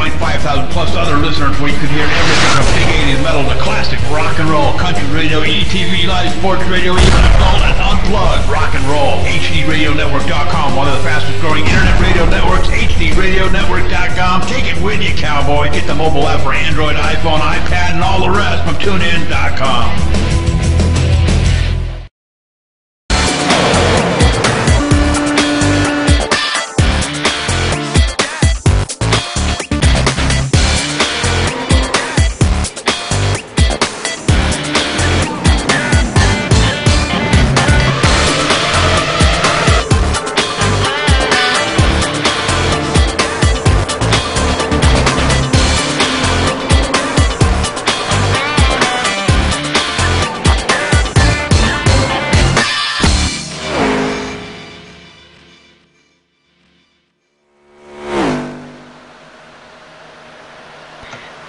join 5,000 plus other listeners where you can hear everything from big 80s metal to classic rock and roll, country radio, ETV live sports radio, even adult and unplugged rock and roll. HDRadioNetwork.com, one of the fastest growing internet radio networks. HDRadioNetwork.com. Take it with you, cowboy. Get the mobile app for Android, iPhone, iPad, and all the rest from TuneIn.com.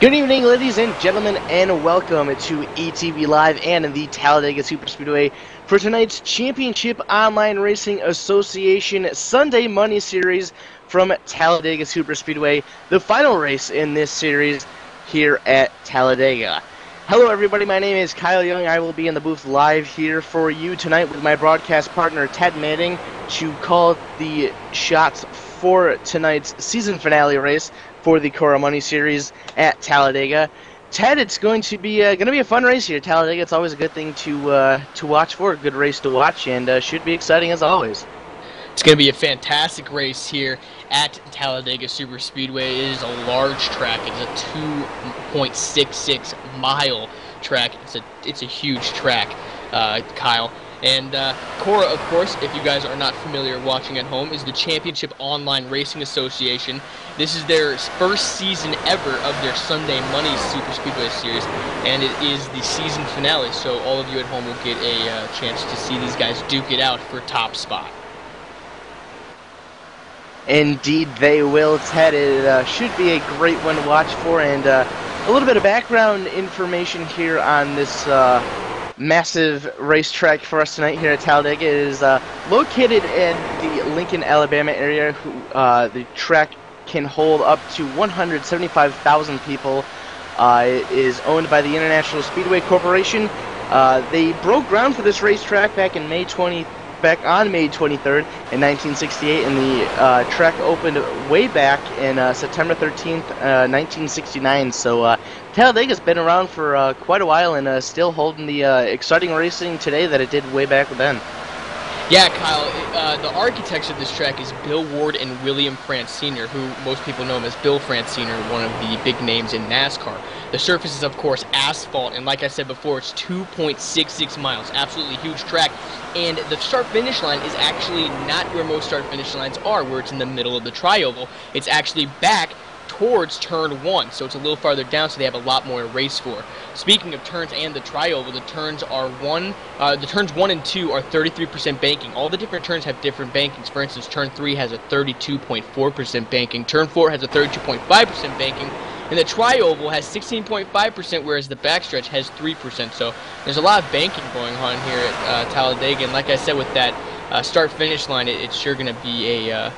Good evening, ladies and gentlemen, and welcome to ETV Live and in the Talladega Superspeedway for tonight's Championship Online Racing Association Sunday Money Series from Talladega Superspeedway, the final race in this series here at Talladega. Hello everybody, my name is Kyle Young. I will be in the booth live here for you tonight with my broadcast partner Ted Manning to call the shots for tonight's season finale race for the Cora Money Series at Talladega. Ted, it's going to be a fun race here at Talladega. It's always a good thing to watch for, a good race to watch, and should be exciting as always. It's going to be a fantastic race here at Talladega Superspeedway. It is a large track. It is a 2.66 mile track. It's a huge track, Kyle. And Cora, of course, if you guys are not familiar watching at home, is the Championship Online Racing Association. This is their first season ever of their Sunday Money Superspeedway series, and it is the season finale, so all of you at home will get a chance to see these guys duke it out for top spot. Indeed they will, Ted. It should be a great one to watch for, and a little bit of background information here on this massive racetrack for us tonight here at Talladega. It is located in the Lincoln, Alabama area. The track can hold up to 175,000 people. It is owned by the International Speedway Corporation. They broke ground for this racetrack back on May 23rd in 1968, and the track opened way back in September 13th, 1969. So Talladega's been around for quite a while and still holding the exciting racing today that it did way back then. Yeah, Kyle, the architects of this track is Bill Ward and William Franciner, who most people know him as Bill Franciner, one of the big names in NASCAR. The surface is, of course, asphalt, and like I said before, it's 2.66 miles, absolutely huge track. And the start-finish line is actually not where most start-finish lines are, where it's in the middle of the tri-oval. It's actually back towards turn 1, so it's a little farther down, so they have a lot more to race for. Speaking of turns and the tri-oval, the turns 1 and 2 are 33% banking. All the different turns have different bankings. For instance, turn 3 has a 32.4% banking, turn 4 has a 32.5% banking, and the tri-oval has 16.5%, whereas the backstretch has 3%. So there's a lot of banking going on here at Talladega, and like I said, with that start-finish line, it's sure going to be a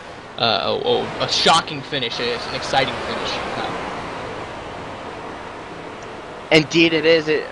shocking finish. It's an exciting finish. Indeed it is. It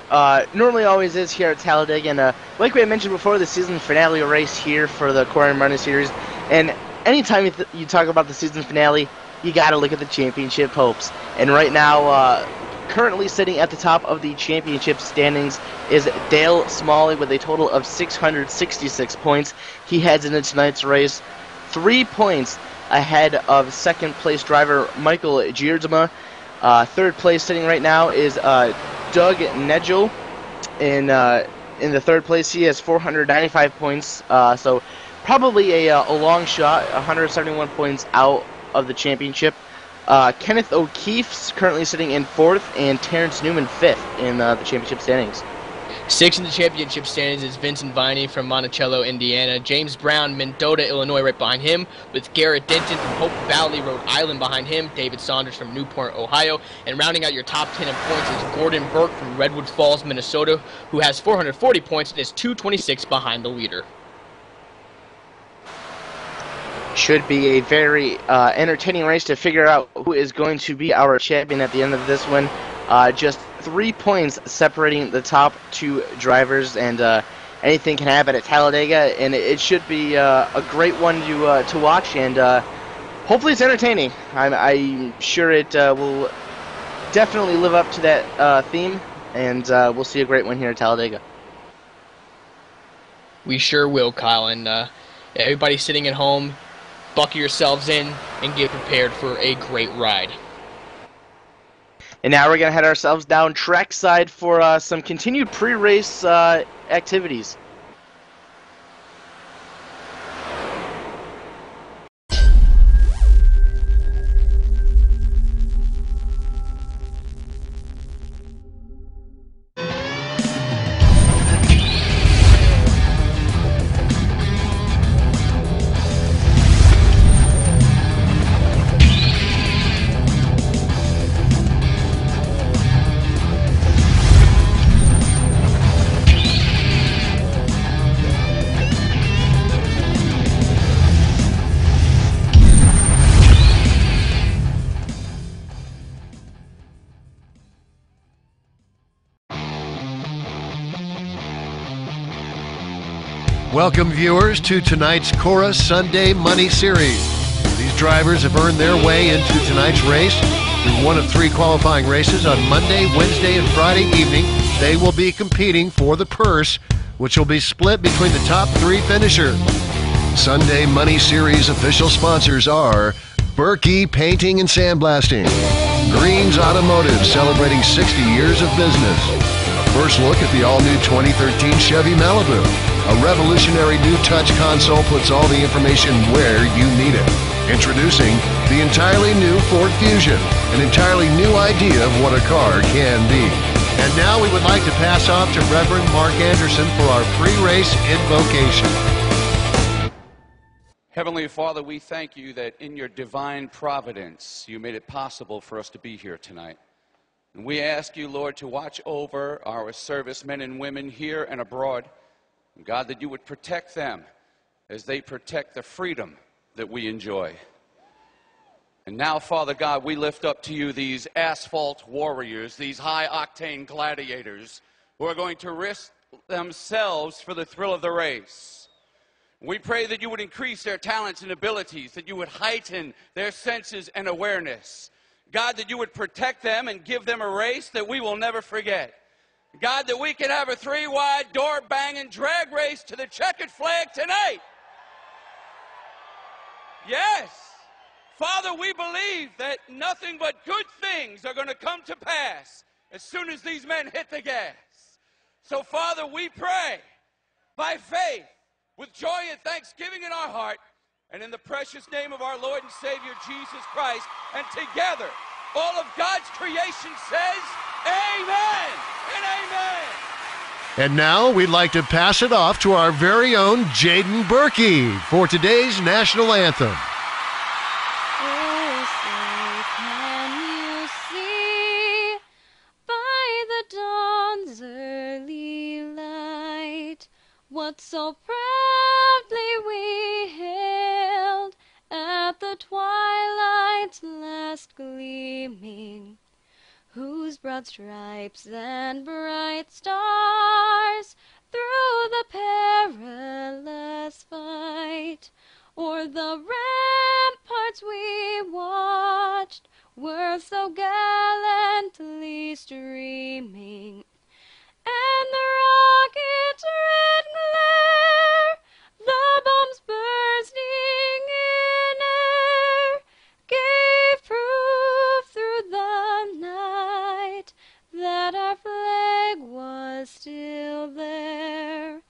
normally always is here at Talladega, and like we had mentioned before, the season finale race here for the Cora Money Series. And anytime you talk about the season finale, you got to look at the championship hopes. And right now, currently sitting at the top of the championship standings is Dale Smalley with a total of 666 points. He heads into tonight's race 3 points ahead of second place driver Michael Gierdzma. Third place sitting right now is Doug Nedgel. In the third place, he has 495 points. So probably a long shot, 171 points out of the championship. Kenneth O'Keefe's currently sitting in fourth, and Terrence Newman fifth in the championship standings. Sixth in the championship standings is Vincent Viney from Monticello, Indiana. James Brown, Mendota, Illinois, right behind him, with Garrett Denton from Hope Valley, Rhode Island behind him, David Saunders from Newport, Ohio, and rounding out your top 10 in points is Gordon Burke from Redwood Falls, Minnesota, who has 440 points and is 226 behind the leader. Should be a very entertaining race to figure out who is going to be our champion at the end of this one. Just 3 points separating the top 2 drivers, and anything can happen at Talladega, and it should be a great one to watch, and hopefully it's entertaining. I'm sure it will definitely live up to that theme, and we'll see a great one here at Talladega. We sure will, Kyle, and everybody sitting at home, buckle yourselves in and get prepared for a great ride. And now we're going to head ourselves down trackside for some continued pre-race activities. Welcome, viewers, to tonight's Cora Sunday Money Series. These drivers have earned their way into tonight's race. Through one of 3 qualifying races on Monday, Wednesday, and Friday evening, they will be competing for the purse, which will be split between the top 3 finishers. Sunday Money Series official sponsors are Berkey Painting and Sandblasting, Greens Automotive, celebrating 60 years of business. A first look at the all-new 2013 Chevy Malibu. A revolutionary new touch console puts all the information where you need it. Introducing the entirely new Ford Fusion, an entirely new idea of what a car can be. And now we would like to pass off to Reverend Mark Anderson for our pre-race invocation. Heavenly Father, we thank you that in your divine providence, you made it possible for us to be here tonight. And we ask you, Lord, to watch over our servicemen and women here and abroad. God, that you would protect them as they protect the freedom that we enjoy. And now, Father God, we lift up to you these asphalt warriors, these high-octane gladiators who are going to risk themselves for the thrill of the race. We pray that you would increase their talents and abilities, that you would heighten their senses and awareness. God, that you would protect them and give them a race that we will never forget. God, that we can have a 3-wide, door-banging drag race to the checkered flag tonight. Yes. Father, we believe that nothing but good things are going to come to pass as soon as these men hit the gas. So, Father, we pray by faith, with joy and thanksgiving in our heart, and in the precious name of our Lord and Savior, Jesus Christ, and together, all of God's creation says, amen and amen. And now we'd like to pass it off to our very own Jaden Berkey for today's national anthem. Oh, say, can you see by the dawn's early light what so proudly we hailed at the twilight's last gleaming, whose broad stripes and bright stars through the perilous fight o'er the ramparts we watched were so gallantly streaming, and the rocket's red glare, the bombs bursting in air, gave proof through the night that our flag was still there.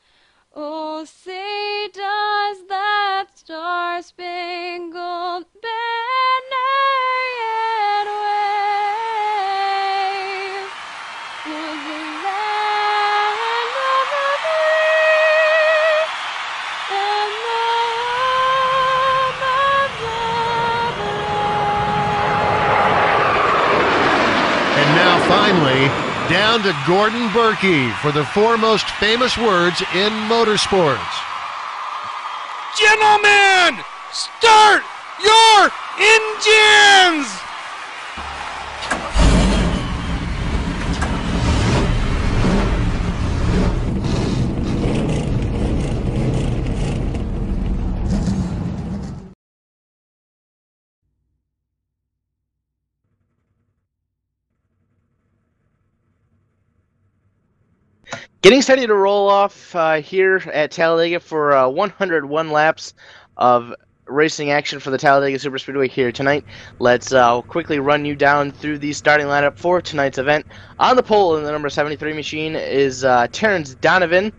Oh, say does that star-spangled banner yet wave for the land of the free and the home of the brave? And now finally, down to Gordon Berkey for the 4 most famous words in motorsports. Gentlemen, Start your engines! Getting ready to roll off here at Talladega for 101 laps of racing action for the Talladega Superspeedway here tonight. Let's quickly run you down through the starting lineup for tonight's event. On the pole in the number 73 machine is Terrence Donovan,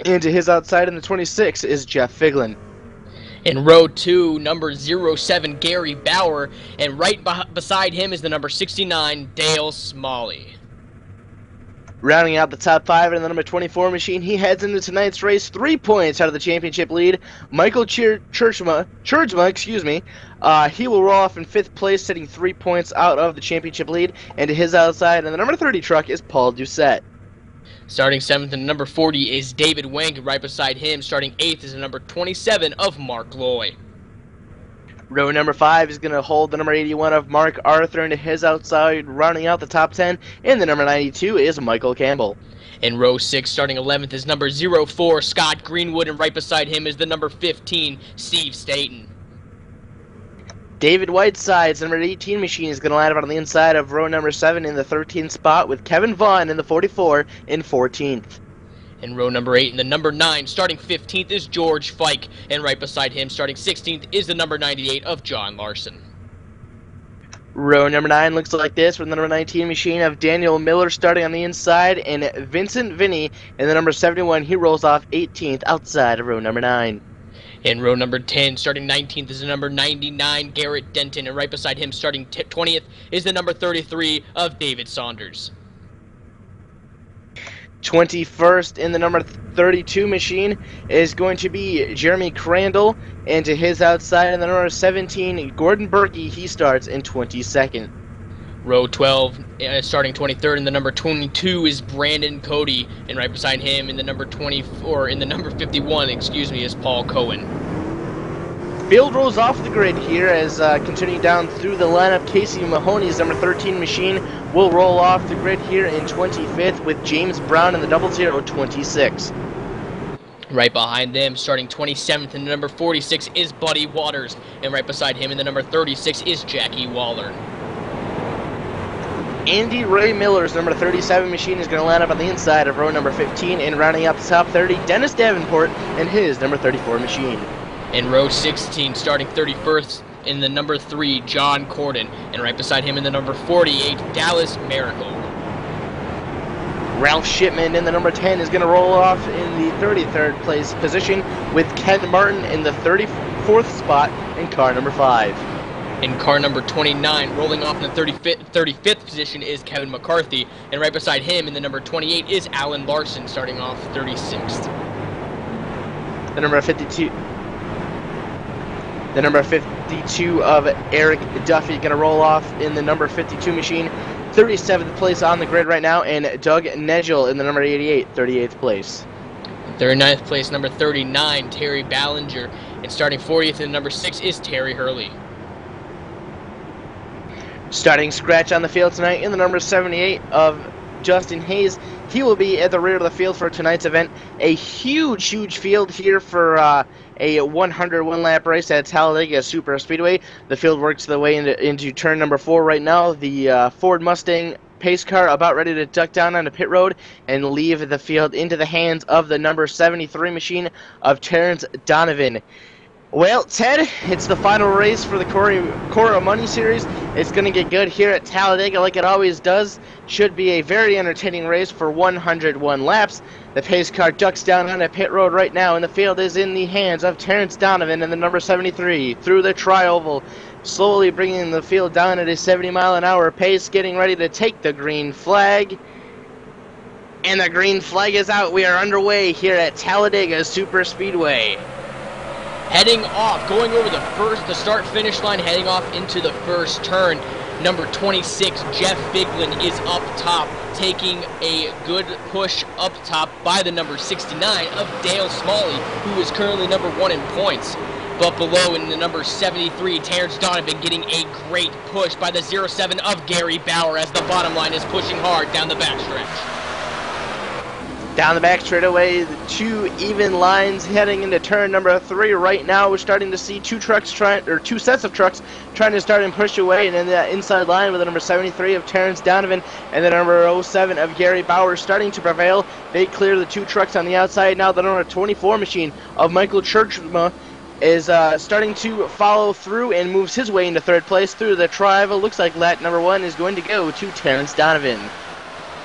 and to his outside in the 26 is Jeff Figlin. In row 2, number 07, Gary Bauer, and right beside him is the number 69, Dale Smalley. Rounding out the top 5 in the number 24 machine, he heads into tonight's race 3 points out of the championship lead. Michael Churchma, he will roll off in 5th place, sitting 3 points out of the championship lead. And to his outside in the number 30 truck is Paul Doucette. Starting 7th in the number 40 is David Wenk. Right beside him, starting 8th is the number 27 of Mark Loy. Row number 5 is going to hold the number 81 of Mark Arthur, and to his outside, rounding out the top 10, in the number 92 is Michael Campbell. In row 6, starting 11th is number 04, Scott Greenwood, and right beside him is the number 15, Steve Staten. David Whiteside's number 18 machine is going to line up on the inside of row number 7 in the 13th spot, with Kevin Vaughn in the 44 in 14th. In row number 8, and the number 9, starting 15th, is George Fike, and right beside him, starting 16th, is the number 98 of John Larson. Row number 9 looks like this, with the number 19 machine of Daniel Miller starting on the inside, and Vincent Vinny in the number 71. He rolls off 18th outside of row number 9. In row number 10, starting 19th, is the number 99, Garrett Denton, and right beside him, starting 20th, is the number 33 of David Saunders. 21st in the number 32 machine is going to be Jeremy Crandall, and to his outside in the number 17, Gordon Berkey. He starts in 22nd. Row 12, starting 23rd, and the number 22 is Brandon Cody, and right beside him in the number 51, is Paul Cohen. Field rolls off the grid here as continuing down through the lineup, Casey Mahoney's number 13 machine will roll off the grid here in 25th, with James Brown in the 00 26. Right behind them, starting 27th in the number 46 is Buddy Waters, and right beside him in the number 36 is Jackie Waller. Andy Ray Miller's number 37 machine is going to line up on the inside of row number 15, and rounding out the top 30, Dennis Davenport and his number 34 machine. In row 16, starting 31st in the number 3, John Corden, and right beside him in the number 48, Dallas Miracle. Ralph Shipman in the number 10 is going to roll off in the 33rd place position, with Ken Martin in the 34th spot in car number 5. In car number 29, rolling off in the 35th position is Kevin McCarthy, and right beside him in the number 28 is Alan Larson, starting off 36th. The number 52 of Eric Duffy going to roll off in the number 52 machine. 37th place on the grid right now, and Doug Negel in the number 88, 38th place. 39th place, number 39, Terry Ballinger, and starting 40th in the number 6 is Terry Hurley. Starting scratch on the field tonight in the number 78 of Justin Hayes. He will be at the rear of the field for tonight's event. A huge field here for a 101-lap race at Talladega Super Speedway. The field works the way into turn number 4 right now. The Ford Mustang pace car about ready to duck down onto pit road and leave the field into the hands of the number 73 machine of Terrence Donovan. Well, Ted, it's the final race for the Cora Money Series. It's going to get good here at Talladega like it always does. Should be a very entertaining race for 101 laps. The pace car ducks down on a pit road right now, and the field is in the hands of Terrence Donovan and the number 73 through the tri-oval, slowly bringing the field down at a 70-mile-an-hour pace, getting ready to take the green flag. And the green flag is out. We are underway here at Talladega Super Speedway. Heading off, going over the start-finish line, heading off into the first turn. Number 26, Jeff Figlin, is up top, taking a good push up top by the number 69 of Dale Smalley, who is currently number 1 in points. But below in the number 73, Terrence Donovan getting a great push by the 07 of Gary Bauer as the bottom line is pushing hard down the backstretch. Down the back straightaway, the two even lines heading into turn number 3. Right now, we're starting to see two sets of trucks trying to start and push away, and in that inside line with the number 73 of Terrence Donovan and the number 07 of Gary Bauer starting to prevail. They clear the two trucks on the outside. Now the number 24 machine of Michael Churchma is starting to follow through and moves his way into third place through the tri-oval. Looks like lap number 1 is going to go to Terrence Donovan.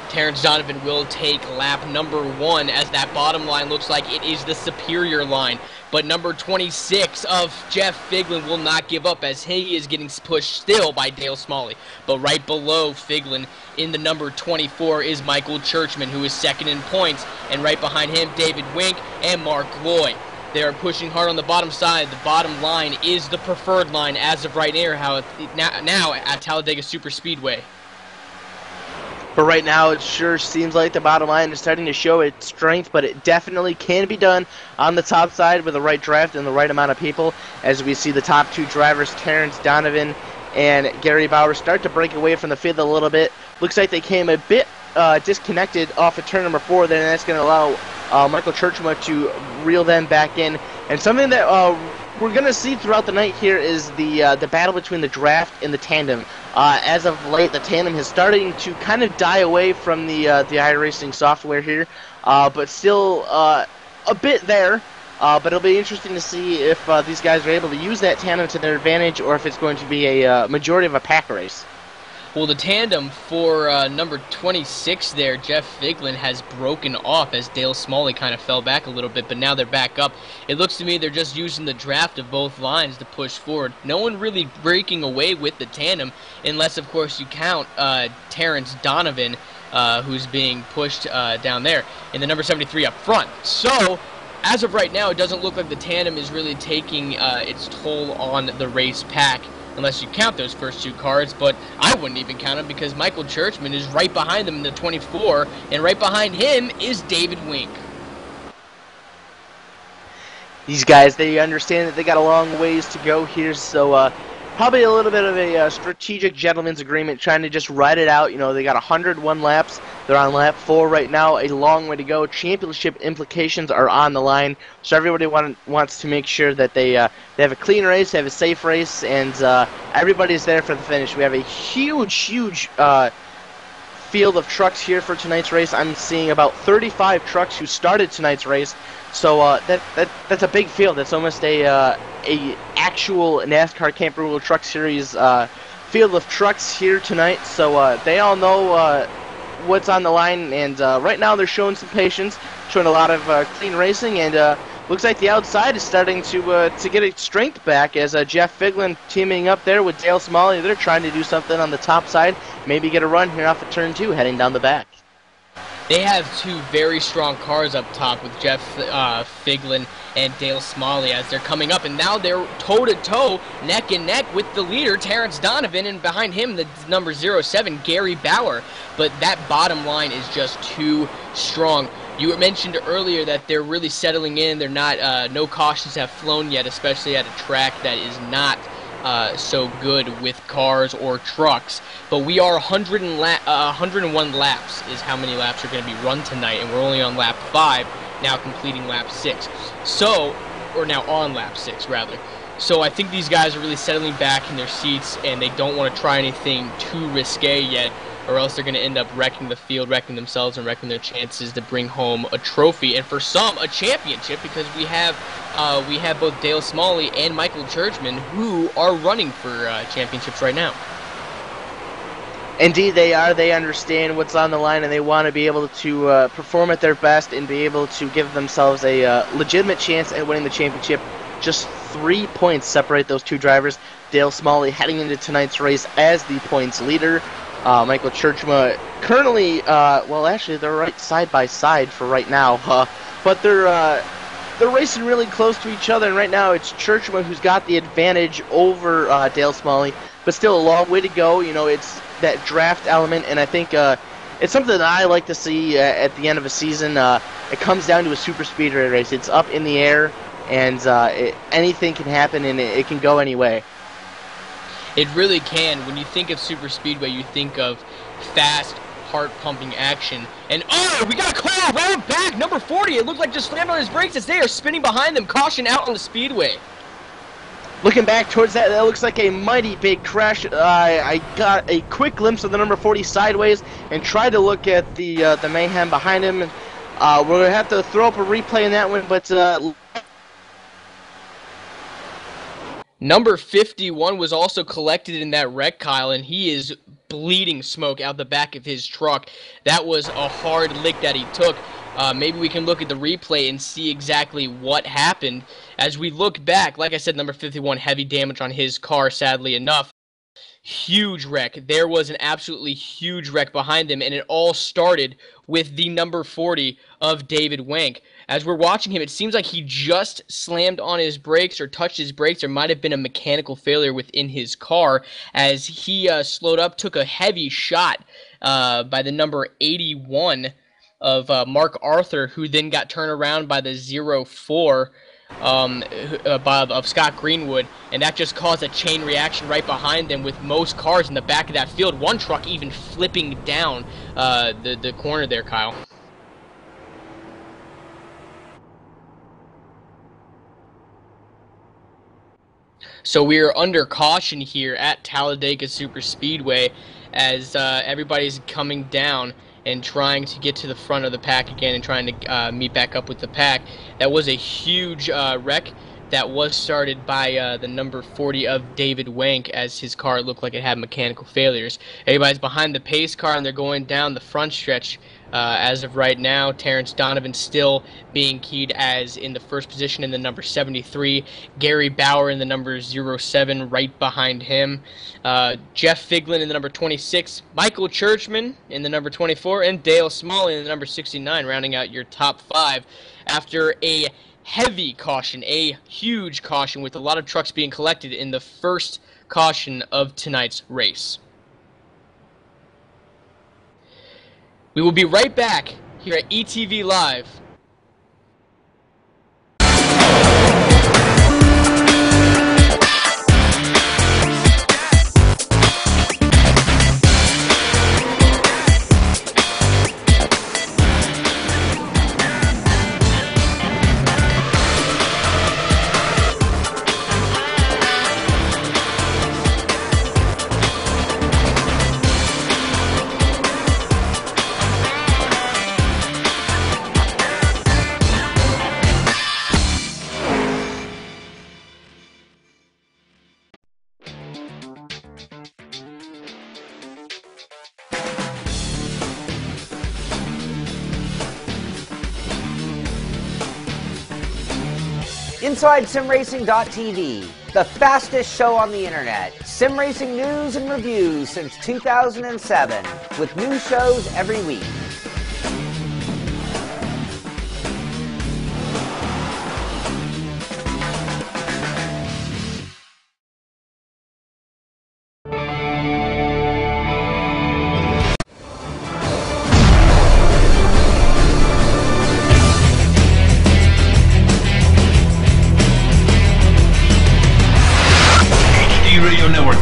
Terrence Donovan will take lap number 1 as that bottom line looks like it is the superior line. But number 26 of Jeff Figlin will not give up as he is getting pushed still by Dale Smalley. But right below Figlin in the number 24 is Michael Churchman, who is second in points. And right behind him, David Wink and Mark Lloyd. They are pushing hard on the bottom side. The bottom line is the preferred line as of right now at Talladega Superspeedway. But right now, it sure seems like the bottom line is starting to show its strength, but it definitely can be done on the top side with the right draft and the right amount of people. As we see the top two drivers, Terrence Donovan and Gary Bauer, start to break away from the field a little bit. Looks like they came a bit disconnected off of turn number 4, then that's going to allow Michael Churchma to reel them back in. And something that we're going to see throughout the night here is the battle between the draft and the tandem. As of late, the tandem is starting to kind of die away from the iRacing software here, but still a bit there. But it'll be interesting to see if these guys are able to use that tandem to their advantage, or if it's going to be a majority of a pack race. Well, the tandem for number 26 there, Jeff Figlin, has broken off as Dale Smalley kind of fell back a little bit, but now they're back up. It looks to me they're just using the draft of both lines to push forward. No one really breaking away with the tandem, unless, of course, you count Terrence Donovan, who's being pushed down there, in the number 73 up front. So, as of right now, it doesn't look like the tandem is really taking its toll on the race pack, unless you count those first two cars, but I wouldn't even count them because Michael Churchman is right behind them in the 24, and right behind him is David Wink. These guys, they understand that they got a long ways to go here, so probably a little bit of a strategic gentleman's agreement, trying to just ride it out. You know, they got 101 laps. They're on lap 4 right now, a long way to go. Championship implications are on the line, so everybody wants to make sure that they have a clean race, they have a safe race, and everybody's there for the finish. We have a huge field of trucks here for tonight's race. I'm seeing about 35 trucks who started tonight's race, so that's a big field. That's almost a actual NASCAR Camp Rule Truck Series field of trucks here tonight, so they all know what's on the line, and right now they're showing some patience, showing a lot of clean racing, and looks like the outside is starting to get its strength back as Jeff Figlin teaming up there with Dale Smalley. They're trying to do something on the top side, maybe get a run here off of turn 2 heading down the back. They have two very strong cars up top with Jeff Figlin and Dale Smalley as they're coming up, and now they're toe-to-toe, neck and neck with the leader, Terrence Donovan, and behind him, the number 07, Gary Bauer. But that bottom line is just too strong. You mentioned earlier that they're really settling in. They're not, no cautions have flown yet, especially at a track that is not so good with cars or trucks. But we are 101 laps is how many laps are going to be run tonight, and we're only on lap 5, now completing lap 6. So, or now on lap 6, rather. So I think these guys are really settling back in their seats, and they don't want to try anything too risque yet, or else they're going to end up wrecking the field, wrecking themselves, and wrecking their chances to bring home a trophy, and for some, a championship, because we have both Dale Smalley and Michael Churchman who are running for championships right now. Indeed, they are. They understand what's on the line, and they want to be able to perform at their best and be able to give themselves a legitimate chance at winning the championship. Just 3 points separate those two drivers. Dale Smalley heading into tonight's race as the points leader. Michael Churchma currently, well, actually, they're right side by side for right now, but they're racing really close to each other, and right now it's Churchma who's got the advantage over Dale Smalley, but still a long way to go. You know, it's that draft element, and I think it's something that I like to see at the end of a season. It comes down to a super speedway race. It's up in the air. and anything can happen, and it can go any way. It really can. When you think of super speedway, you think of fast, heart-pumping action. And oh, we got a car around back, number 40. It looked like just slammed on his brakes as they are spinning behind them. Caution out on the speedway. Looking back towards that looks like a mighty big crash. I got a quick glimpse of the number 40 sideways and tried to look at the mayhem behind him. We're gonna have to throw up a replay in that one, but. Number 51 was also collected in that wreck, Kyle, and he is bleeding smoke out the back of his truck. That was a hard lick that he took. Maybe we can look at the replay and see exactly what happened. As we look back, like I said, number 51, heavy damage on his car, sadly enough. Huge wreck. There was an absolutely huge wreck behind him, and it all started with the number 40 of David Wank. As we're watching him, it seems like he just slammed on his brakes or touched his brakes. There might have been a mechanical failure within his car as he slowed up, took a heavy shot by the number 81 of Mark Arthur, who then got turned around by the 04 of Scott Greenwood, and that just caused a chain reaction right behind them with most cars in the back of that field. One truck even flipping down the corner there, Kyle. So we are under caution here at Talladega Superspeedway as everybody's coming down and trying to get to the front of the pack again and trying to meet back up with the pack. That was a huge wreck that was started by the number 40 of David Wank as his car looked like it had mechanical failures. Everybody's behind the pace car and they're going down the front stretch. As of right now, Terrence Donovan still being keyed as in the first position in the number 73. Gary Bauer in the number 07 right behind him. Jeff Figlin in the number 26. Michael Churchman in the number 24. And Dale Smalley in the number 69, rounding out your top 5 after a heavy caution, a huge caution with a lot of trucks being collected in the first caution of tonight's race. We will be right back here at ETV Live. InsideSimRacing.tv, the fastest show on the internet. Sim racing news and reviews since 2007, with new shows every week.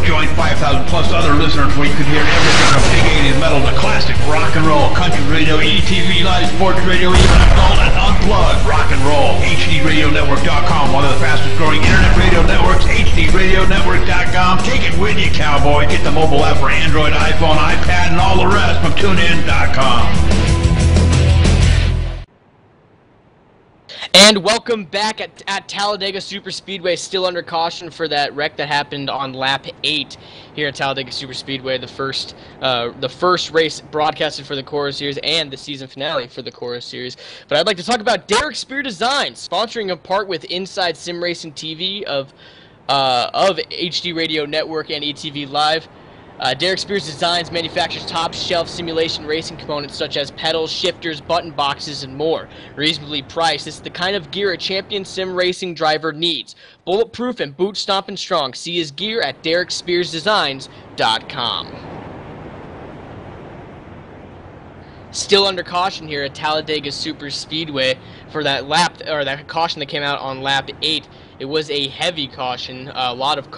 Join 5,000 plus other listeners where you can hear everything from big 80s metal to classic rock and roll, country radio, ETV, live sports radio, even adult and unplugged rock and roll. HDRadioNetwork.com, one of the fastest growing internet radio networks, HDRadioNetwork.com. Take it with you, cowboy. Get the mobile app for Android, iPhone, iPad, and all the rest from TuneIn.com. And welcome back at Talladega Superspeedway, still under caution for that wreck that happened on lap 8 here at Talladega Superspeedway, the first race broadcasted for the Cora Series and the season finale for the Cora Series. But I'd like to talk about Derek Spear Designs, sponsoring a part with Inside Sim Racing TV of HD Radio Network and ETV Live. Derek Spears Designs manufactures top-shelf simulation racing components such as pedals, shifters, button boxes, and more. Reasonably priced, this is the kind of gear a champion sim racing driver needs. Bulletproof and boot-stomping strong. See his gear at DerekSpearsDesigns.com. Still under caution here at Talladega Super Speedway for that lap, or that caution that came out on lap 8. It was a heavy caution, a lot of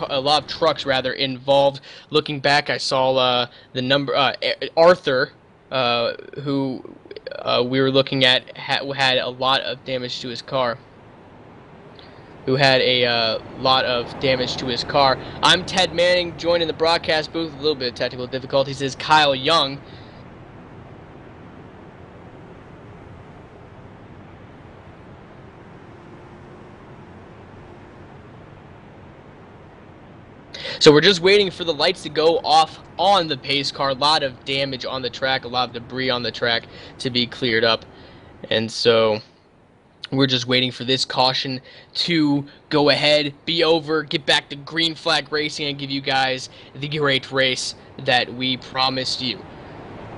trucks rather involved. Looking back, I saw the number Arthur, who we were looking at, had a lot of damage to his car. I'm Ted Manning, joined in the broadcast booth with a little bit of technical difficulties is Kyle Young. So we're just waiting for the lights to go off on the pace car. A lot of damage on the track, a lot of debris on the track to be cleared up. And so we're just waiting for this caution to go ahead, be over, get back to green flag racing, and give you guys the great race that we promised you.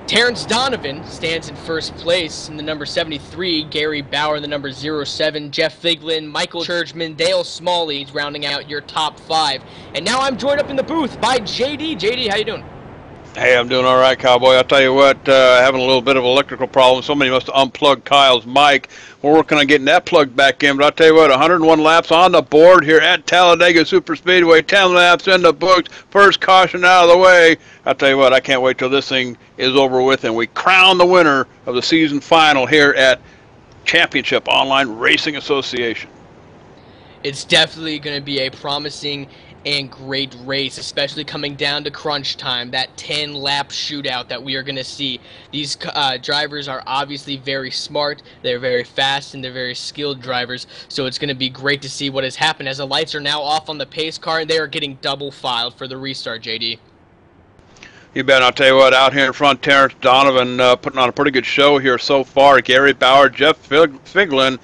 Terrence Donovan stands in first place in the number 73, Gary Bauer in the number 07, Jeff Figlin, Michael Churchman, Dale Smalley rounding out your top 5. And now I'm joined up in the booth by JD. JD, how you doing? Hey, I'm doing all right, Cowboy. I'll tell you what, having a little bit of electrical problem. Somebody must have unplugged Kyle's mic. We're working on getting that plugged back in. But I'll tell you what, 101 laps on the board here at Talladega Superspeedway. 10 laps in the books. First caution out of the way. I'll tell you what, I can't wait till this thing is over with and we crown the winner of the season final here at Championship Online Racing Association. It's definitely going to be a promising and great race, especially coming down to crunch time, that 10-lap shootout that we are going to see. These drivers are obviously very smart, they're very fast, and they're very skilled drivers, so it's going to be great to see what has happened as the lights are now off on the pace car and they are getting double filed for the restart, JD. You bet. I'll tell you what, out here in front, Terrence Donovan putting on a pretty good show here so far. Gary Bauer, Jeff Figlin,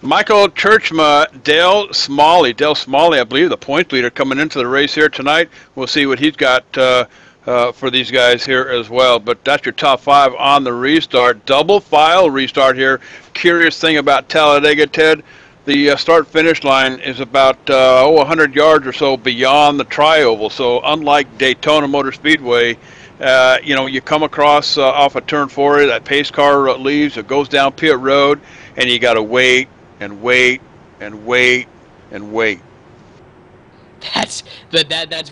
Michael Churchma, Dale Smalley. Dale Smalley, I believe, the points leader coming into the race here tonight. We'll see what he's got for these guys here as well. But that's your top 5 on the restart. Double file restart here. Curious thing about Talladega, Ted, the start-finish line is about 100 yards or so beyond the tri-oval. So unlike Daytona Motor Speedway, you come across off of turn 4, that pace car leaves, it goes down pit road, and you got to wait and wait and wait and wait. That's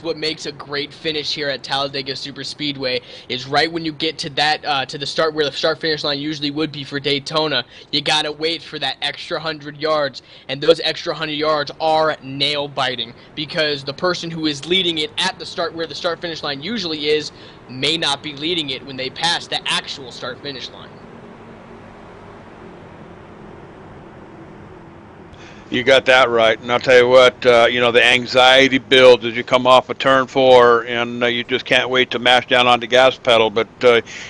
what makes a great finish here at Talladega Superspeedway. Is right when you get to that to the start where the start finish line usually would be for Daytona, you gotta wait for that extra 100 yards, and those extra 100 yards are nail biting because the person who is leading it at the start where the start finish line usually is may not be leading it when they pass the actual start finish line. You got that right, and I'll tell you what, the anxiety builds as you come off of turn 4, and you just can't wait to mash down on the gas pedal, but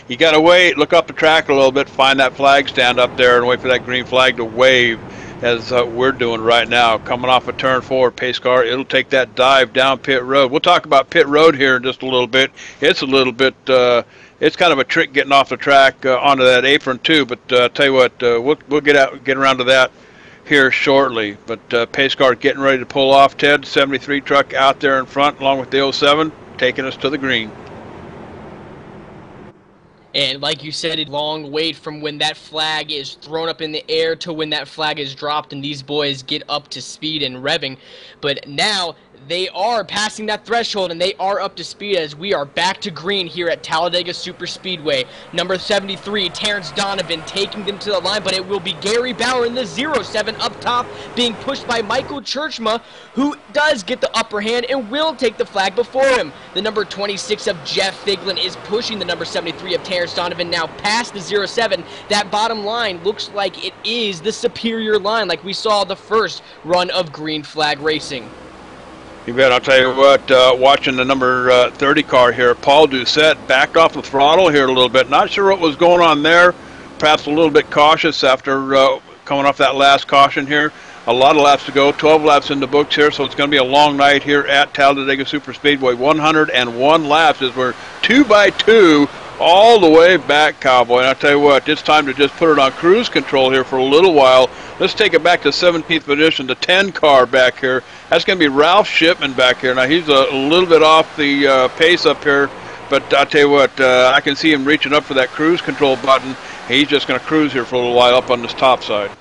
you got to wait, look up the track a little bit, find that flag stand up there, and wait for that green flag to wave, as we're doing right now. Coming off of turn 4, pace car, it'll take that dive down pit road. We'll talk about pit road here in just a little bit. It's a little bit, it's kind of a trick getting off the track onto that apron too, but tell you what, we'll get around to that here shortly. But pace car getting ready to pull off, Ted. 73 truck out there in front along with the 07 taking us to the green. And like you said, a long wait from when that flag is thrown up in the air to when that flag is dropped and these boys get up to speed and revving. But now they are passing that threshold and they are up to speed as we are back to green here at Talladega Superspeedway. Number 73, Terrence Donovan taking them to the line, but it will be Gary Bauer in the 07 up top being pushed by Michael Churchma, who does get the upper hand and will take the flag before him. The number 26 of Jeff Figlin is pushing the number 73 of Terrence Donovan now past the 07. That bottom line looks like it is the superior line like we saw the first run of green flag racing. You bet. I'll tell you what, watching the number 30 car here, Paul Doucette backed off the throttle here a little bit. Not sure what was going on there. Perhaps a little bit cautious after coming off that last caution here. A lot of laps to go, 12 laps in the books here, so it's going to be a long night here at Talladega Superspeedway. 101 laps as we're 2 by 2 all the way back, Cowboy. And I'll tell you what, it's time to just put it on cruise control here for a little while. Let's take it back to 17th position, the 10 car back here. That's going to be Ralph Shipman back here. Now, he's a little bit off the pace up here, but I'll tell you what, I can see him reaching up for that cruise control button. He's just going to cruise here for a little while up on this top side.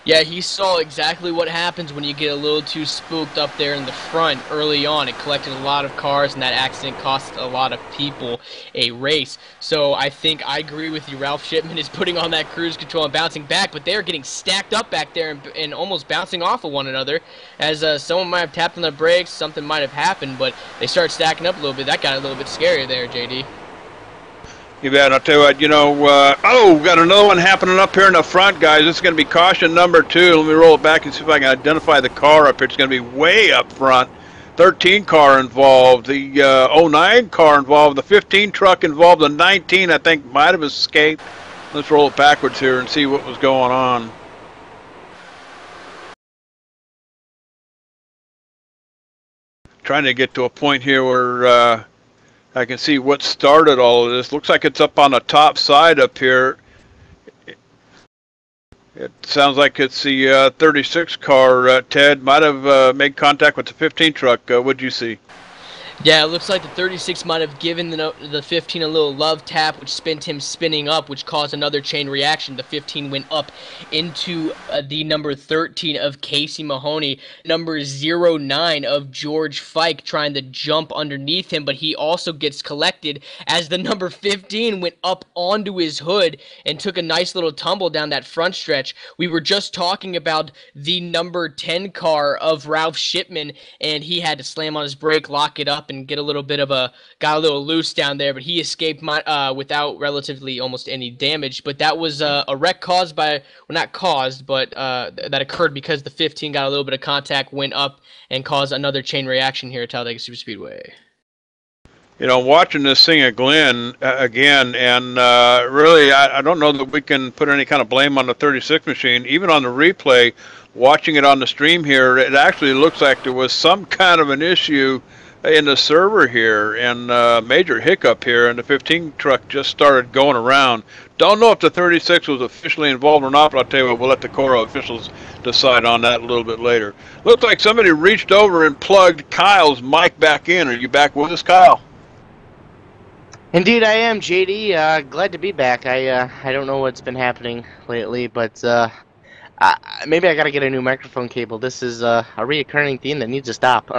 Yeah, he saw exactly what happens when you get a little too spooked up there in the front early on. It collected a lot of cars, and that accident cost a lot of people a race. So I think I agree with you. Ralph Shipman is putting on that cruise control and bouncing back, but they're getting stacked up back there and almost bouncing off of one another. As someone might have tapped on the brakes, something might have happened, but they start stacking up a little bit. That got a little bit scary there, JD. You bet. I'll tell you what, we got another one happening up here in the front, guys. This is going to be caution number 2. Let me roll it back and see if I can identify the car up here. It's going to be way up front. 13 car involved, the 09 car involved, the 15 truck involved, the 19 I think might have escaped. Let's roll it backwards here and see what was going on. Trying to get to a point here where I can see what started all of this. Looks like it's up on the top side up here. It sounds like it's the 36 car. Ted might have made contact with the 15 truck. What'd you see? Yeah, it looks like the 36 might have given the 15 a little love tap, which sent him spinning up, which caused another chain reaction. The 15 went up into the number 13 of Casey Mahoney, number 09 of George Fike, trying to jump underneath him, but he also gets collected as the number 15 went up onto his hood and took a nice little tumble down that front stretch. We were just talking about the number 10 car of Ralph Shipman, and he had to slam on his brake, lock it up, and get a little bit of got a little loose down there, but he escaped without relatively almost any damage. But that was a wreck caused by, well, not caused, but that occurred because the 15 got a little bit of contact, went up, and caused another chain reaction here at Talladega Superspeedway. You know, watching this thing at Glen again, and really, I don't know that we can put any kind of blame on the 36 machine. Even on the replay, watching it on the stream here, it actually looks like there was some kind of an issue in the server here, and major hiccup here, and the 15 truck just started going around. Don't know if the 36 was officially involved or not, but I'll tell you what, we'll let the Cora officials decide on that a little bit later. Looks like somebody reached over and plugged Kyle's mic back in. Are you back with us, Kyle? Indeed I am, JD. Glad to be back. I don't know what's been happening lately, but maybe I gotta get a new microphone cable. This is a reoccurring theme that needs to stop.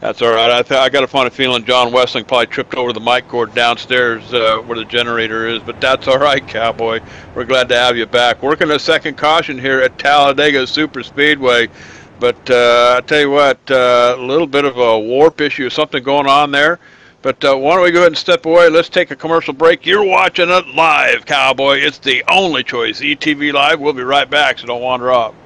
That's all right. I got a funny feeling John Wessling probably tripped over the mic cord downstairs where the generator is, but that's all right, Cowboy. We're glad to have you back. Working a second caution here at Talladega Superspeedway, but I tell you what, a little bit of a warp issue, something going on there. But why don't we go ahead and step away? Let's take a commercial break. You're watching it live, Cowboy. It's the only choice, ETV Live. We'll be right back, so don't wander off.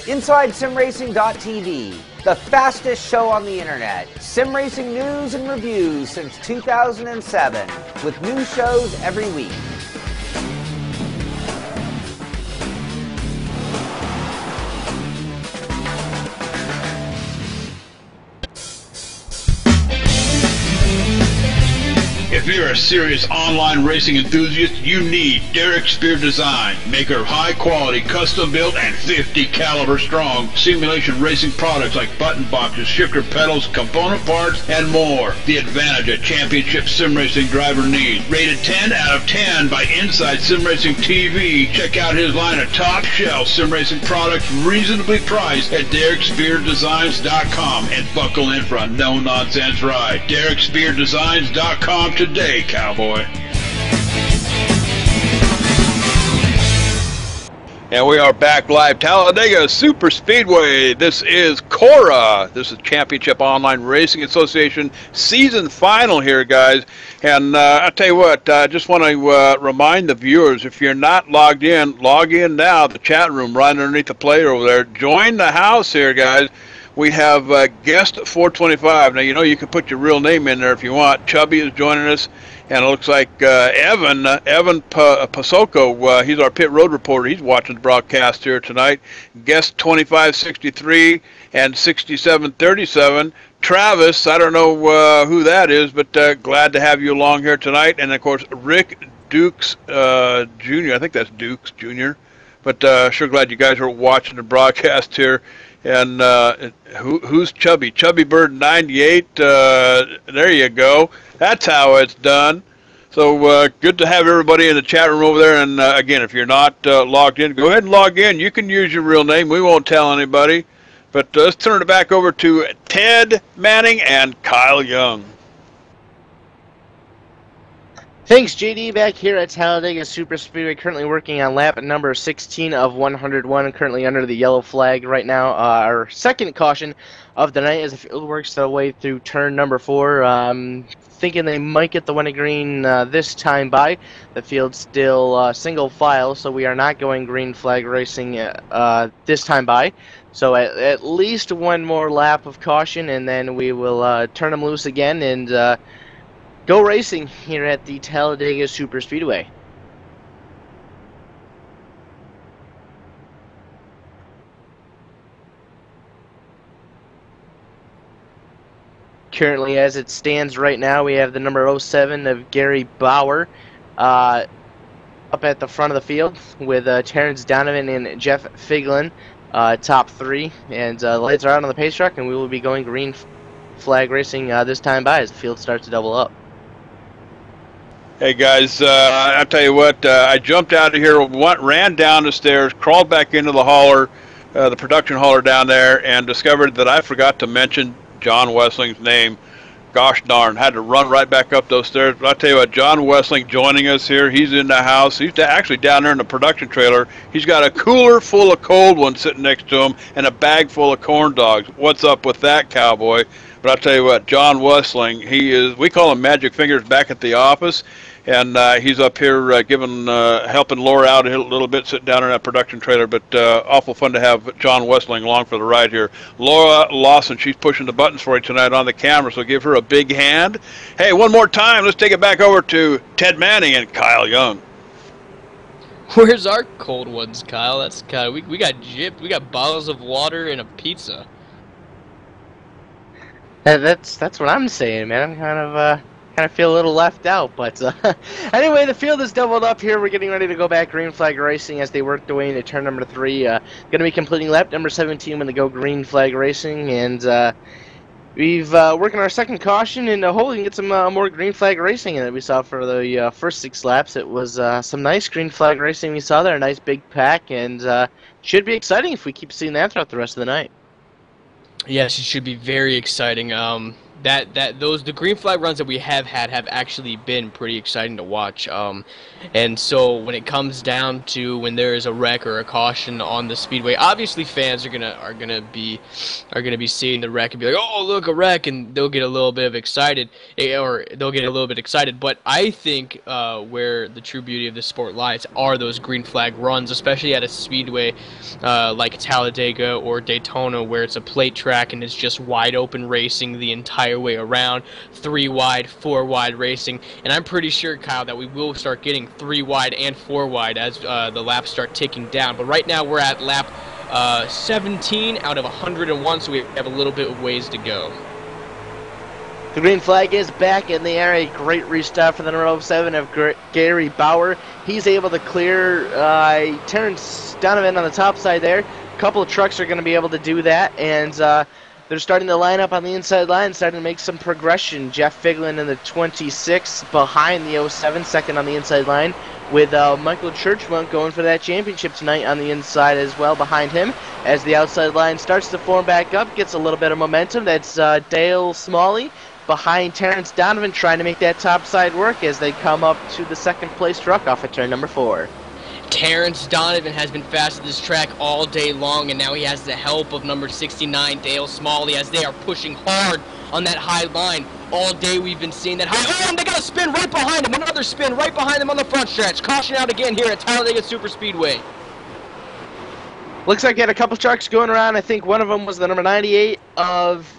Inside SimRacing.tv, the fastest show on the internet. Sim racing news and reviews since 2007, with new shows every week. If you're a serious online racing enthusiast, you need Derek Spear Design, maker of high-quality, custom-built, and 50 caliber strong simulation racing products like button boxes, shifter pedals, component parts, and more. The advantage a championship sim racing driver needs. Rated 10 out of 10 by Inside Sim Racing TV. Check out his line of top-shelf sim racing products reasonably priced at DerekSpearDesigns.com and buckle in for a no-nonsense ride. DerekSpearDesigns.com today, Cowboy. And we are back live, Talladega Super Speedway. This is Cora. This is Championship Online Racing Association season final here, guys. And I'll tell you what, I just want to remind the viewers, if you're not logged in, log in now, the chat room right underneath the player over there. Join the house here, guys. We have guest 425. Now, you know you can put your real name in there if you want. Chubby is joining us. And it looks like Evan Pasoko, he's our pit road reporter. He's watching the broadcast here tonight. Guest 2563 and 6737. Travis, I don't know who that is, but glad to have you along here tonight. And, of course, Rick Dukes Jr. I think that's Dukes Jr. But sure glad you guys are watching the broadcast here. And who's Chubby? Chubby Bird 98. There you go. That's how it's done. So good to have everybody in the chat room over there. And again, if you're not logged in, go ahead and log in. You can use your real name. We won't tell anybody. But let's turn it back over to Ted Manning and Kyle Young. Thanks, JD. Back here at Talladega Super Speedway, currently working on lap number 16 of 101, currently under the yellow flag right now. Our second caution of the night as the field works their way through turn number 4. Thinking they might get the winning green this time by. The field's still single file, so we are not going green flag racing this time by. So at least one more lap of caution, and then we will turn them loose again and go racing here at the Talladega Super Speedway. Currently, as it stands right now, we have the number 07 of Gary Bauer up at the front of the field with Terrence Donovan and Jeff Figlin top 3. And the lights are out on the pace truck, and we will be going green flag racing this time by as the field starts to double up. Hey guys, I'll tell you what, I jumped out of here, ran down the stairs, crawled back into the hauler, the production hauler down there, and discovered that I forgot to mention John Wessling's name. Gosh darn, had to run right back up those stairs. But I'll tell you what, John Wessling joining us here. He's in the house. He's actually down there in the production trailer. He's got a cooler full of cold ones sitting next to him and a bag full of corn dogs. What's up with that, cowboy? But I'll tell you what, John Wessling, we call him Magic Fingers back at the office. And he's up here helping Laura out a little bit, sitting down in that production trailer. But awful fun to have John Wessling along for the ride here. Laura Lawson, she's pushing the buttons for you tonight on the camera, so give her a big hand. Hey, one more time, let's take it back over to Ted Manning and Kyle Young. Where's our cold ones, Kyle? That's kind of we got gypped. We got bottles of water and a pizza. That's what I'm saying, man. I'm kind of feel a little left out, but anyway, the field is doubled up here. We're getting ready to go back green flag racing as they work their way into turn number 3. Going to be completing lap number 17 when they go green flag racing, and we've working our second caution, and hopefully we can get some more green flag racing that we saw for the first 6 laps. It was some nice green flag racing we saw there, a nice big pack, and should be exciting if we keep seeing that throughout the rest of the night. Yes, it should be very exciting. The green flag runs that we have had have actually been pretty exciting to watch. And so when it comes down to when there is a wreck or a caution on the speedway, obviously fans are gonna be seeing the wreck and be like, oh look, a wreck, and they'll get a little bit excited. But I think where the true beauty of this sport lies are those green flag runs, especially at a speedway like Talladega or Daytona, where it's a plate track and it's just wide open racing the entire way around, 3 wide, 4 wide racing. And I'm pretty sure, Kyle, that we will start getting 3 wide and 4 wide as the laps start ticking down. But right now we're at lap 17 out of 101, so we have a little bit of ways to go. The green flag is back in the air. A great restart for the number 07 of Gary Bauer. He's able to clear Terrence Donovan on the top side there. A couple of trucks are going to be able to do that, and they're starting to line up on the inside line, starting to make some progression. Jeff Figlin in the 26 behind the 07, second on the inside line, with Michael Churchmont going for that championship tonight on the inside as well behind him. As the outside line starts to form back up, gets a little bit of momentum. That's Dale Smalley behind Terrence Donovan trying to make that top side work as they come up to the second place truck off of turn number 4. Terrence Donovan has been fast at this track all day long, and now he has the help of number 69, Dale Smalley, as they are pushing hard on that high line. All day we've been seeing that high. Oh, and they got a spin right behind him. Another spin right behind them on the front stretch. Caution out again here at Talladega Superspeedway. Looks like he had a couple trucks going around. I think one of them was the number 98 of,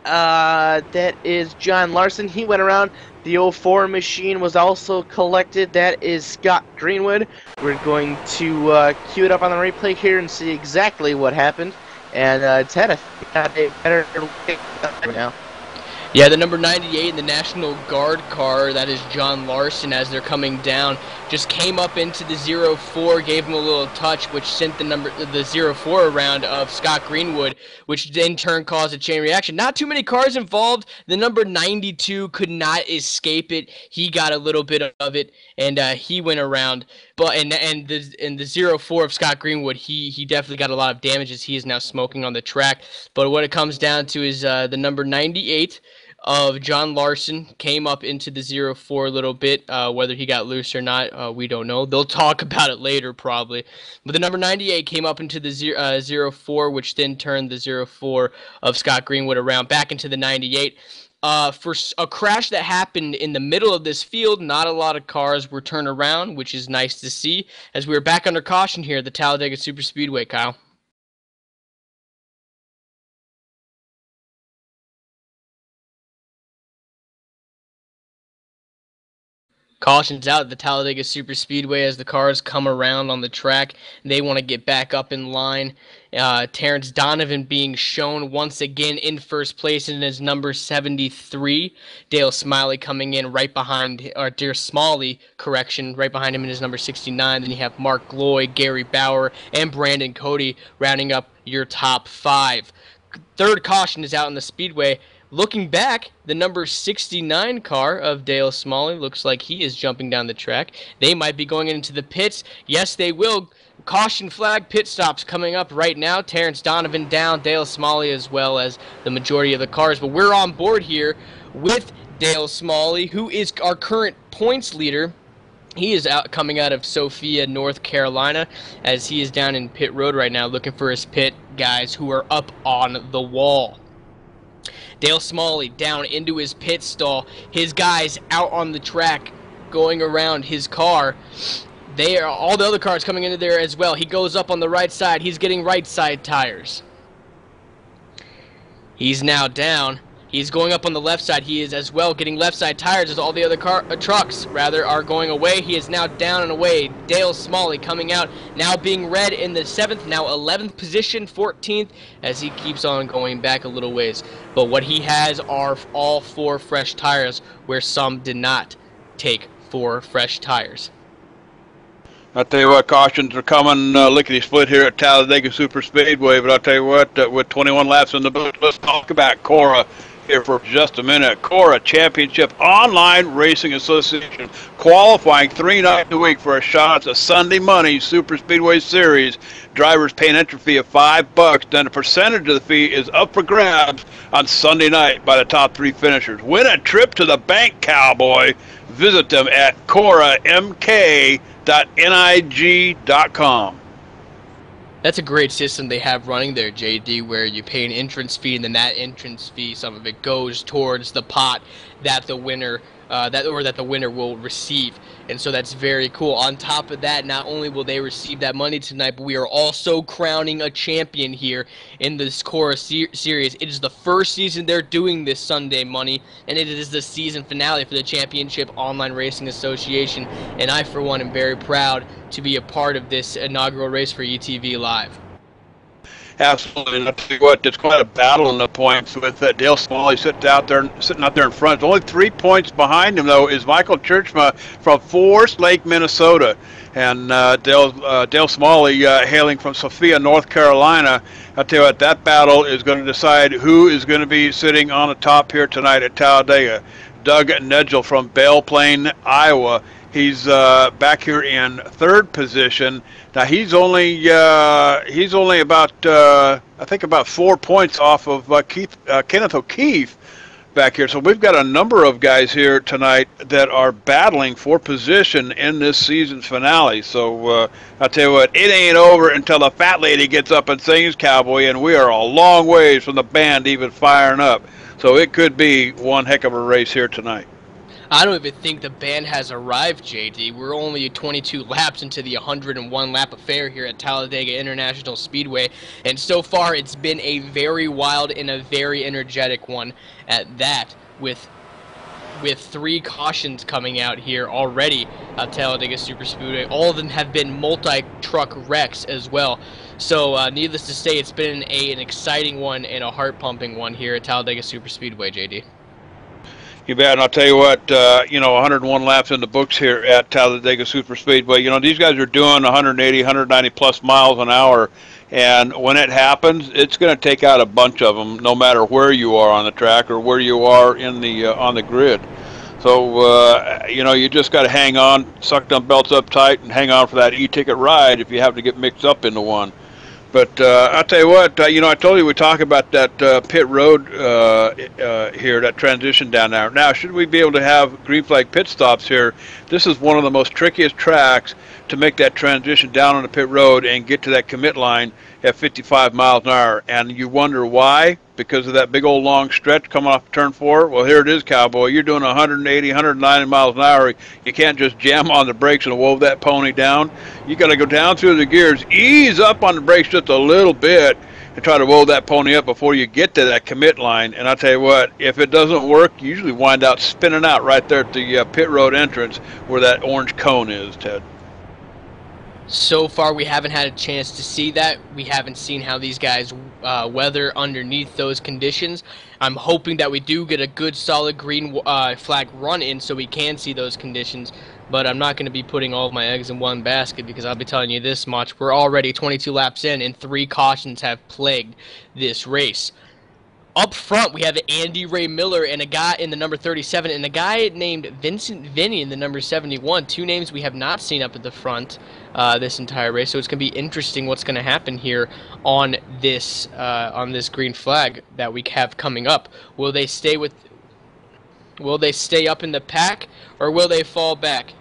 that is John Larson. He went around. The 04 machine was also collected. That is Scott Greenwood. We're going to cue it up on the replay here and see exactly what happened. And Ted, I think got a better look right now. Yeah, the number 98 in the National Guard car, that is John Larson, as they're coming down, just came up into the 04, gave him a little touch, which sent the 04 around of Scott Greenwood, which in turn caused a chain reaction. Not too many cars involved. The number 92 could not escape it. He got a little bit of it, and he went around. But and the 04 of Scott Greenwood, he definitely got a lot of damages. He is now smoking on the track. But what it comes down to is the number 98 of John Larson came up into the 04 a little bit. Whether he got loose or not, we don't know. They'll talk about it later probably. But the number 98 came up into the 04, which then turned the 04 of Scott Greenwood around back into the 98. For a crash that happened in the middle of this field, not a lot of cars were turned around, which is nice to see, as we are back under caution here at the Talladega Superspeedway, Kyle. Caution's out at the Talladega Superspeedway as the cars come around on the track. They want to get back up in line. Terrence Donovan being shown once again in first place in his number 73. Dale Smalley coming in right behind, or Dale Smalley, correction, right behind him in his number 69. Then you have Mark Gloy, Gary Bauer, and Brandon Cody rounding up your top 5. Third caution is out in the speedway. Looking back, the number 69 car of Dale Smalley looks like he is jumping down the track. They might be going into the pits. Yes, they will. Caution flag pit stops coming up right now. Terrence Donovan down, Dale Smalley as well as the majority of the cars. But we're on board here with Dale Smalley, who is our current points leader. He is coming out of Sophia, North Carolina, as he is down in pit road right now looking for his pit guys who are up on the wall. Dale Smalley down into his pit stall. His guys out on the track going around his car. They are all the other cars coming into there as well. He goes up on the right side. He's getting right side tires. He's now down. He's going up on the left side. He is as well getting left side tires as all the other trucks are going away. He is now down and away. Dale Smalley coming out, now being red in the 7th, now 11th position, 14th, as he keeps on going back a little ways. But what he has are all 4 fresh tires, where some did not take 4 fresh tires. I'll tell you what, cautions are coming lickety-split here at Talladega Superspeedway, but I'll tell you what, with 21 laps in the booth, let's talk about Cora here for just a minute. Cora Championship Online Racing Association, qualifying 3 nights a week for a shot at the Sunday Money Superspeedway Series. Drivers pay an entry fee of $5, then a percentage of the fee is up for grabs on Sunday night by the top 3 finishers. Win a trip to the bank, cowboy. Visit them at coramk.nig.com. That's a great system they have running there, JD, where you pay an entrance fee, and then that entrance fee, some of it goes towards the pot that the winner that the winner will receive. And so that's very cool. On top of that, not only will they receive that money tonight, but we are also crowning a champion here in this Cora series. It is the first season they're doing this Sunday Money, and it is the season finale for the Championship Online Racing Association. And I, for one, am very proud to be a part of this inaugural race for ETV Live. Absolutely, and I'll tell you what, it's quite a battle in the points with Dale Smalley sitting out there in front. Only 3 points behind him, though, is Michael Churchma from Forest Lake, Minnesota, and Dale Smalley hailing from Sophia, North Carolina. I'll tell you what, that battle is going to decide who is going to be sitting on the top here tonight at Talladega. Doug Nedgel from Belle Plaine, Iowa. He's back here in 3rd position. Now he's only about I think about 4 points off of Kenneth O'Keefe. back here. So we've got a number of guys here tonight that are battling for position in this season's finale. So I'll tell you what, it ain't over until the fat lady gets up and sings Cowboy, and we are a long ways from the band even firing up. So it could be one heck of a race here tonight. I don't even think the band has arrived, JD. We're only 22 laps into the 101 lap affair here at Talladega International Speedway, and so far it's been a very wild and a very energetic one at that, with 3 cautions coming out here already at Talladega Superspeedway. All of them have been multi-truck wrecks as well. So needless to say, it's been an exciting one and a heart-pumping one here at Talladega Superspeedway, JD. You bet. And I'll tell you what, 101 laps in the books here at Talladega Superspeedway. These guys are doing 180, 190 plus miles an hour. And when it happens, it's going to take out a bunch of them, no matter where you are on the track or where you are in the on the grid. So, you just got to hang on, suck them belts up tight, and hang on for that e-ticket ride if you have to get mixed up into one. But I'll tell you what, I told you we talk about that pit road here, that transition down there. Now, should we be able to have green flag pit stops here, this is one of the most trickiest tracks to make that transition down on the pit road and get to that commit line at 55 miles an hour. And you wonder why? Because of that big old long stretch coming off turn 4? Well, here it is, Cowboy. You're doing 180, 190 miles an hour. You can't just jam on the brakes and whoa that pony down. You got to go down through the gears, ease up on the brakes just a little bit, and try to whoa that pony up before you get to that commit line. And I'll tell you what, if it doesn't work, you usually wind out spinning out right there at the pit road entrance where that orange cone is, Ted. So far, we haven't had a chance to see that. We haven't seen how these guys weather underneath those conditions. I'm hoping that we do get a good, solid green flag run in so we can see those conditions. But I'm not going to be putting all of my eggs in one basket, because I'll be telling you this much. We're already 22 laps in, and 3 cautions have plagued this race. Up front, we have Andy Ray Miller and a guy in the number 37 and a guy named Vincent Vinny in the number 71. 2 names we have not seen up at the front this entire race, so it's going to be interesting what's going to happen here on this green flag that we have coming up. Will they stay up in the pack, or will they fall back?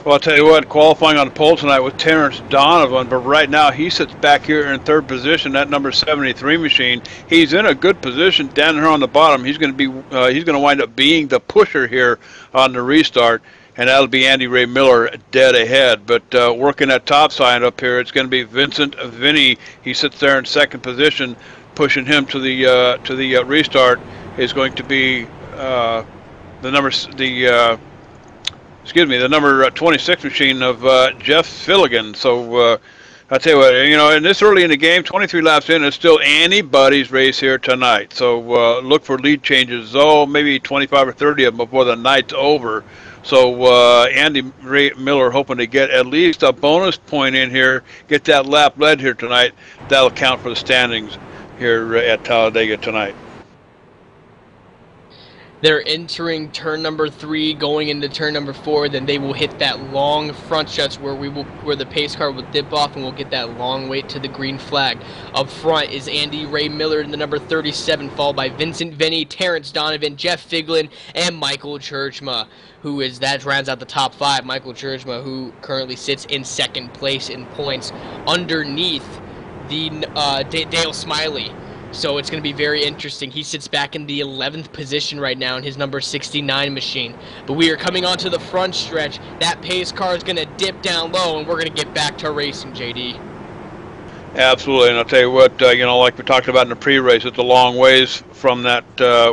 Well, I'll tell you what, qualifying on the pole tonight was Terrence Donovan, but right now he sits back here in 3rd position, that number 73 machine. He's in a good position down here on the bottom. He's going to wind up being the pusher here on the restart, and that'll be Andy Ray Miller dead ahead. But working that top side up here, it's going to be Vincent Vinny. He sits there in 2nd position. Pushing him to the restart is going to be the number 26 machine of Jeff Filligan. So I'll tell you what, and this early in the game, 23 laps in, it's still anybody's race here tonight. So look for lead changes, maybe 25 or 30 of them before the night's over. So Andy Ray Miller hoping to get at least a bonus point in here, get that lap led here tonight. That'll count for the standings here at Talladega tonight. They're entering turn number 3, going into turn number 4. Then they will hit that long front stretch where the pace car will dip off, and we'll get that long wait to the green flag. Up front is Andy Ray Miller in the number 37, followed by Vincent Vinny, Terrence Donovan, Jeff Figlin, and Michael Churchma, that rounds out the top 5. Michael Churchma, who currently sits in 2nd place in points, underneath the Dale Smiley. So it's going to be very interesting. He sits back in the 11th position right now in his number 69 machine. But we are coming onto the front stretch. That pace car is going to dip down low, and we're going to get back to racing, JD. Absolutely, and I'll tell you what, like we talked about in the pre-race, it's a long ways from that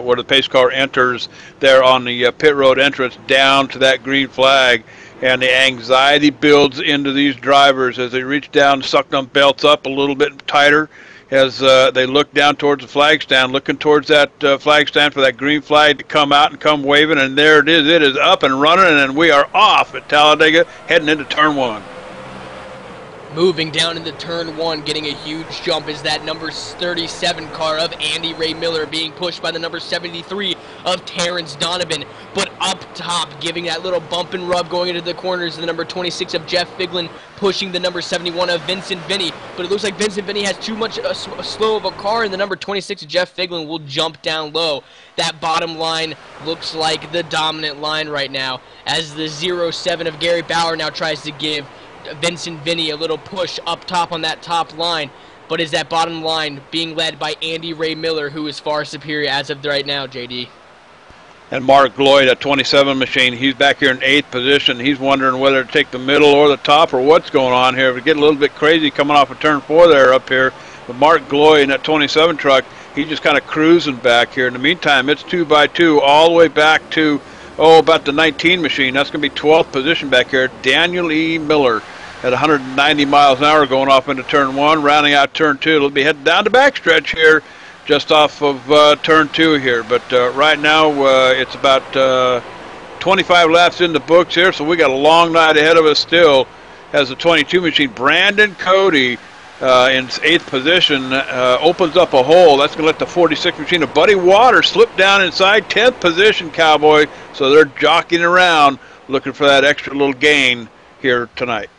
where the pace car enters there on the pit road entrance down to that green flag. And the anxiety builds into these drivers as they reach down, suck them belts up a little bit tighter, as they look down towards the flag stand, looking towards that flag stand for that green flag to come out and come waving, and there it is. It is up and running, and we are off at Talladega, heading into turn 1. Moving down into turn 1, getting a huge jump is that number 37 car of Andy Ray Miller being pushed by the number 73 of Terrence Donovan. But up top, giving that little bump and rub going into the corners, the number 26 of Jeff Figlin pushing the number 71 of Vincent Vinny. But it looks like Vincent Vinny has too much slow of a car, and the number 26 of Jeff Figlin will jump down low. That bottom line looks like the dominant line right now, as the 07 of Gary Bauer now tries to give Vincent Vinny a little push up top on that top line, but is that bottom line being led by Andy Ray Miller, who is far superior as of right now, JD. And Mark Gloyd at 27 machine, he's back here in 8th position. He's wondering whether to take the middle or the top or what's going on here. We get a little bit crazy coming off of turn 4 there up here. But Mark Gloyd in that 27 truck, he's just kind of cruising back here. In the meantime, it's 2x2 all the way back to, about the 19 machine. That's going to be 12th position back here. Daniel E. Miller at 190 miles an hour going off into turn 1, rounding out turn 2. It'll be heading down the backstretch here, just off of turn 2 here. But right now it's about 25 laps in the books here, so we got a long night ahead of us still. As the 22 machine, Brandon Cody in 8th position opens up a hole. That's going to let the 46 machine of Buddy Waters slip down inside 10th position, Cowboy. So they're jockeying around looking for that extra little gain here tonight.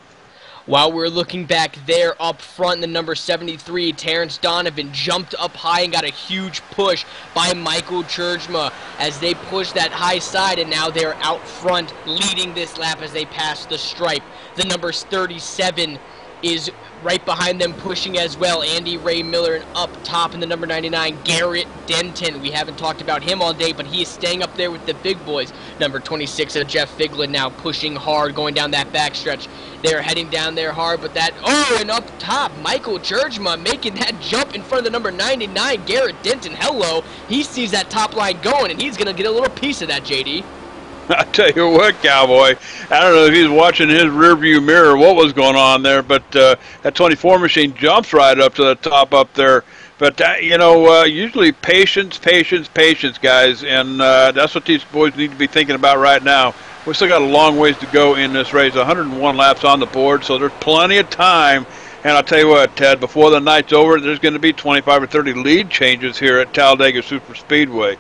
While we're looking back there up front, the number 73, Terrence Donovan, jumped up high and got a huge push by Michael Churchma as they push that high side, and now they're out front leading this lap as they pass the stripe. The number 37 is right behind them pushing as well. Andy Ray Miller, and up top in the number 99, Garrett Denton. We haven't talked about him all day, but he is staying up there with the big boys. Number 26 of Jeff Figlin now pushing hard, going down that backstretch. They're heading down there hard, but and up top, Michael Churchma making that jump in front of the number 99, Garrett Denton. Hello, he sees that top line going, and he's going to get a little piece of that, JD. I tell you what, Cowboy, I don't know if he's watching his rearview mirror what was going on there, but that 24 machine jumps right up to the top up there. But, usually patience, guys, and that's what these boys need to be thinking about right now. We still got a long ways to go in this race, 101 laps on the board, so there's plenty of time. And I'll tell you what, Ted, before the night's over, there's going to be 25 or 30 lead changes here at Talladega Superspeedway.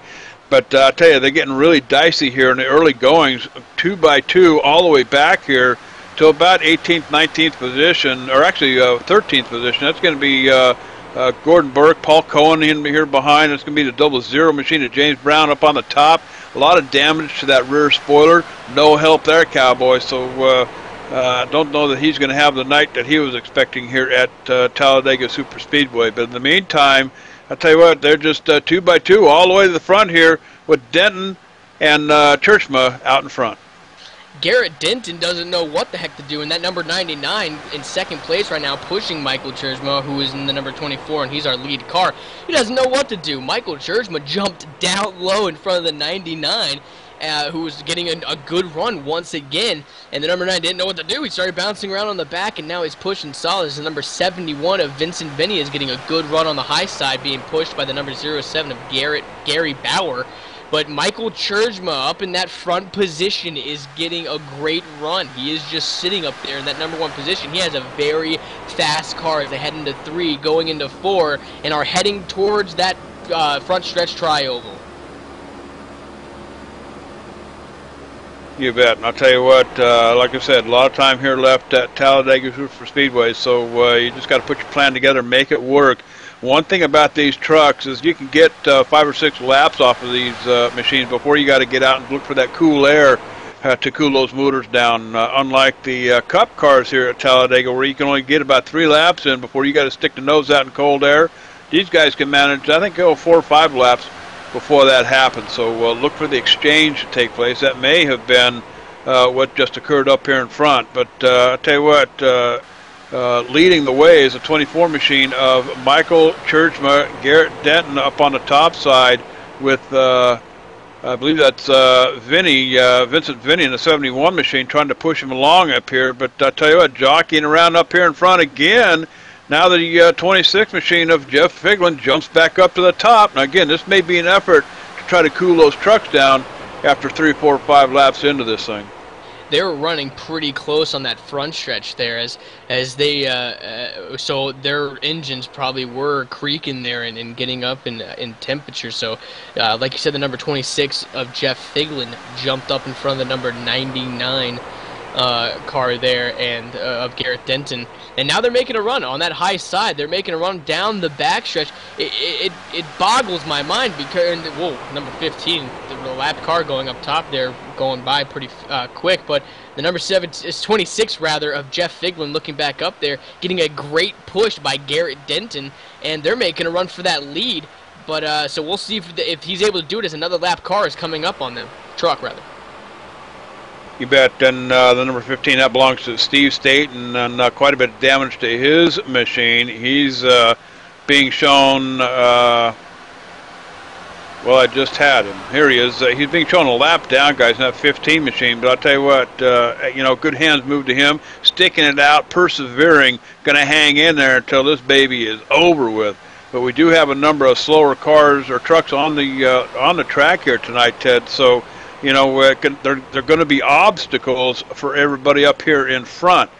But I tell you, they're getting really dicey here in the early goings, 2x2 all the way back here to about 18th, 19th position, or actually 13th position. That's going to be Gordon Burke, Paul Cohen in here behind. It's going to be the 00 machine of James Brown up on the top. A lot of damage to that rear spoiler. No help there, Cowboy. So I don't know that he's going to have the night that he was expecting here at Talladega Superspeedway. But in the meantime, I'll tell you what, they're just 2x2 all the way to the front here with Denton and Churchma out in front. Garrett Denton doesn't know what the heck to do, and that number 99 in second place right now, pushing Michael Churchma, who is in the number 24, and he's our lead car. He doesn't know what to do. Michael Churchma jumped down low in front of the 99, who was getting a good run once again, and the number 9 didn't know what to do. He started bouncing around on the back, and now he's pushing solid. The number 71 of Vincent Vinny is getting a good run on the high side, being pushed by the number 07 of Gary Bauer. But Michael Churchma up in that front position is getting a great run. He is just sitting up there in that number 1 position. He has a very fast car as they head into 3, going into 4, and are heading towards that front stretch tri-oval. You bet. And I'll tell you what, like I said, a lot of time here left at Talladega Superspeedway, so you just got to put your plan together, make it work. One thing about these trucks is you can get 5 or 6 laps off of these machines before you got to get out and look for that cool air to cool those motors down. Unlike the Cup cars here at Talladega, where you can only get about 3 laps in before you got to stick the nose out in cold air, these guys can manage, I think, go 4 or 5 laps before that happens. So look for the exchange to take place. That may have been what just occurred up here in front. But I'll tell you what, leading the way is a 24 machine of Michael Churchma, Garrett Denton up on the top side with, I believe that's Vincent Vinny in the 71 machine trying to push him along up here. But I tell you what, jockeying around up here in front again. Now the 26 machine of Jeff Figlin jumps back up to the top. Now again, this may be an effort to try to cool those trucks down after 3, 4, 5 laps into this thing. they were running pretty close on that front stretch there, as they so their engines probably were creaking there and getting up in temperature. So, like you said, the number 26 of Jeff Figlin jumped up in front of the number 99 car there and of Garrett Denton, and now they're making a run on that high side. They're making a run down the backstretch. It boggles my mind because number 15, the lap car going up top there, going by pretty quick, but the number 7 is 26 rather of Jeff Figlin looking back up there, getting a great push by Garrett Denton, and they're making a run for that lead. But so we'll see if he's able to do it as another lap car is coming up on them, truck rather. You bet. And the number 15, that belongs to Steve State, and quite a bit of damage to his machine. He's being shown, well, I just had him. Here he is. He's being shown a lap down, guys, in that 15 machine. But I'll tell you what, good hands moved to him, sticking it out, persevering, going to hang in there until this baby is over with. But we do have a number of slower cars or trucks on the track here tonight, Ted. So, they're going to be obstacles for everybody up here in front.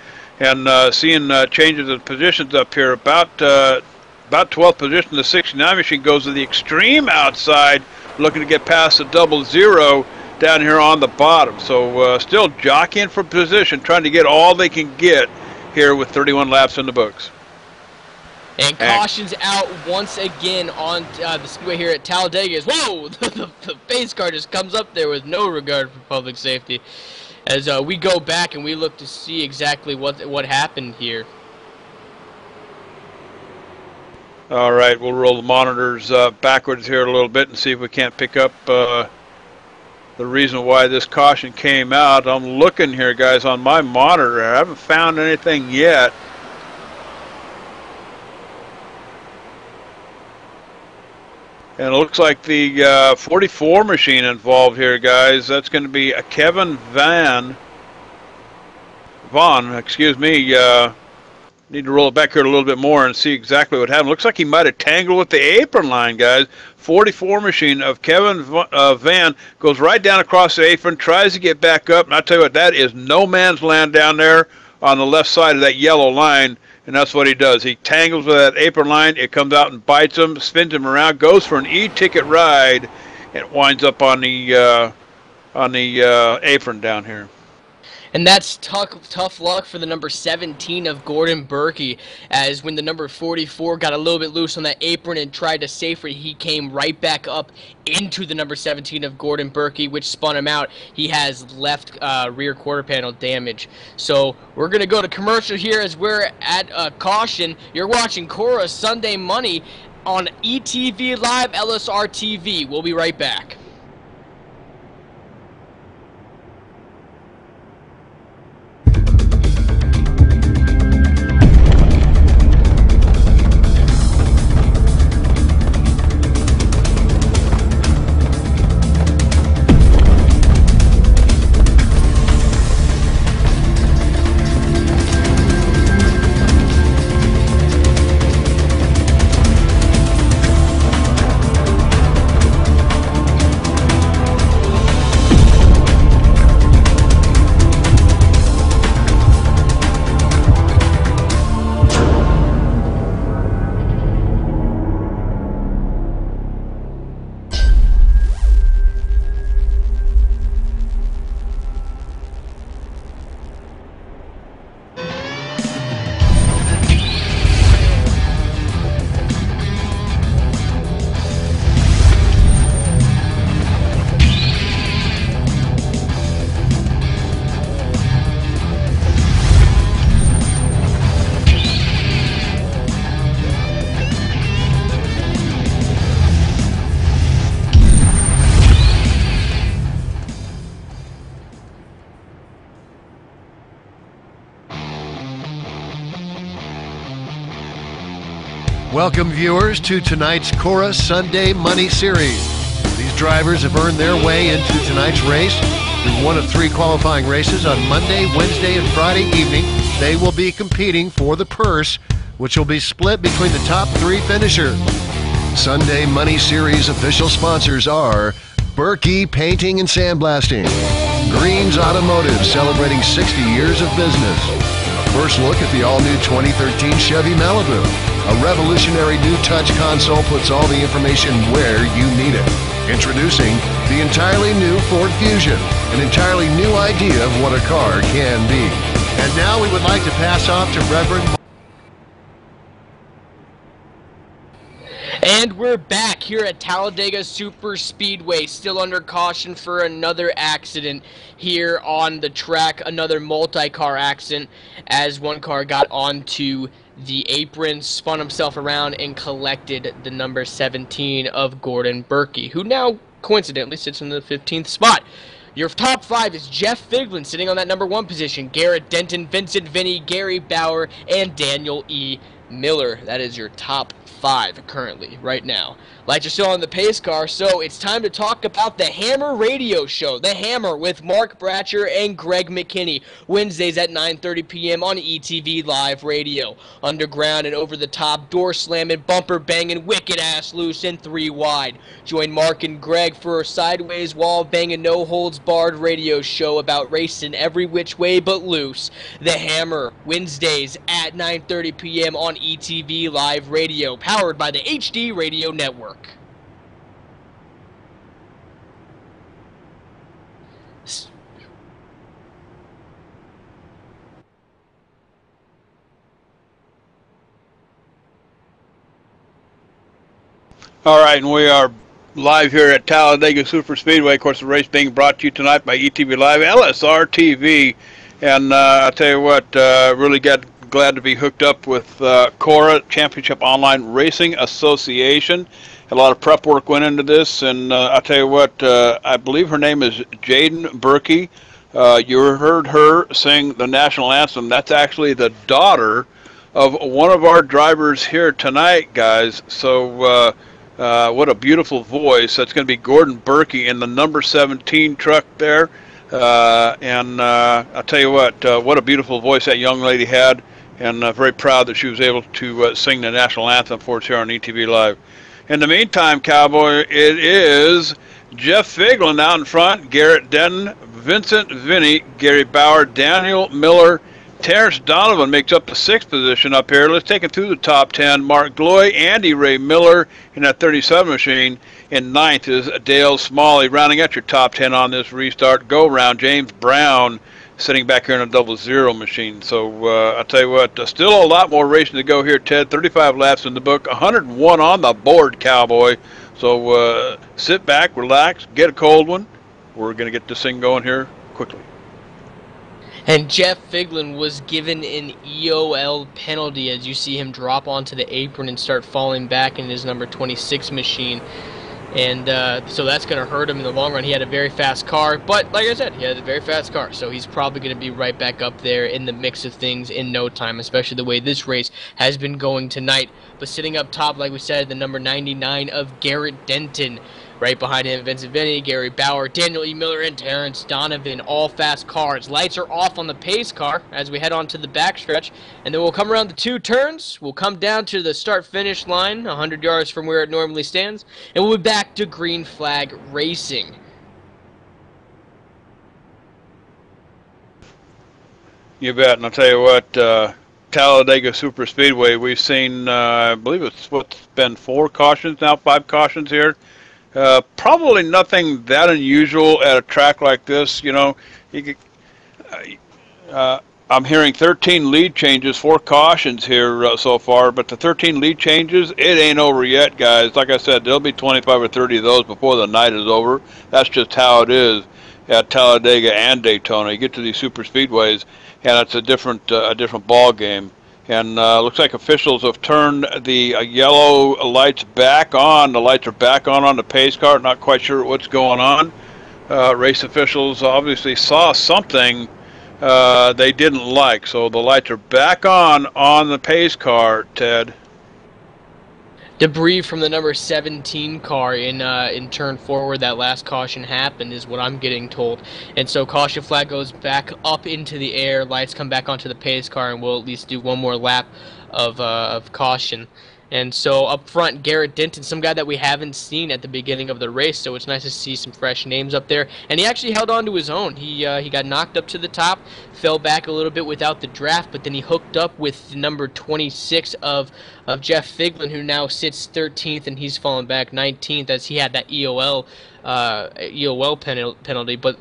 And seeing changes in positions up here, about 12th position, the 69 machine goes to the extreme outside, looking to get past the 00 down here on the bottom. So still jockeying for position, trying to get all they can get here with 31 laps in the books. And caution's out once again on the speedway here at Talladega. Whoa! The pace car just comes up there with no regard for public safety. As we go back and we look to see exactly what happened here. All right, we'll roll the monitors backwards here a little bit and see if we can't pick up the reason why this caution came out. I'm looking here, guys, on my monitor. I haven't found anything yet. And it looks like the 44 machine involved here, guys. That's going to be a Kevin Vaughn, excuse me. Need to roll it back here a little bit more and see exactly what happened. Looks like he might have tangled with the apron line, guys. 44 machine of Kevin Van goes right down across the apron, tries to get back up. And I'll tell you what, that is no man's land down there on the left side of that yellow line. And that's what he does. He tangles with that apron line. It comes out and bites him, spins him around, goes for an e-ticket ride, and winds up on the apron down here. And that's tough luck for the number 17 of Gordon Berkey, as when the number 44 got a little bit loose on that apron and tried to safe it, he came right back up into the number 17 of Gordon Berkey, which spun him out. He has left rear quarter panel damage. So we're going to go to commercial here as we're at caution. You're watching Cora Sunday Money on ETV Live LSR TV. We'll be right back. Welcome, viewers, to tonight's Cora Sunday Money Series. These drivers have earned their way into tonight's race. Through one of three qualifying races on Monday, Wednesday, and Friday evening, they will be competing for the purse, which will be split between the top three finishers. Sunday Money Series official sponsors are Berkey Painting and Sandblasting, Green's Automotive, celebrating 60 years of business. A first look at the all-new 2013 Chevy Malibu. A revolutionary new touch console puts all the information where you need it. Introducing the entirely new Ford Fusion, an entirely new idea of what a car can be. And now we would like to pass off to Reverend... And we're back here at Talladega Super Speedway, still under caution for another accident here on the track, another multi-car accident, as one car got onto the apron, spun himself around, and collected the number 17 of Gordon Berkey, who now coincidentally sits in the 15th spot. Your top 5 is Jeff Figlin sitting on that number 1 position, Garrett Denton, Vincent Vinny, Gary Bauer, and Daniel E. Miller. That is your top 5 currently, right now. Lights are still on the pace car, so it's time to talk about the Hammer Radio Show. The Hammer with Mark Bratcher and Greg McKinney. Wednesdays at 9:30 p.m. on ETV Live Radio. Underground and over the top, door slamming, bumper banging, wicked ass loose, and 3 wide. Join Mark and Greg for a sideways wall banging, no holds barred radio show about racing every which way but loose. The Hammer, Wednesdays at 9:30 p.m. on ETV Live Radio, powered by the HD Radio Network. All right, and we are live here at Talladega Super Speedway. Of course, the race being brought to you tonight by ETV Live, LSR TV. And I'll tell you what, really glad to be hooked up with Cora, Championship Online Racing Association. A lot of prep work went into this, and I'll tell you what, I believe her name is Jaden Berkey. You heard her sing the national anthem. That's actually the daughter of one of our drivers here tonight, guys. So what a beautiful voice. That's going to be Gordon Berkey in the number 17 truck there. And I'll tell you what a beautiful voice that young lady had, and very proud that she was able to sing the national anthem for us here on ETV Live. In the meantime, Cowboy, it is Jeff Figlin out in front, Garrett Denton, Vincent Vinny, Gary Bauer, Daniel Miller, Terrence Donovan makes up the 6th position up here. Let's take it through the top 10. Mark Gloy, Andy Ray Miller in that 37 machine. In 9th is Dale Smalley. Rounding out your top 10 on this restart go-round, James Brown sitting back here in a 00 machine. So I'll tell you what, still a lot more racing to go here, Ted. 35 laps in the book, 101 on the board, Cowboy. So sit back, relax, get a cold one. We're going to get this thing going here quickly. And Jeff Figlin was given an EOL penalty as you see him drop onto the apron and start falling back in his number 26 machine. And so that's going to hurt him in the long run. He had a very fast car, but like I said, he had a very fast car. So he's probably going to be right back up there in the mix of things in no time, especially the way this race has been going tonight. But sitting up top, like we said, the number 99 of Garrett Denton. Right behind him, Vincent Vinny, Gary Bauer, Daniel E. Miller, and Terrence Donovan, all fast cars. Lights are off on the pace car as we head on to the backstretch, and then we'll come around the 2 turns. We'll come down to the start-finish line, 100 yards from where it normally stands, and we'll be back to green flag racing. You bet, and I'll tell you what, Talladega Super Speedway, we've seen, I believe it's what's been 4 cautions now, 5 cautions here. Probably nothing that unusual at a track like this. You know, I'm hearing 13 lead changes, 4 cautions here so far, but the 13 lead changes, it ain't over yet, guys. Like I said, there'll be 25 or 30 of those before the night is over. That's just how it is at Talladega and Daytona. You get to these super speedways, and it's a different ball game. And looks like officials have turned the yellow lights back on. The lights are back on the pace car. Not quite sure what's going on. Race officials obviously saw something they didn't like. So the lights are back on the pace car, Ted. Debris from the number 17 car in turn forward, that last caution happened, is what I'm getting told. And so caution flag goes back up into the air, lights come back onto the pace car, and we'll at least do one more lap of caution. And so up front, Garrett Denton, some guy that we haven't seen at the beginning of the race, so it's nice to see some fresh names up there. And he actually held on to his own. He got knocked up to the top, fell back a little bit without the draft, but then he hooked up with number 26 of Jeff Figlin, who now sits 13th, and he's fallen back 19th as he had that EOL penalty. But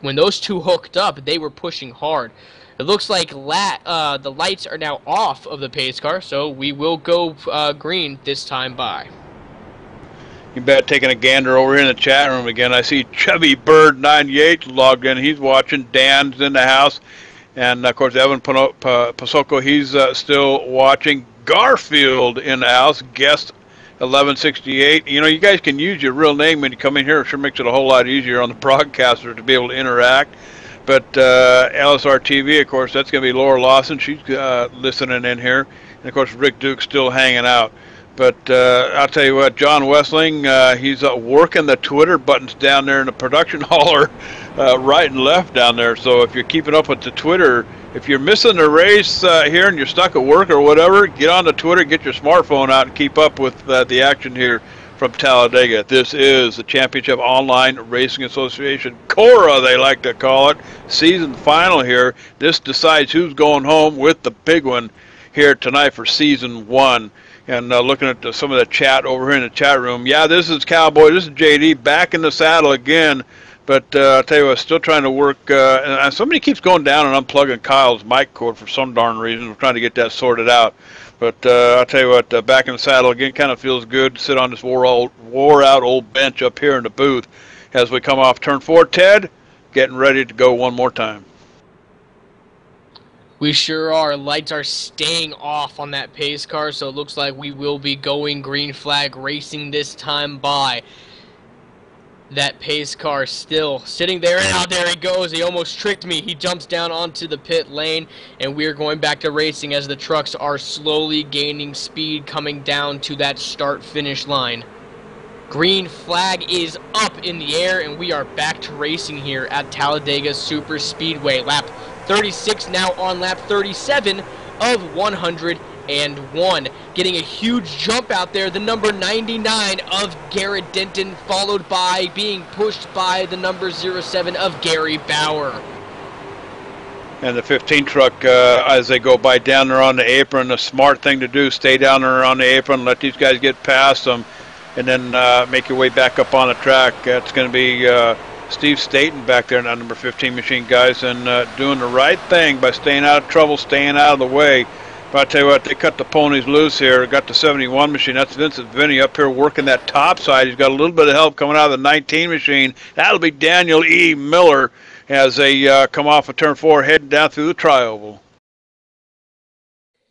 when those two hooked up, they were pushing hard. It looks like the lights are now off of the pace car, so we will go green this time by. You bet. Taking a gander over here in the chat room again. I see Chubby Bird 98 logged in. He's watching. Dan's in the house. And, of course, Evan Pasoko, he's still watching. Garfield in the house. Guest 1168. You know, you guys can use your real name when you come in here. It sure makes it a whole lot easier on the broadcaster to be able to interact. But LSR TV, of course, that's going to be Laura Lawson. She's listening in here. And, of course, Rick Duke's still hanging out. But I'll tell you what, John Wessling, he's working the Twitter buttons down there in the production hauler, right and left down there. So if you're keeping up with the Twitter, if you're missing the race here and you're stuck at work or whatever, get on the Twitter, get your smartphone out, and keep up with the action here from Talladega. This is the Championship Online Racing Association, Cora they like to call it, season final here. This decides who's going home with the big one here tonight for season 1. And looking at some of the chat over here in the chat room, yeah, this is Cowboy, this is JD back in the saddle again. But I'll tell you what, still trying to work, and somebody keeps going down and unplugging Kyle's mic cord for some darn reason. We're trying to get that sorted out. But I'll tell you what, back in the saddle again, kind of feels good to sit on this wore-out old bench up here in the booth as we come off turn 4. Ted, getting ready to go one more time. We sure are. Lights are staying off on that pace car, so it looks like we will be going green flag racing this time by. That pace car still sitting there, and out there he goes. He almost tricked me. He jumps down onto the pit lane, and we're going back to racing as the trucks are slowly gaining speed coming down to that start-finish line. Green flag is up in the air, and we are back to racing here at Talladega Super Speedway. Lap 36 now on lap 37 of 101. Getting a huge jump out there, the number 99 of Garrett Denton, followed by being pushed by the number 07 of Gary Bauer. And the 15 truck, as they go by down there on the apron, the smart thing to do, stay down there on the apron, let these guys get past them, and then make your way back up on the track. It's going to be Steve Staten back there in that number 15 machine, guys, and doing the right thing by staying out of trouble, staying out of the way. But I tell you what, they cut the ponies loose here. Got the 71 machine. That's Vincent Vinny up here working that top side. He's got a little bit of help coming out of the 19 machine. That'll be Daniel E. Miller as they come off of turn 4, heading down through the tri-oval.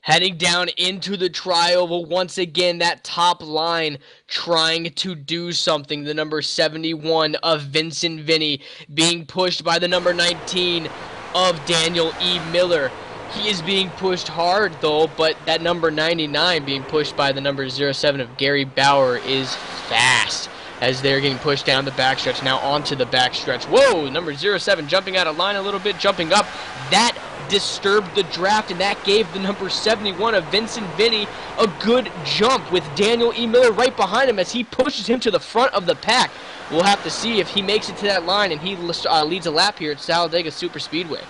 Heading down into the tri-oval once again, that top line trying to do something. The number 71 of Vincent Vinny being pushed by the number 19 of Daniel E. Miller. He is being pushed hard, though, but that number 99 being pushed by the number 07 of Gary Bauer is fast as they're getting pushed down the backstretch. Now onto the backstretch. Whoa, number 07 jumping out of line a little bit, jumping up. That disturbed the draft, and that gave the number 71 of Vincent Vinny a good jump with Daniel E. Miller right behind him as he pushes him to the front of the pack. We'll have to see if he makes it to that line and he leads a lap here at Talladega Super Speedway.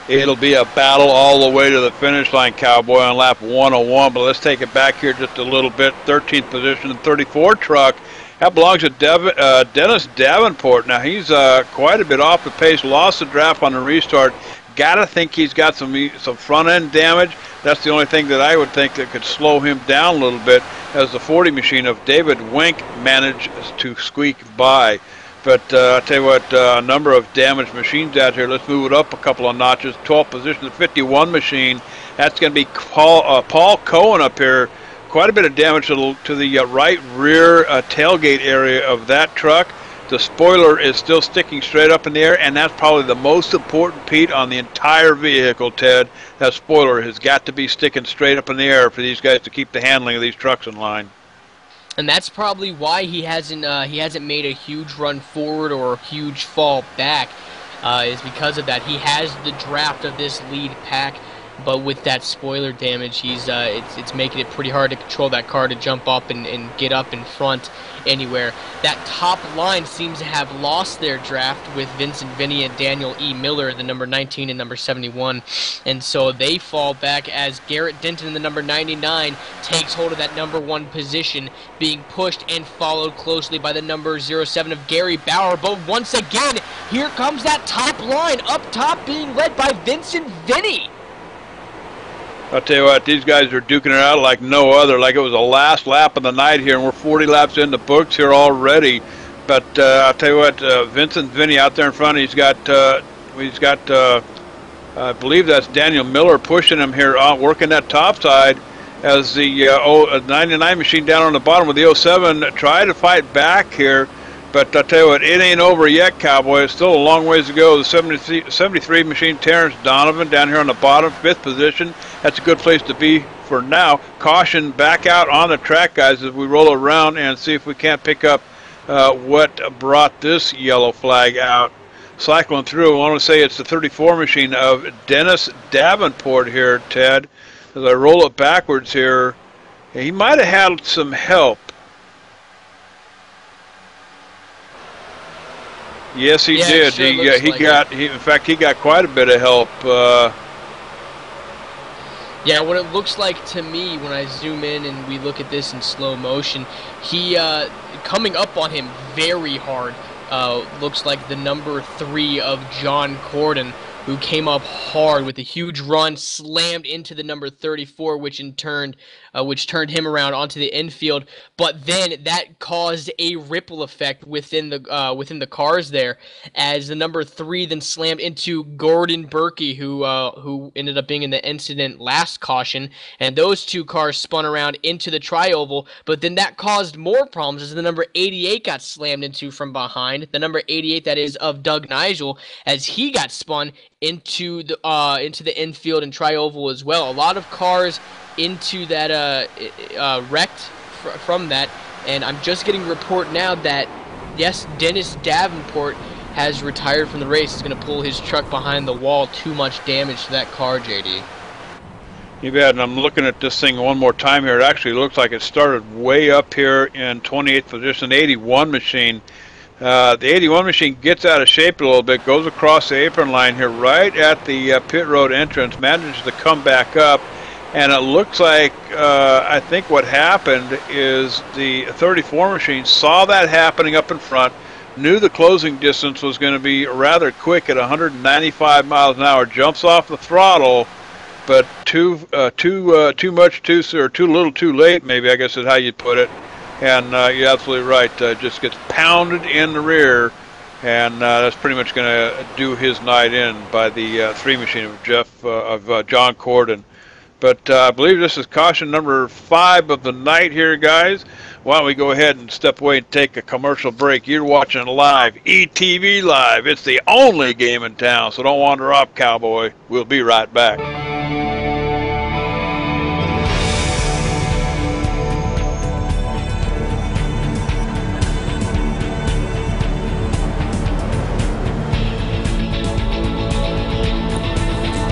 It'll be a battle all the way to the finish line, Cowboy, on lap 101. But let's take it back here just a little bit. 13th position, the 34 truck. That belongs to Dennis Davenport. Now, he's quite a bit off the pace. Lost the draft on the restart. Got to think he's got some front-end damage. That's the only thing that I would think that could slow him down a little bit as the 40 machine of David Wink managed to squeak by. But I'll tell you what, a number of damaged machines out here. Let's move it up a couple of notches. 12th position, the 51 machine. That's going to be Paul Cohen up here. Quite a bit of damage to the right rear tailgate area of that truck. The spoiler is still sticking straight up in the air, and that's probably the most important piece on the entire vehicle, Ted. That spoiler has got to be sticking straight up in the air for these guys to keep the handling of these trucks in line. And that's probably why he hasn't made a huge run forward or a huge fall back, is because of that. He has the draft of this lead pack, but with that spoiler damage, it's making it pretty hard to control that car to jump up and get up in front anywhere. That top line seems to have lost their draft with Vincent Vinny and Daniel E. Miller, the number 19 and number 71, and so they fall back as Garrett Denton, the number 99, takes hold of that number 1 position, being pushed and followed closely by the number 07 of Gary Bauer. But once again, here comes that top line, up top being led by Vincent Vinny. I'll tell you what, these guys are duking it out like no other, like it was the last lap of the night here, and we're 40 laps in the books here already. But I'll tell you what, Vincent Vinny out there in front, he's got I believe that's Daniel Miller pushing him here, working that top side, as the 99 machine down on the bottom with the 07 try to fight back here. But I'll tell you what, it ain't over yet, Cowboy. It's still a long ways to go. The 73 machine, Terrence Donovan, down here on the bottom, 5th position. That's a good place to be for now. Caution back out on the track, guys, as we roll around and see if we can't pick up what brought this yellow flag out. Cycling through, I want to say it's the 34 machine of Dennis Davenport here, Ted. As I roll it backwards here, he might have had some help. Yes, he did. Sure In fact, he got quite a bit of help. Yeah, what it looks like to me when I zoom in and we look at this in slow motion, he coming up on him very hard. Looks like the number 3 of John Corden, who came up hard with a huge run, slammed into the number 34, which turned him around onto the infield. But then that caused a ripple effect within the cars there, as the number 3 then slammed into Gordon Berkey, who ended up being in the incident last caution, and those two cars spun around into the tri-oval. But then that caused more problems as the number 88 got slammed into from behind. The number 88, that is, of Doug Nigel, as he got spun into the infield and tri-oval as well. A lot of cars into that wrecked from that, and I'm just getting a report now that yes, Dennis Davenport has retired from the race. He's going to pull his truck behind the wall. Too much damage to that car, JD. You bet, and I'm looking at this thing one more time here. It actually looks like it started way up here in 28th position, 81 machine. The 81 machine gets out of shape a little bit, goes across the apron line here right at the pit road entrance, manages to come back up, and it looks like, I think what happened is the 34 machine saw that happening up in front, knew the closing distance was going to be rather quick at 195 miles an hour, jumps off the throttle, but too much too little too late, maybe, I guess is how you'd put it. And you're absolutely right. Just gets pounded in the rear, and that's pretty much going to do his night in by the 3 machine of John Corden. But I believe this is caution number 5 of the night here, guys. Why don't we go ahead and step away and take a commercial break? You're watching live, ETV Live. It's the only game in town, so don't wander off, Cowboy. We'll be right back.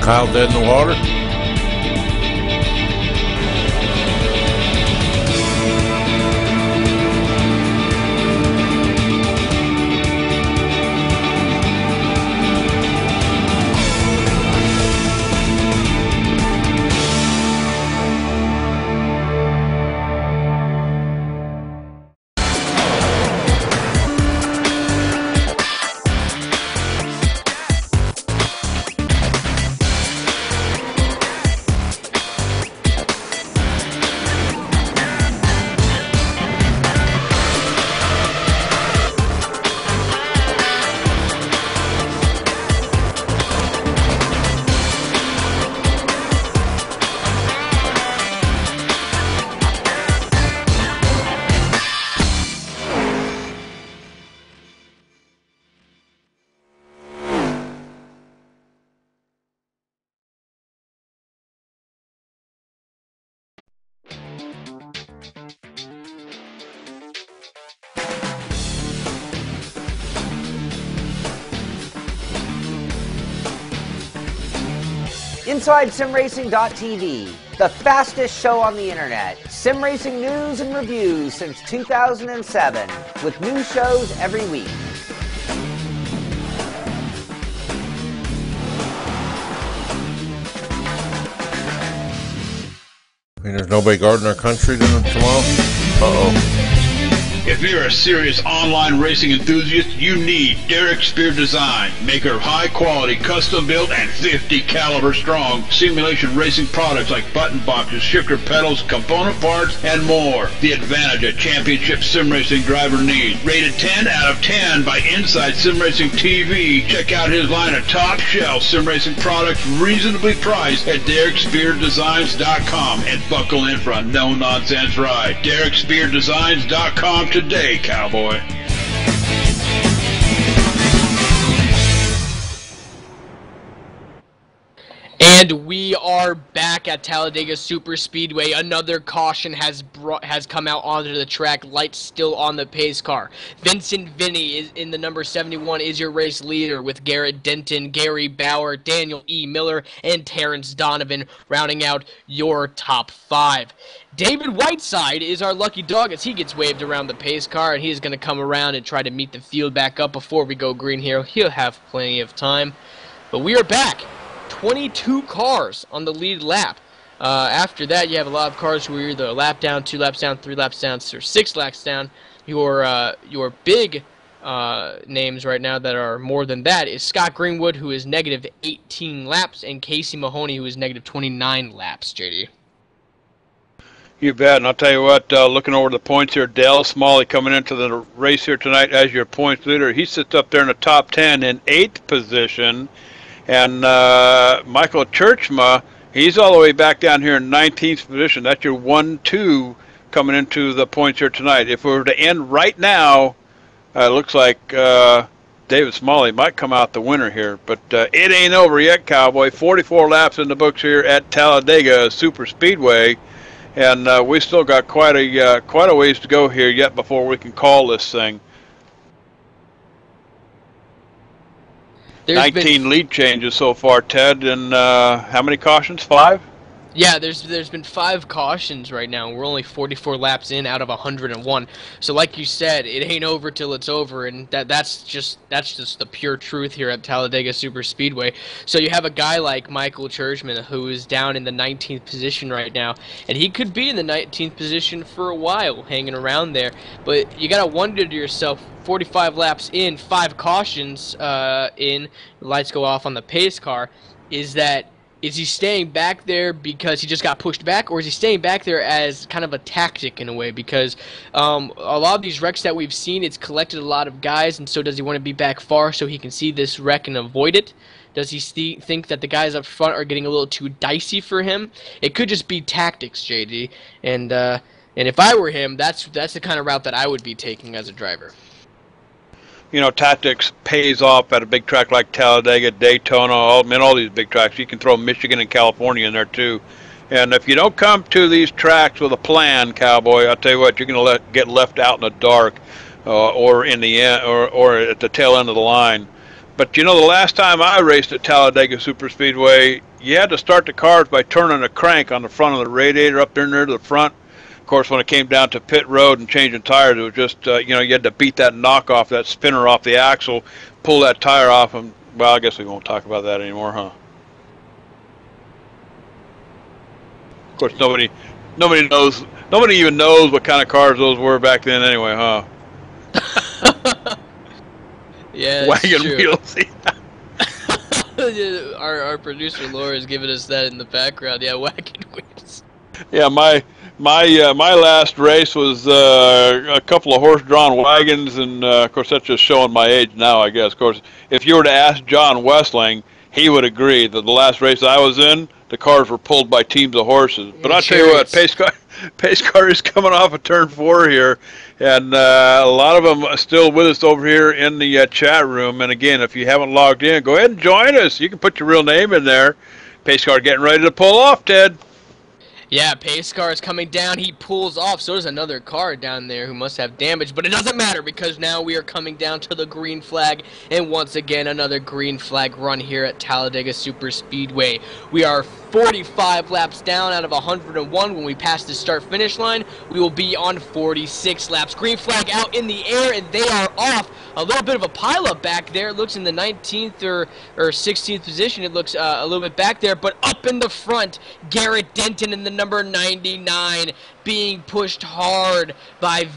Kyle dead in the water? InsideSimRacing.tv, the fastest show on the internet. Sim racing news and reviews since 2007, with new shows every week. I mean, there's nobody guarding our country tomorrow? Uh-oh. If you're a serious online racing enthusiast, you need Derek Spear Design, maker of high-quality, custom-built, and 50 caliber strong simulation racing products like button boxes, shifter pedals, component parts, and more. The advantage a championship sim racing driver needs. Rated 10 out of 10 by Inside Sim Racing TV. Check out his line of top-shelf sim racing products reasonably priced at DerekSpearDesigns.com and buckle in for a no-nonsense ride. DerekSpearDesigns.com today, cowboy. And we are back at Talladega Super Speedway. Another caution has come out onto the track. Lights still on the pace car. Vincent Vinny is in the number 71 is your race leader with Garrett Denton, Gary Bauer, Daniel E. Miller, and Terrence Donovan rounding out your top 5. David Whiteside is our lucky dog as he gets waved around the pace car, and he's going to come around and try to meet the field back up before we go green here. He'll have plenty of time. But we are back. 22 cars on the lead lap. After that, you have a lot of cars who are either a lap down, 2 laps down, 3 laps down, or 6 laps down. Your big names right now that are more than that is Scott Greenwood, who is negative 18 laps, and Casey Mahoney, who is negative 29 laps, JD. You bet, and I'll tell you what, looking over the points here, Dale Smalley coming into the race here tonight as your points leader. He sits up there in the top 10 in 8th position, and Michael Churchma, he's all the way back down here in 19th position. That's your 1-2 coming into the points here tonight. If we were to end right now, it looks like David Smalley might come out the winner here, but it ain't over yet, cowboy. 44 laps in the books here at Talladega Super Speedway. And we still got quite a ways to go here yet before we can call this thing. 19 lead changes so far, Ted, and how many cautions? 5? Yeah, there's been 5 cautions right now. We're only 44 laps in out of 101. So like you said, it ain't over till it's over, and that's just the pure truth here at Talladega Super Speedway. So you have a guy like Michael Churchman who is down in the 19th position right now, and he could be in the 19th position for a while, hanging around there. But you gotta wonder to yourself, 45 laps in, 5 cautions in, lights go off on the pace car, is he staying back there because he just got pushed back, or is he staying back there as kind of a tactic in a way? Because a lot of these wrecks that we've seen, it's collected a lot of guys, and so does he want to be back far so he can see this wreck and avoid it? Does he think that the guys up front are getting a little too dicey for him? It could just be tactics, JD. And if I were him, that's the kind of route that I would be taking as a driver. You know, tactics pays off at a big track like Talladega, Daytona, all these big tracks. You can throw Michigan and California in there too. And if you don't come to these tracks with a plan, cowboy, I'll tell you what, you're going to get left out in the dark, or in the end, or at the tail end of the line. But you know, the last time I raced at Talladega Super Speedway, you had to start the cars by turning a crank on the front of the radiator up there near the front. Of course, when it came down to pit road and changing tires, it was just, you had to beat that knockoff, that spinner off the axle, pull that tire off, and, well, I guess we won't talk about that anymore, huh? Of course, nobody even knows what kind of cars those were back then anyway, huh? Yeah, wagon wheels. Our producer Laura is giving us that in the background. Yeah, wagon wheels. Yeah, my last race was a couple of horse-drawn wagons, and of course that's just showing my age now, I guess. Of course, if you were to ask John Westling, he would agree that the last race I was in, the cars were pulled by teams of horses. But I'll tell you what, pace car is coming off of turn 4 here, and a lot of them are still with us over here in the chat room. And again, if you haven't logged in, go ahead and join us. You can put your real name in there. Pace car getting ready to pull off, Ted. Yeah, pace car is coming down. He pulls off. So there's another car down there who must have damage. But it doesn't matter because now we are coming down to the green flag. And once again, another green flag run here at Talladega Super Speedway. We are 45 laps down out of 101. When we pass the start-finish line, we will be on 46 laps. Green flag out in the air, and they are off. A little bit of a pileup back there. It looks in the 19th or 16th position. It looks a little bit back there. But up in the front, Garrett Denton in the number 99 being pushed hard by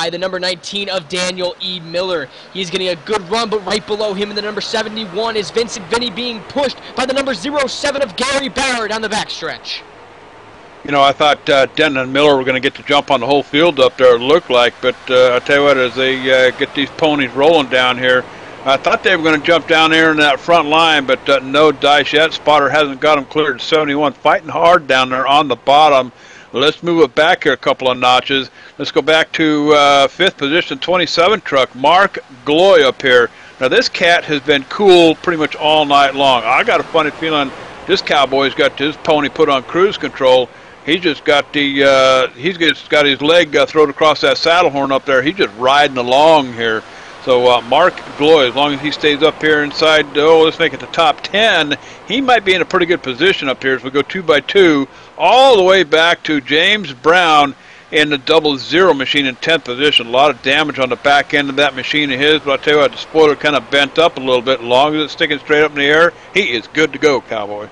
the number 19 of Daniel E. Miller. He's getting a good run, but right below him in the number 71 is Vincent Vinny being pushed by the number 07 of Gary Bauer down the backstretch. You know, I thought Denton and Miller were going to get to jump on the whole field up there, it looked like, but I tell you what, as they get these ponies rolling down here, I thought they were going to jump down there in that front line, but no dice yet. Spotter hasn't got them cleared. 71 fighting hard down there on the bottom. Let's move it back here a couple of notches. Let's go back to fifth position, 27 truck, Mark Gloy up here. Now, this cat has been cool pretty much all night long. I got a funny feeling this cowboy's got his pony put on cruise control. He's just got he's just got his leg thrown across that saddle horn up there. He's just riding along here. So Mark Gloy, as long as he stays up here inside, let's make it the top 10, he might be in a pretty good position up here as we go 2 by 2 all the way back to James Brown in the 00 machine in 10th position. A lot of damage on the back end of that machine of his, but I'll tell you what, the spoiler kind of bent up a little bit. As long as it's sticking straight up in the air, he is good to go, cowboy.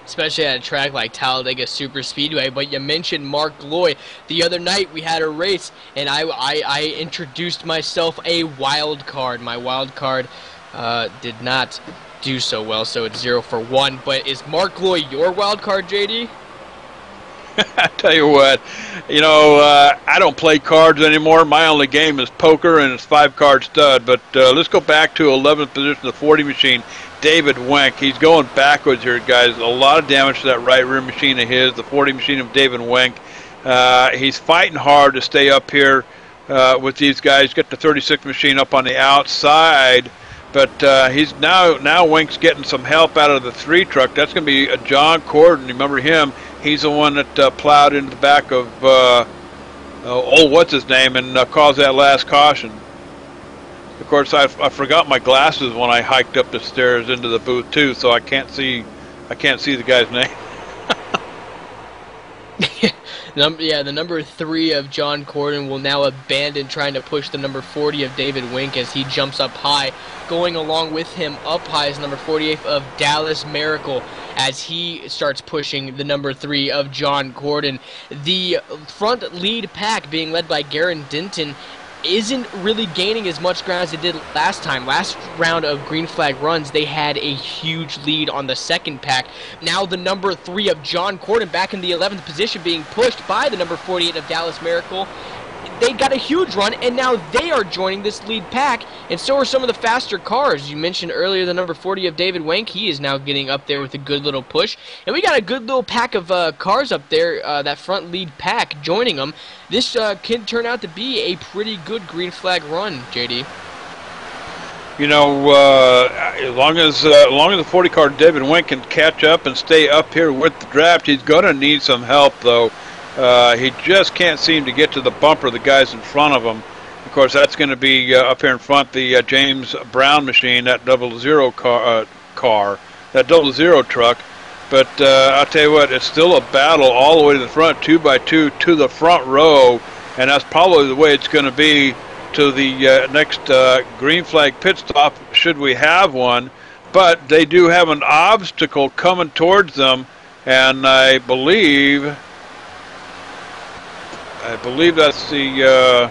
Especially at a track like Talladega Super Speedway. But you mentioned Mark Gloy. The other night we had a race, and I introduced myself a wild card. My wild card did not do so well, so it's 0 for 1. But is Mark Gloy your wild card, JD? I tell you what, I don't play cards anymore. My only game is poker, and it's 5-card stud. But let's go back to 11th position, the 40 machine. David Wenk. He's going backwards here, guys. A lot of damage to that right rear machine of his, the 40 machine of David Wenk. He's fighting hard to stay up here with these guys. Get the 36 machine up on the outside, but he's now Wenk's getting some help out of the 3 truck. That's going to be John Corden. Remember him? He's the one that plowed into the back of what's his name and caused that last caution. Of course, I forgot my glasses when I hiked up the stairs into the booth too, so I can't see the guy's name. The number 3 of John Corden will now abandon trying to push the number 40 of David Wink as he jumps up high. Going along with him up high is number 48 of Dallas Miracle as he starts pushing the number 3 of John Corden. The front lead pack being led by Garrett Denton isn't really gaining as much ground as it did last time. Last round of green flag runs, they had a huge lead on the second pack. Now the number 3 of John Corden back in the 11th position being pushed by the number 48 of Dallas Miracle. They got a huge run, and now they are joining this lead pack, and so are some of the faster cars. You mentioned earlier the number 40 of David Wenk. He is now getting up there with a good little push. And we got a good little pack of cars up there, that front lead pack joining them. This can turn out to be a pretty good green flag run, JD. As long as the 40 car David Wenk can catch up and stay up here with the draft, he's going to need some help, though. He just can't seem to get to the bumper of the guys in front of him. Of course, that's going to be up here in front, the James Brown machine, that 00 car, that 00 truck. But I'll tell you what, it's still a battle all the way to the front, 2 by 2 to the front row, and that's probably the way it's going to be to the next green flag pit stop, should we have one. But they do have an obstacle coming towards them, and I believe that's the,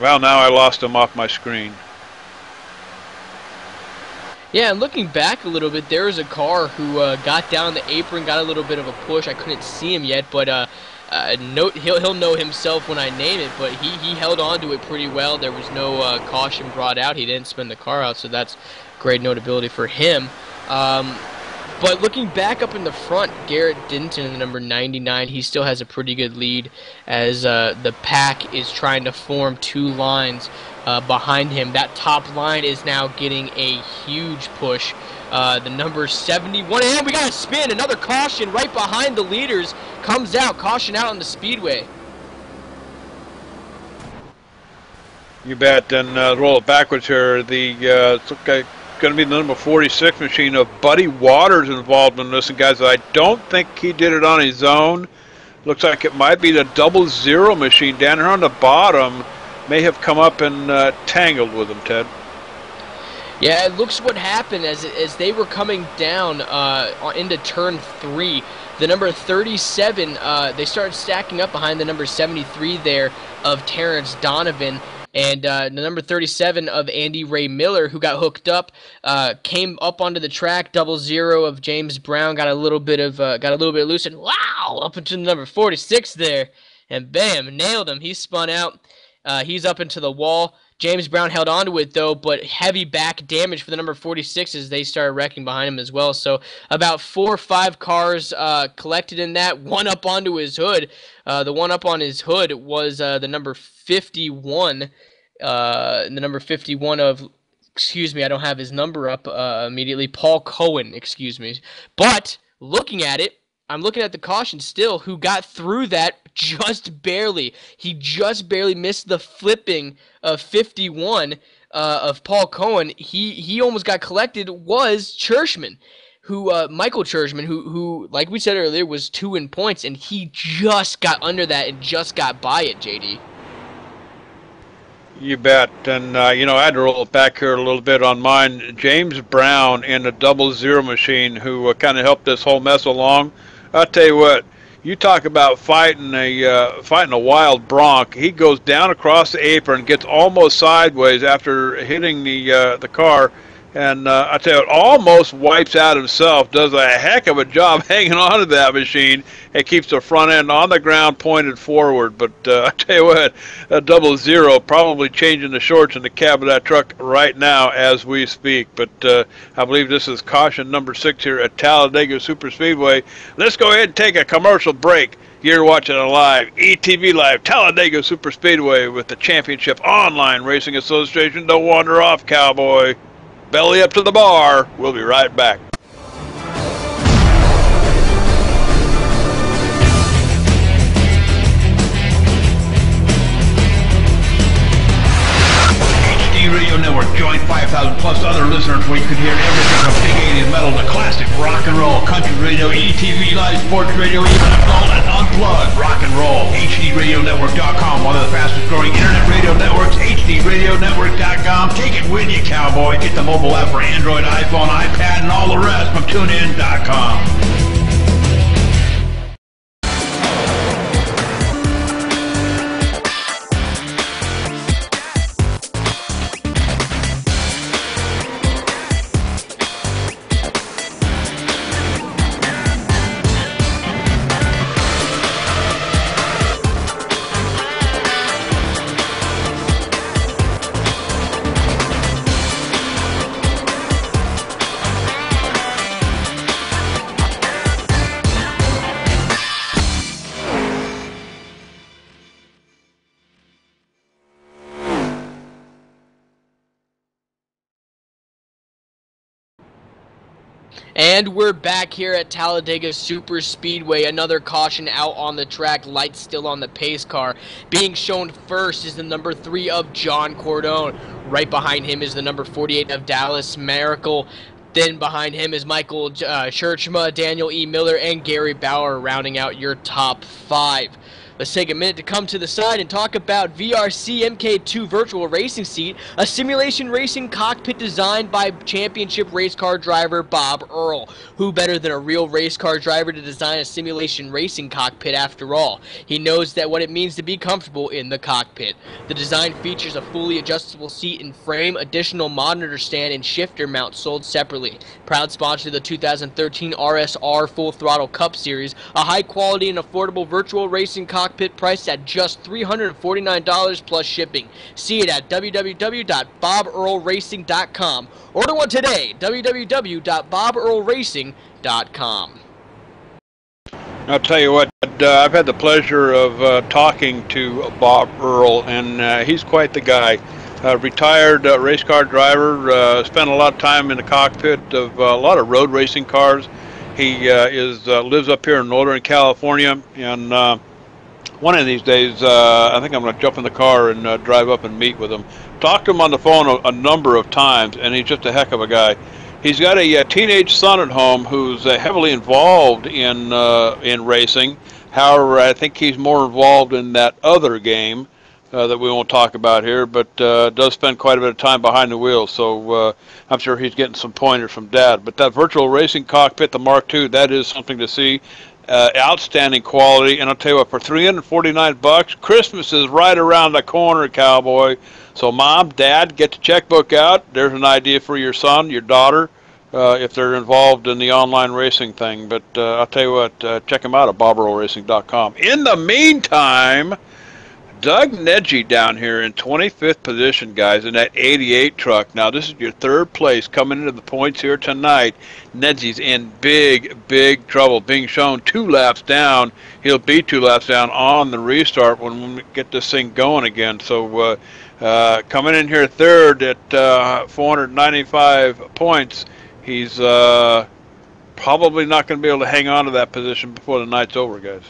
well, now I lost him off my screen. Yeah, and looking back a little bit, there was a car who got down the apron, got a little bit of a push. I couldn't see him yet, but he'll know himself when I name it, but he held on to it pretty well. There was no caution brought out. He didn't spin the car out, so that's great notability for him. But looking back up in the front, Garrett Denton, the number 99, he still has a pretty good lead as the pack is trying to form 2 lines behind him. That top line is now getting a huge push The number 71, and we got a spin. Another caution right behind the leaders. Comes out, caution out on the speedway. You bet. And roll it backwards here. It's going to be the number 46 machine of Buddy Waters involved in this. And guys, I don't think he did it on his own. Looks like it might be the 00 machine down here on the bottom. May have come up and tangled with him, Ted. Yeah, it looks what happened as they were coming down into turn 3. The number 37, they started stacking up behind the number 73 there of Terrence Donovan. And the number 37 of Andy Ray Miller, who got hooked up, came up onto the track. 00 of James Brown got a little bit loose, and wow, up into the number 46 there, and bam, nailed him. He spun out. He's up into the wall. James Brown held on to it, though, but heavy back damage for the number 46 as they started wrecking behind him as well. So about 4 or 5 cars collected in that, one up onto his hood. The one up on his hood was the number 51. The number 51 of, excuse me, I don't have his number up immediately. Paul Cohen, excuse me. But looking at it, I'm looking at the caution still, who got through that just barely. He just barely missed the flipping of 51 of Paul Cohen. He almost got collected, was Churchman, Michael Churchman, who, like we said earlier, was 2 in points, and he just got under that and just got by it, JD. You bet. And, I had to roll it back here a little bit on mine. James Brown in the 00 machine, who kind of helped this whole mess along. I'll tell you what, you talk about fighting a wild bronc. He goes down across the apron, gets almost sideways after hitting the car, and I tell you what, almost wipes out himself. Does a heck of a job hanging on to that machine. It keeps the front end on the ground pointed forward. But I tell you what, a 00 probably changing the shorts in the cab of that truck right now as we speak. But I believe this is caution number 6 here at Talladega Superspeedway. Let's go ahead and take a commercial break. You're watching a live, ETV Live, Talladega Superspeedway with the Championship Online Racing Association. Don't wander off, cowboy. Belly up to the bar. We'll be right back. Radio Network. Join 5,000 plus other listeners where you can hear everything from big 80s metal to classic rock and roll, country radio, ETV, live sports radio, even adult and unplugged rock and roll. HDRadioNetwork.com, one of the fastest growing internet radio networks. HDRadioNetwork.com. Take it with you, cowboy. Get the mobile app for Android, iPhone, iPad, and all the rest from TuneIn.com. And we're back here at Talladega Super Speedway. Another caution out on the track. Lights still on the pace car. Being shown first is the number 3 of John Cordone. Right behind him is the number 48 of Dallas Miracle. Then behind him is Michael Churchma, Daniel E. Miller, and Gary Bauer rounding out your top 5. Let's take a minute to come to the side and talk about VRC MK2 Virtual Racing Seat, a simulation racing cockpit designed by championship race car driver Bob Earl. Who better than a real race car driver to design a simulation racing cockpit after all? He knows that what it means to be comfortable in the cockpit. The design features a fully adjustable seat and frame, additional monitor stand, and shifter mount sold separately. Proud sponsor of the 2013 RSR Full Throttle Cup Series, a high quality and affordable virtual racing cockpit priced at just $349 plus shipping. See it at www.bobearlracing.com. Order one today, www.bobearlracing.com. I'll tell you what, I've had the pleasure of talking to Bob Earl, and he's quite the guy. retired race car driver. Spent a lot of time in the cockpit of a lot of road racing cars. He lives up here in Northern California, and one of these days, I think I'm going to jump in the car and drive up and meet with him. Talked to him on the phone a number of times, and he's just a heck of a guy. He's got a teenage son at home who's heavily involved in racing. However, I think he's more involved in that other game that we won't talk about here, but does spend quite a bit of time behind the wheel. So I'm sure he's getting some pointers from Dad. But that virtual racing cockpit, the Mark II, that is something to see. Outstanding quality, and I'll tell you what, for $349, Christmas is right around the corner, cowboy. So Mom, Dad, get the checkbook out. There's an idea for your son, your daughter, if they're involved in the online racing thing. But I'll tell you what, check them out at BobRollRacing.com. In the meantime, Doug Nedgy down here in 25th position, guys, in that 88 truck. Now, this is your third place coming into the points here tonight. Nedgy's in big, big trouble, being shown 2 laps down. He'll be 2 laps down on the restart when we get this thing going again. So coming in here third at 495 points, he's probably not going to be able to hang on to that position before the night's over, guys.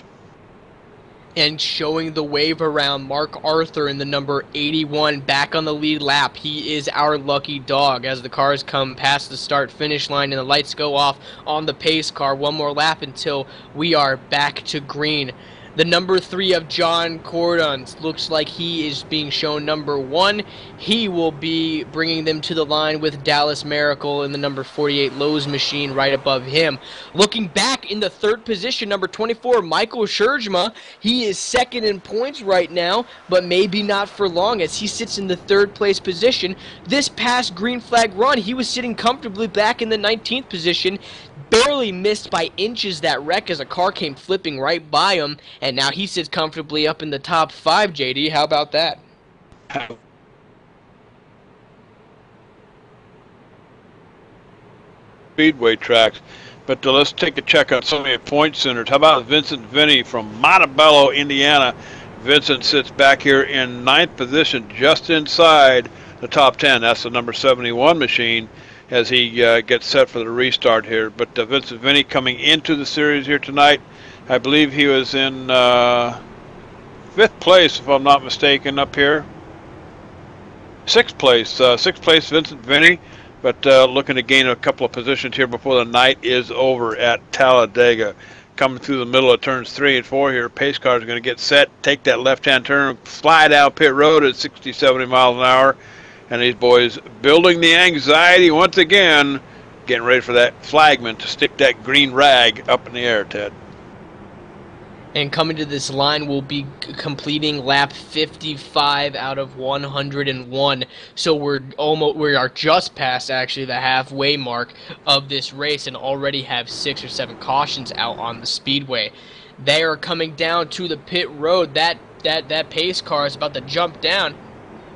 And showing the wave around, Mark Arthur in the number 81 back on the lead lap. He is our lucky dog as the cars come past the start finish line and the lights go off on the pace car. One more lap until we are back to green. The number 3 of John Cordon looks like he is being shown number 1. He will be bringing them to the line with Dallas Miracle in the number 48 Lowe's machine right above him. Looking back in the third position, number 24, Michael Scherjma. He is second in points right now, but maybe not for long as he sits in the third place position. This past green flag run, he was sitting comfortably back in the 19th position. Barely missed by inches that wreck as a car came flipping right by him, and now he sits comfortably up in the top 5, JD. How about that? Speedway tracks. But let's take a check on some of your point centers. How about Vincent Vinny from Montebello, Indiana? Vincent sits back here in 9th position, just inside the top 10. That's the number 71 machine, as he gets set for the restart here. But Vincent Vinny coming into the series here tonight, I believe he was in 5th place, if I'm not mistaken, up here. 6th place, Vincent Vinny, but looking to gain a couple of positions here before the night is over at Talladega. Coming through the middle of turns 3 and 4 here, pace car is going to get set, take that left-hand turn, fly down pit road at 60, 70 miles an hour. And these boys building the anxiety once again, getting ready for that flagman to stick that green rag up in the air, Ted. And coming to this line will be completing lap 55 out of 101. So we are just past actually the halfway mark of this race and already have 6 or 7 cautions out on the speedway. They are coming down to the pit road. That pace car is about to jump down,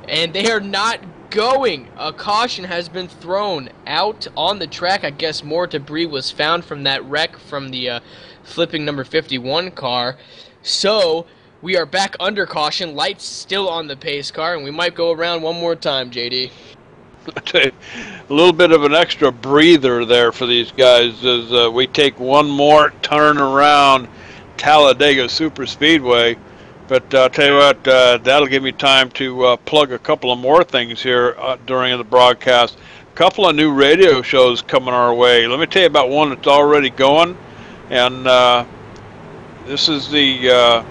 and they are not going. A caution has been thrown out on the track. I guess more debris was found from that wreck from the flipping number 51 car. So we are back under caution. Lights still on the pace car, and we might go around one more time, JD. A little bit of an extra breather there for these guys as we take one more turn around Talladega Super Speedway. But I'll tell you what, that'll give me time to plug a couple of more things here during the broadcast. A couple of new radio shows coming our way. Let me tell you about one that's already going, and this is the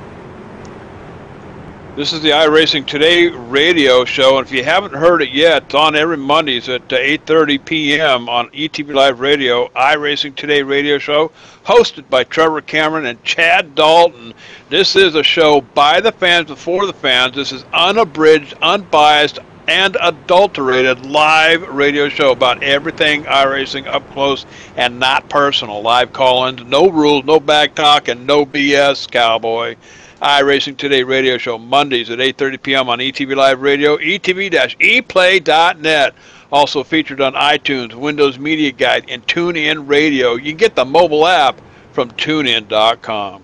iRacing Today radio show. And if you haven't heard it yet, it's on every Mondays at 8:30 p.m. on ETV Live Radio, iRacing Today radio show, hosted by Trevor Cameron and Chad Dalton. This is a show by the fans, for the fans. This is unabridged, unbiased, and adulterated live radio show about everything iRacing up close and not personal. Live call-ins, no rules, no back talk, and no BS, cowboy. iRacing Today radio show, Mondays at 8:30 p.m. on ETV Live Radio, etv-eplay.net. Also featured on iTunes, Windows Media Guide, and TuneIn Radio. You can get the mobile app from tunein.com.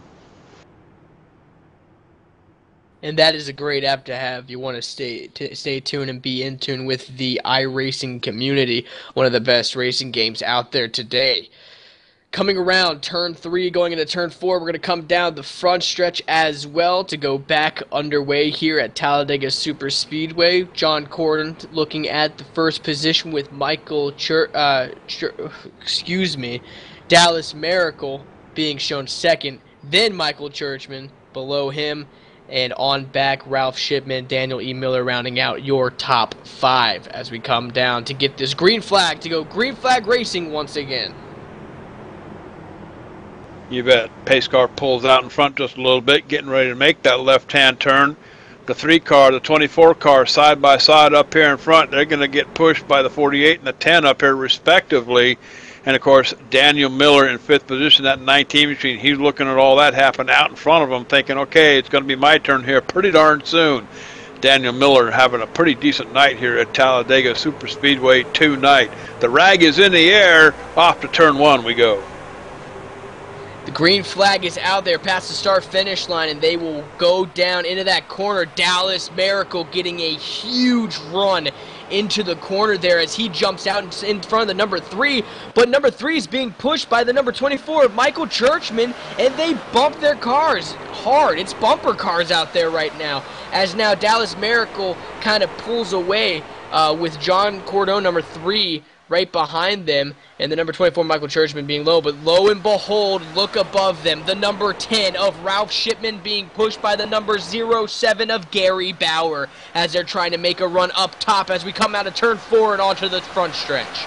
And that is a great app to have. You want to stay tuned and be in tune with the iRacing community, one of the best racing games out there today. Coming around turn 3, going into turn 4, we're going to come down the front stretch as well to go back underway here at Talladega Super Speedway. John Corden looking at the first position with Dallas Miracle being shown second, then Michael Churchman below him, and on back Ralph Shipman, Daniel E. Miller rounding out your top 5 as we come down to get this green flag to go green flag racing once again. You bet. Pace car pulls out in front just a little bit, getting ready to make that left-hand turn. The 3 car, the 24 car, side by side up here in front, they're going to get pushed by the 48 and the 10 up here respectively. And, of course, Daniel Miller in 5th position, that 19 machine, he's looking at all that happen out in front of him, thinking, okay, it's going to be my turn here pretty darn soon. Daniel Miller having a pretty decent night here at Talladega Super Speedway tonight. The rag is in the air. Off to turn 1 we go. The green flag is out there past the start-finish line, and they will go down into that corner. Dallas Miracle getting a huge run into the corner there as he jumps out in front of the number 3, but number 3 is being pushed by the number 24, Michael Churchman, and they bump their cars hard. It's bumper cars out there right now, as now Dallas Miracle kind of pulls away with John Cordone, number 3, right behind them, and the number 24, Michael Churchman, being low. But lo and behold, look above them, the number 10 of Ralph Shipman being pushed by the number 07 of Gary Bauer as they're trying to make a run up top as we come out of turn 4 and onto the front stretch.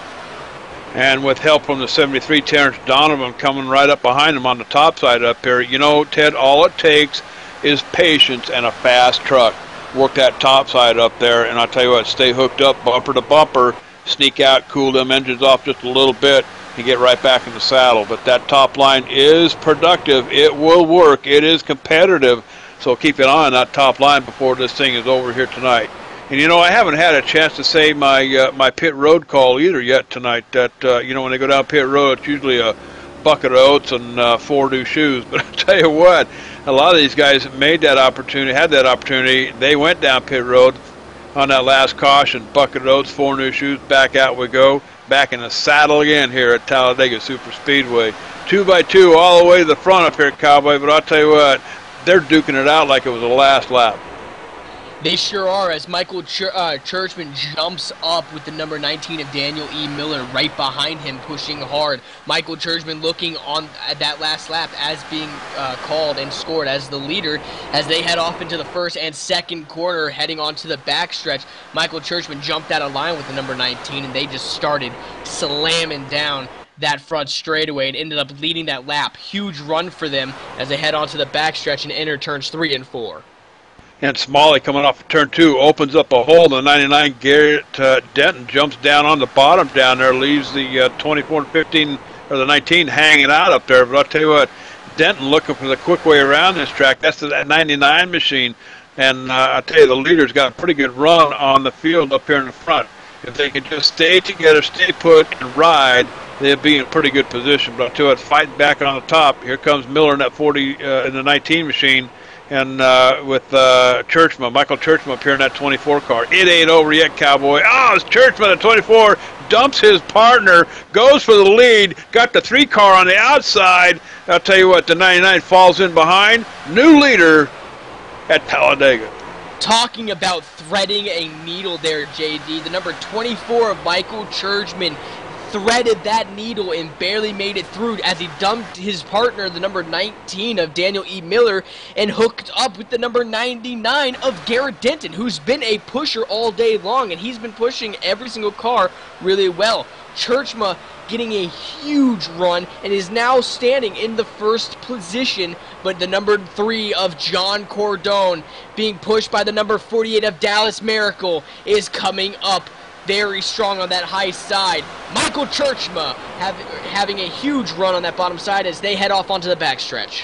And with help from the 73, Terrence Donovan coming right up behind him on the top side up here. You know, Ted, all it takes is patience and a fast truck. Work that top side up there, and I'll tell you what, stay hooked up bumper to bumper, sneak out, cool them engines off just a little bit, and get right back in the saddle. But that top line is productive. It will work. It is competitive. So keep an eye on that top line before this thing is over here tonight. And, you know, I haven't had a chance to say my my pit road call either yet tonight. That, you know, when they go down pit road, it's usually a bucket of oats and 4 new shoes. But I'll tell you what, a lot of these guys made that opportunity, had that opportunity. They went down pit road on that last caution, bucket of oats, 4 new shoes, back out we go, back in the saddle again here at Talladega Super Speedway. 2x2 all the way to the front up here at Cowboy, but I'll tell you what, they're duking it out like it was the last lap. They sure are, as Michael Churchman jumps up with the number 19 of Daniel E. Miller right behind him, pushing hard. Michael Churchman looking on at that last lap as being called and scored as the leader as they head off into the first and second corner, heading onto the backstretch. Michael Churchman jumped out of line with the number 19, and they just started slamming down that front straightaway and ended up leading that lap. Huge run for them as they head onto the backstretch and enter turns 3 and 4. And Smalley coming off of turn 2 opens up a hole. The 99 Garrett Denton jumps down on the bottom down there, leaves the 24 and 15 or the 19 hanging out up there. But I'll tell you what, Denton looking for the quick way around this track. That's the 99 machine, and I'll tell you, the leader's got a pretty good run on the field up here in the front. If they can just stay together, stay put, and ride, they'll be in pretty good position. But I'll tell you what, fighting back on the top, here comes Miller in that 40 in the 19 machine. And with Churchman, Michael Churchman up here in that 24 car. It ain't over yet, Cowboy. Oh, it's Churchman at 24, dumps his partner, goes for the lead, got the 3 car on the outside. I'll tell you what, the 99 falls in behind. New leader at Talladega. Talking about threading a needle there, JD. The number 24 of Michael Churchman threaded that needle and barely made it through as he dumped his partner, the number 19 of Daniel E. Miller, and hooked up with the number 99 of Garrett Denton, who's been a pusher all day long, and he's been pushing every single car really well. Churchma getting a huge run and is now standing in the first position, but the number 3 of John Cordone being pushed by the number 48 of Dallas Miracle is coming up very strong on that high side. Michael Churchma having a huge run on that bottom side as they head off onto the backstretch.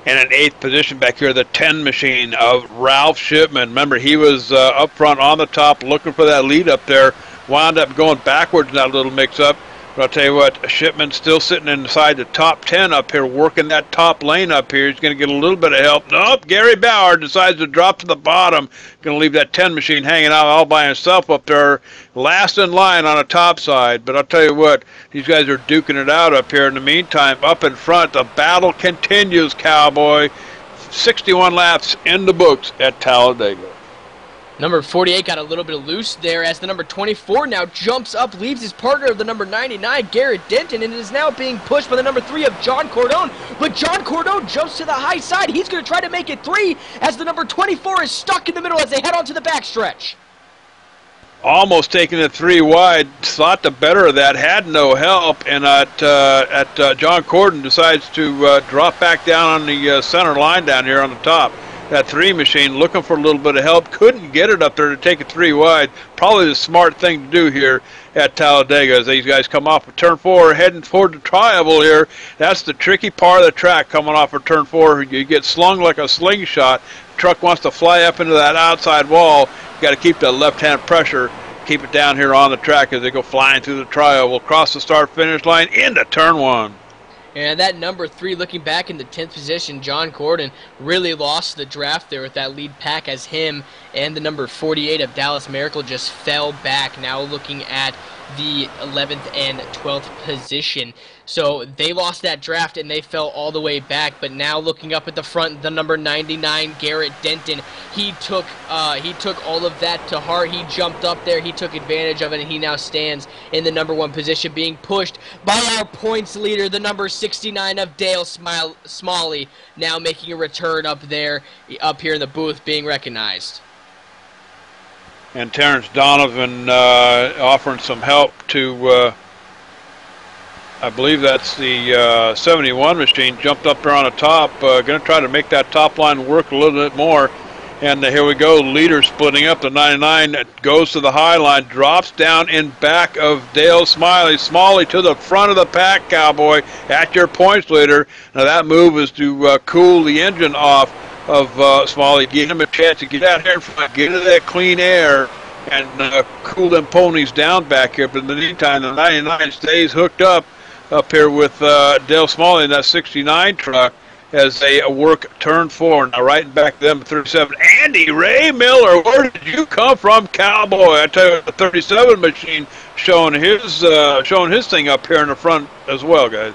And in 8th position back here, the 10 machine of Ralph Shipman. Remember, he was up front on the top looking for that lead up there. Wound up going backwards in that little mix-up. But I'll tell you what, Shipman's still sitting inside the top 10 up here, working that top lane up here. He's going to get a little bit of help. Nope, Gary Bauer decides to drop to the bottom. Going to leave that 10 machine hanging out all by himself up there, last in line on the top side. But I'll tell you what, these guys are duking it out up here. In the meantime, up in front, the battle continues, Cowboy. 61 laps in the books at Talladega. Number 48 got a little bit loose there as the number 24 now jumps up, leaves his partner of the number 99, Garrett Denton, and is now being pushed by the number 3 of John Cordone. But John Cordone jumps to the high side. He's going to try to make it 3 as the number 24 is stuck in the middle as they head onto the backstretch. Almost taking it 3 wide, thought the better of that, had no help, and John Cordon decides to drop back down on the center line down here on the top. That 3 machine looking for a little bit of help, couldn't get it up there to take it 3 wide. Probably the smart thing to do here at Talladega as these guys come off of turn 4, heading toward the triangle here. That's the tricky part of the track coming off of turn 4. You get slung like a slingshot. Truck wants to fly up into that outside wall. You got to keep that left-hand pressure, keep it down here on the track as they go flying through the triangle. We'll cross the start-finish line into turn 1. And that number 3, looking back in the 10th position, John Cordon really lost the draft there with that lead pack as him and the number 48 of Dallas Miracle just fell back, now looking at the 11th and 12th position. So they lost that draft and they fell all the way back, but now looking up at the front, the number 99, Garrett Denton, he took all of that to heart. He jumped up there, he took advantage of it, and he now stands in the number 1 position, being pushed by our points leader, the number 69 of Dale Smalley, now making a return up here in the booth, being recognized. And Terrence Donovan offering some help to, I believe that's the 71 machine, jumped up there on the top, going to try to make that top line work a little bit more. And here we go, leader splitting up. The 99 goes to the high line, drops down in back of Dale Smalley to the front of the pack, Cowboy, at your points leader. Now that move is to cool the engine off of Smalley, give him a chance to get out here in front, get into that clean air, and cool them ponies down back here. But in the meantime, the 99 stays hooked up here with Dale Smalley in that 69 truck as they work turn 4. Now right back to them, 37. Andy Ray Miller, where did you come from, Cowboy? I tell you, the 37 machine showing his thing up here in the front as well, guys.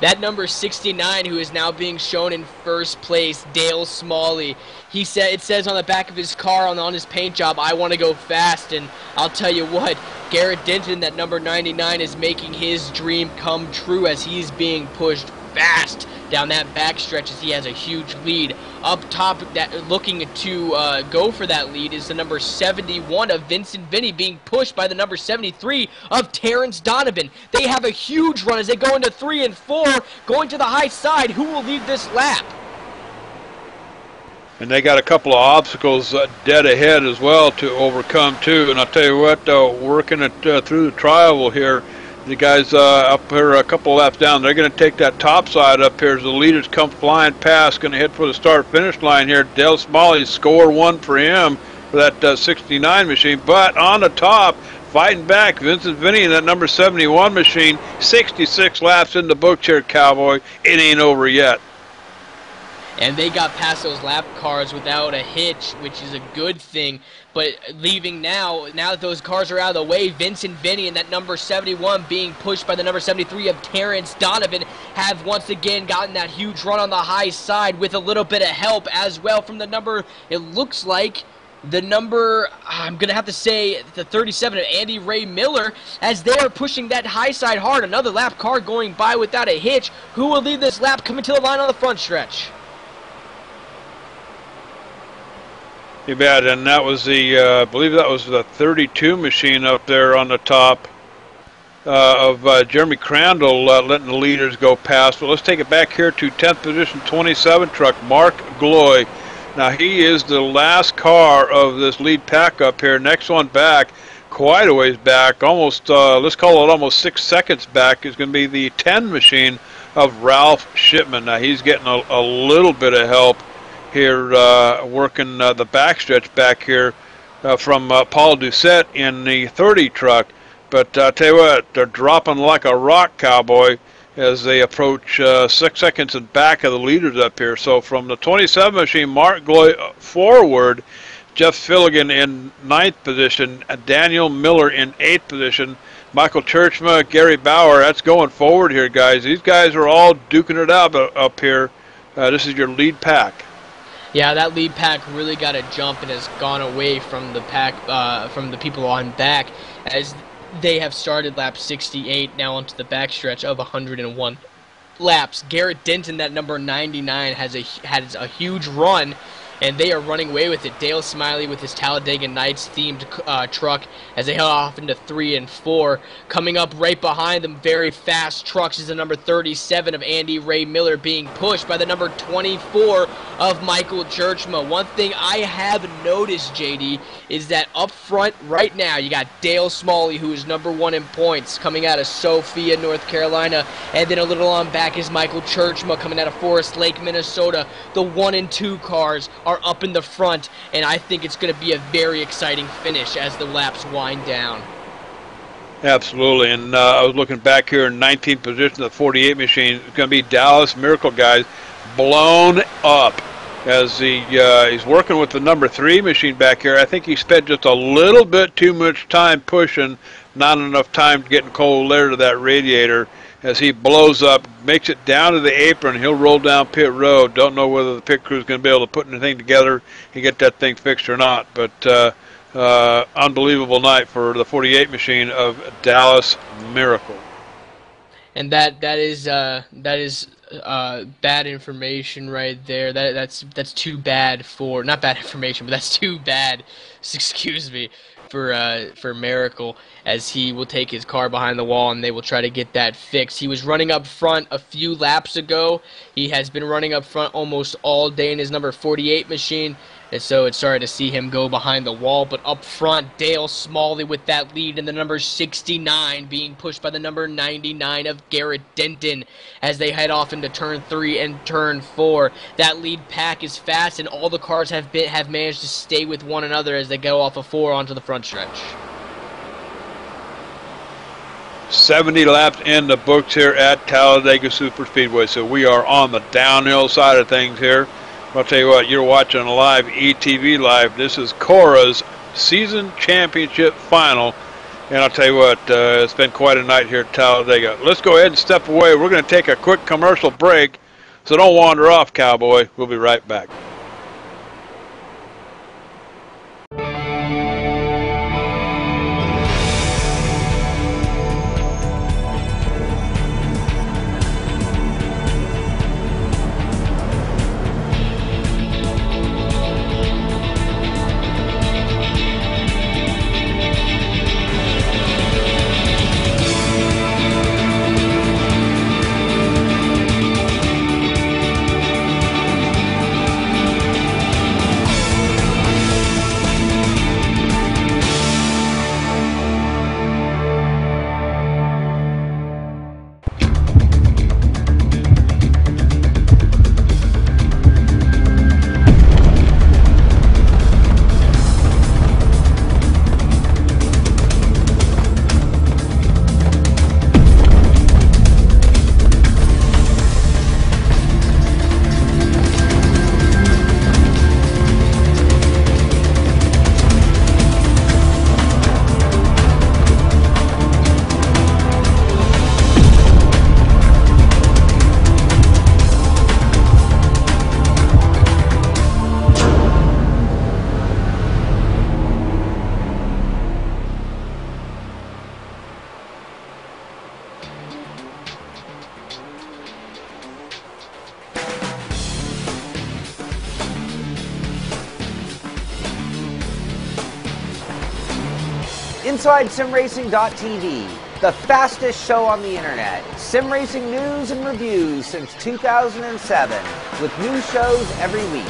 That number 69, who is now being shown in first place, Dale Smalley. It says on the back of his car on his paint job, "I want to go fast." And I'll tell you what, Garrett Denton, that number 99, is making his dream come true as he's being pushed fast down that backstretch as he has a huge lead. Up top, looking to go for that lead is the number 71 of Vincent Vinny, being pushed by the number 73 of Terrence Donovan. They have a huge run as they go into 3 and 4, going to the high side. Who will lead this lap? And they got a couple of obstacles dead ahead as well to overcome too. And I'll tell you what, working it through the trial here, the guys up here a couple laps down, they're going to take that top side up here as the leaders come flying past, going to head for the start-finish line here. Dale Smalley, score 1 for him for that 69 machine. But on the top, fighting back, Vincent Vinny and that number 71 machine, 66 laps in the book here, Cowboy. It ain't over yet. And they got past those lap cars without a hitch, which is a good thing. But leaving now that those cars are out of the way, Vincent Vinny and that number 71 being pushed by the number 73 of Terrence Donovan have once again gotten that huge run on the high side with a little bit of help as well from the number, it looks like, the number, I'm going to have to say, the 37 of Andy Ray Miller, as they are pushing that high side hard. Another lap car going by without a hitch. Who will lead this lap coming to the line on the front stretch? You bet, and that was the, I believe that was the 32 machine up there on the top of Jeremy Crandall letting the leaders go past. But let's take it back here to 10th position, 27 truck, Mark Gloy. Now he is the last car of this lead pack up here. Next one back, quite a ways back, almost, let's call it almost 6 seconds back, is going to be the 10 machine of Ralph Shipman. Now he's getting a little bit of help here working the backstretch back here from Paul Doucette in the 30 truck. But I tell you what, they're dropping like a rock, Cowboy, as they approach 6 seconds in back of the leaders up here. So from the 27 machine, Mark Gloy forward, Jeff Filligan in 9th position, Daniel Miller in 8th position, Michael Churchma, Gary Bauer. That's going forward here, guys. These guys are all duking it out up here. This is your lead pack. Yeah, that lead pack really got a jump and has gone away from the pack, from the people on back, as they have started lap 68 now onto the backstretch of 101 laps. Garrett Denton, that number 99, has a huge run, and they are running away with it. Dale Smiley with his Talladega Nights themed truck as they head off into 3 and 4. Coming up right behind them, very fast trucks, is the number 37 of Andy Ray Miller, being pushed by the number 24 of Michael Churchma. One thing I have noticed, JD, is that up front right now you got Dale Smalley, who is number 1 in points, coming out of Sophia, North Carolina, and then a little on back is Michael Churchma coming out of Forest Lake, Minnesota. The 1 and 2 cars are up in the front, and I think it's going to be a very exciting finish as the laps wind down. Absolutely, and I was looking back here in 19th position, the 48 machine. It's going to be Dallas Miracle, guys, blown up as he's working with the number 3 machine back here. I think he spent just a little bit too much time pushing, not enough time getting cold air to that radiator. As he blows up, makes it down to the apron, he'll roll down pit road. Don't know whether the pit crew is going to be able to put anything together and get that thing fixed or not. But unbelievable night for the 48 machine of Dallas Miracle. And that is bad information right there. That's too bad for, not bad information, but that's too bad. Excuse me. For Miracle, as he will take his car behind the wall and they will try to get that fixed. He was running up front a few laps ago. He has been running up front almost all day in his number 48 machine, and so it's sorry to see him go behind the wall. But up front, Dale Smalley with that lead, and the number 69 being pushed by the number 99 of Garrett Denton as they head off into turn 3 and turn 4. That lead pack is fast, and all the cars have managed to stay with one another as they go off of 4 onto the front stretch. 70 laps in the books here at Talladega Superspeedway, so we are on the downhill side of things here. I'll tell you what, you're watching live ETV Live. This is Cora's season championship final, and I'll tell you what, it's been quite a night here at Talladega. Let's go ahead and step away. We're going to take a quick commercial break, so don't wander off, Cowboy. We'll be right back. InsideSimRacing.tv, the fastest show on the internet. Sim racing news and reviews since 2007, with new shows every week.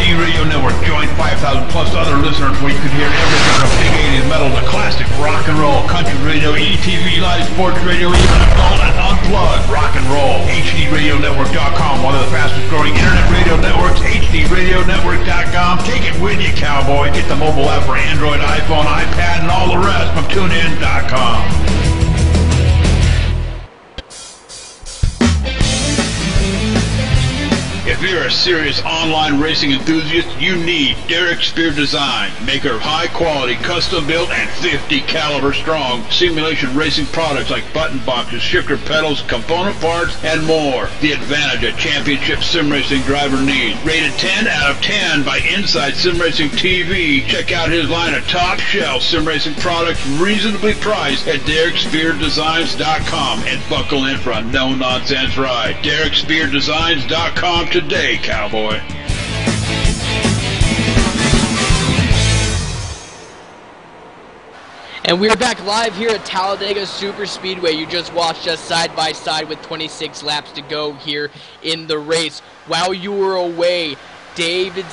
Radio Network, join 5 plus other listeners where you can hear everything from big 80s metal to classic rock and roll, country radio, ETV, live sports radio, even adult and unplugged rock and roll. HDRadioNetwork.com, one of the fastest growing internet radio networks, HDRadioNetwork.com. Take it with you, cowboy. Get the mobile app for Android, iPhone, iPad, and all the rest from TuneIn.com. If you're a serious online racing enthusiast, you need Derek Spear Design, maker of high-quality, custom-built, and 50 caliber strong simulation racing products like button boxes, shifter pedals, component parts, and more. The advantage a championship sim racing driver needs. Rated 10 out of 10 by Inside Sim Racing TV. Check out his line of top-shelf sim racing products reasonably priced at DerekSpearDesigns.com and buckle in for a no-nonsense ride. DerekSpearDesigns.com today, cowboy. And we're back live here at Talladega Super Speedway. You just watched us side by side with 26 laps to go here in the race. While you were away, Dale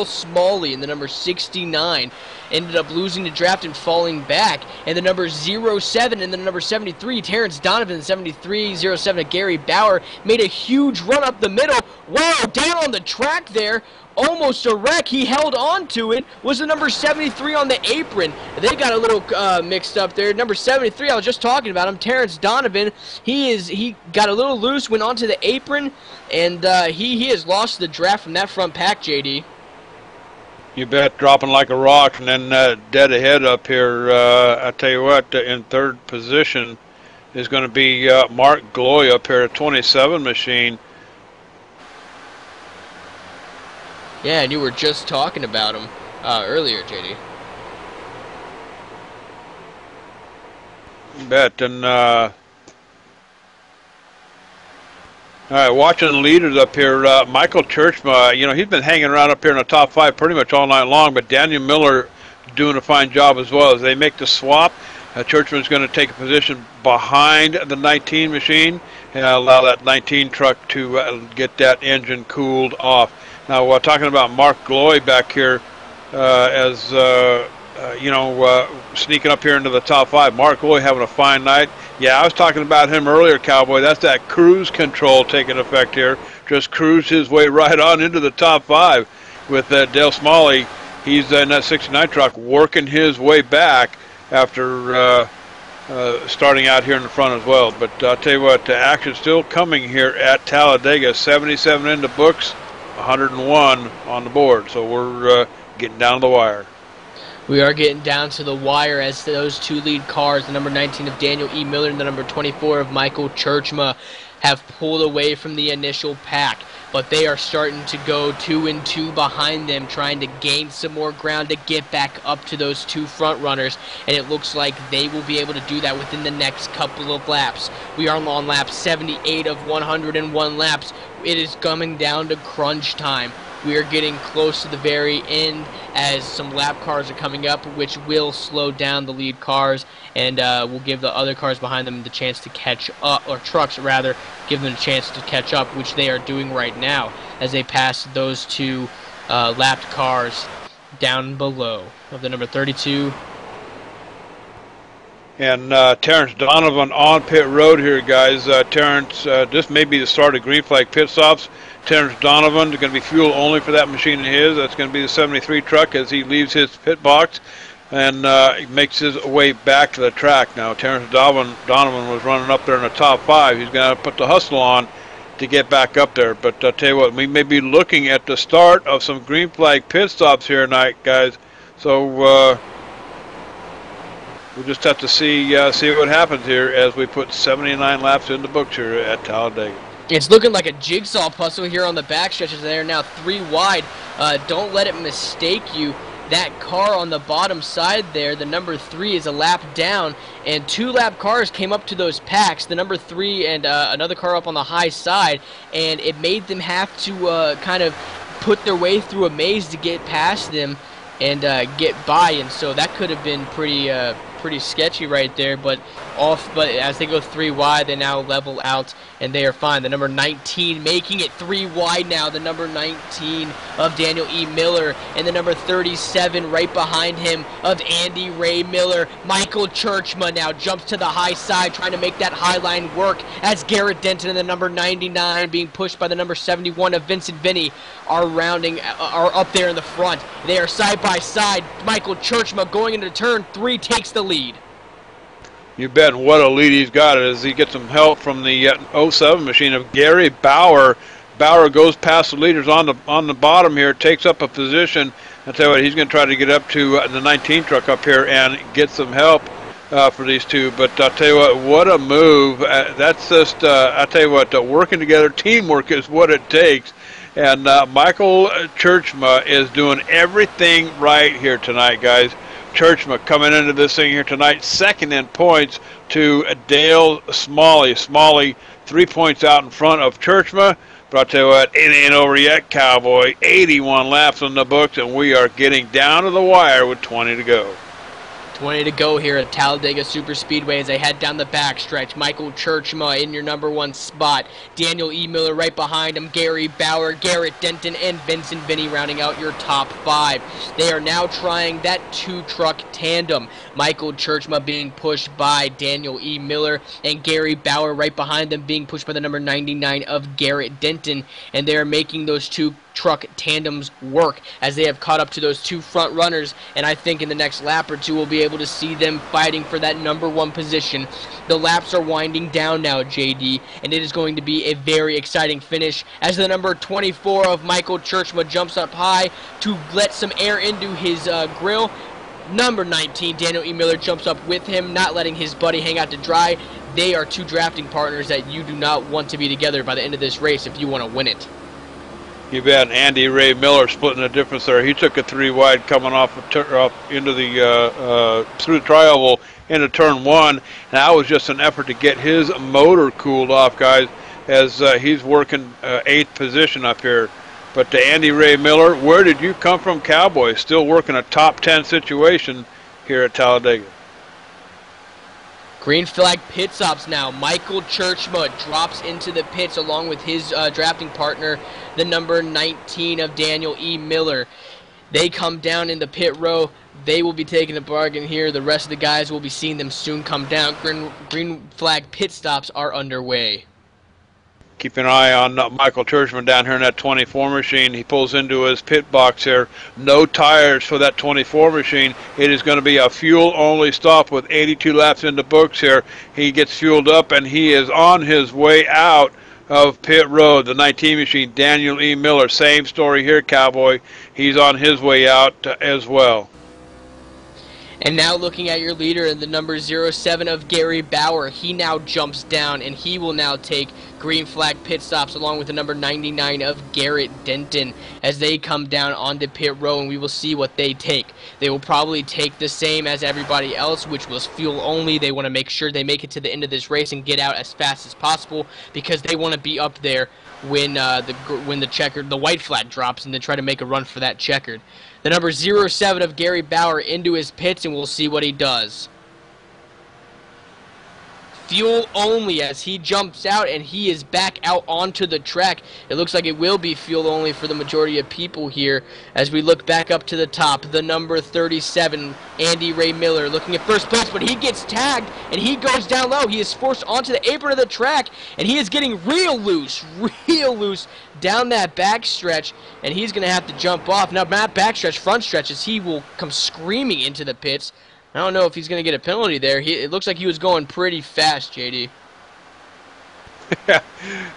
Smalley in the number 69 ended up losing the draft and falling back. And the number 07 and the number 73, Terrence Donovan, 73-07 Gary Bauer, made a huge run up the middle. Wow, down on the track there. Almost a wreck. He held on to it. Was the number 73 on the apron. They got a little mixed up there. Number 73, I was just talking about him, Terrence Donovan. He got a little loose, went onto the apron, and he has lost the draft from that front pack, JD. You bet, dropping like a rock, and then dead ahead up here. I tell you what, in third position is going to be Mark Gloy up here at 27 machine. Yeah, and you were just talking about him earlier, JD. You bet, and all right, watching the leaders up here, Michael Churchma, you know, he's been hanging around up here in the top 5 pretty much all night long, but Daniel Miller doing a fine job as well. As they make the swap, Churchman's going to take a position behind the 19 machine and allow that 19 truck to get that engine cooled off. Now, we're talking about Mark Gloy back here sneaking up here into the top 5. Mark Gloy having a fine night. Yeah, I was talking about him earlier, Cowboy. That's that cruise control taking effect here. Just cruised his way right on into the top 5 with Dale Smalley. He's in that 69 truck working his way back after starting out here in the front as well. But I'll tell you what, the action's still coming here at Talladega. 77 in the books, 101 on the board. So we're getting down to the wire. We are getting down to the wire as those two lead cars, the number 19 of Daniel E. Miller and the number 24 of Michael Churchma, have pulled away from the initial pack. But they are starting to go 2 and 2 behind them, trying to gain some more ground to get back up to those two front runners. And it looks like they will be able to do that within the next couple of laps. We are on lap 78 of 101 laps. It is coming down to crunch time. We are getting close to the very end as some lap cars are coming up, which will slow down the lead cars and will give the other cars behind them the chance to catch up, or trucks rather, give them a chance to catch up, which they are doing right now as they pass those two lapped cars down below of the number 32. And Terrence Donovan on pit road here, guys. Terrence, this may be the start of green flag pit stops. Terrence Donovan is going to be fuel only for that machine of his. That's going to be the 73 truck as he leaves his pit box and makes his way back to the track. Now, Terrence Donovan was running up there in the top 5. He's going to put the hustle on to get back up there. But I'll tell you what, we may be looking at the start of some green flag pit stops here tonight, guys. So we'll just have to see what happens here as we put 79 laps in the books here at Talladega. It's looking like a jigsaw puzzle here on the back stretches. They are now 3 wide. Don't let it mistake you. That car on the bottom side there, the number 3, is a lap down, and 2 lap cars came up to those packs, the number 3 and another car up on the high side, and it made them have to kind of put their way through a maze to get past them and get by, and so that could have been pretty pretty sketchy right there, but as they go 3 wide, they now level out, and they are fine. The number 19 making it 3 wide now, the number 19 of Daniel E. Miller, and the number 37 right behind him of Andy Ray Miller. Michael Churchma now jumps to the high side, trying to make that high line work, as Garrett Denton and the number 99 being pushed by the number 71 of Vincent Vinny are up there in the front. They are side by side. Michael Churchma going into turn 3 takes the lead. You bet. What a lead he's got as he gets some help from the 07 machine of Gary Bauer. Bauer goes past the leaders on the bottom here, takes up a position. I tell you what, he's going to try to get up to the 19 truck up here and get some help for these two. But I'll tell you what a move. That's just, I'll tell you what, working together, teamwork is what it takes. And Michael Churchma is doing everything right here tonight, guys. Churchma coming into this thing here tonight, second in points to Dale Smalley. Smalley 3 points out in front of Churchma. But I'll tell you what, it ain't over yet, Cowboy. 81 laps on the books, and we are getting down to the wire with 20 to go. 20 to go here at Talladega Superspeedway as they head down the backstretch. Michael Churchma in your number 1 spot. Daniel E. Miller right behind him. Gary Bauer, Garrett Denton, and Vincent Vinny rounding out your top 5. They are now trying that 2-truck tandem. Michael Churchma being pushed by Daniel E. Miller, and Gary Bauer right behind them being pushed by the number 99 of Garrett Denton. And they are making those 2-truck tandems work as they have caught up to those 2 front runners, and I think in the next lap or 2 we'll be able to see them fighting for that number 1 position. The laps are winding down now, JD, and it is going to be a very exciting finish as the number 24 of Michael Churchma jumps up high to let some air into his grill. Number 19, Daniel E. Miller, jumps up with him, not letting his buddy hang out to dry. They are 2 drafting partners that you do not want to be together by the end of this race if you want to win it. You bet. Andy Ray Miller splitting the difference there. He took a 3 wide coming off into the through the tri-oval into turn 1. And that was just an effort to get his motor cooled off, guys, as he's working 8th position up here. But to Andy Ray Miller, where did you come from, Cowboy? Still working a top 10 situation here at Talladega. Green flag pit stops now. Michael Churchma drops into the pits along with his drafting partner, the number 19 of Daniel E. Miller. They come down in the pit row. They will be taking a bargain here. The rest of the guys will be seeing them soon come down. Green flag pit stops are underway. Keep an eye on Michael Churchman down here in that 24 machine. He pulls into his pit box here. No tires for that 24 machine. It is going to be a fuel-only stop with 82 laps in the books here. He gets fueled up, and he is on his way out of pit road. The 19 machine, Daniel E. Miller. Same story here, Cowboy. He's on his way out as well. And now looking at your leader, the number 07 of Gary Bauer, he now jumps down, and he will now take green flag pit stops along with the number 99 of Garrett Denton as they come down on the pit row, and we will see what they take. They will probably take the same as everybody else, which was fuel only. They want to make sure they make it to the end of this race and get out as fast as possible because they want to be up there when the white flag drops and they try to make a run for that checkered. The number 07 of Gary Bauer into his pits, and we'll see what he does. Fuel only as he jumps out, and he is back out onto the track. It looks like it will be fuel only for the majority of people here as we look back up to the top. The number 37, Andy Ray Miller, looking at first place, but he gets tagged, and he goes down low. He is forced onto the apron of the track, and he is getting real loose down that backstretch, and he's going to have to jump off. Now, not backstretch, front stretch, as he will come screaming into the pits. I don't know if he's going to get a penalty there. It looks like he was going pretty fast, JD.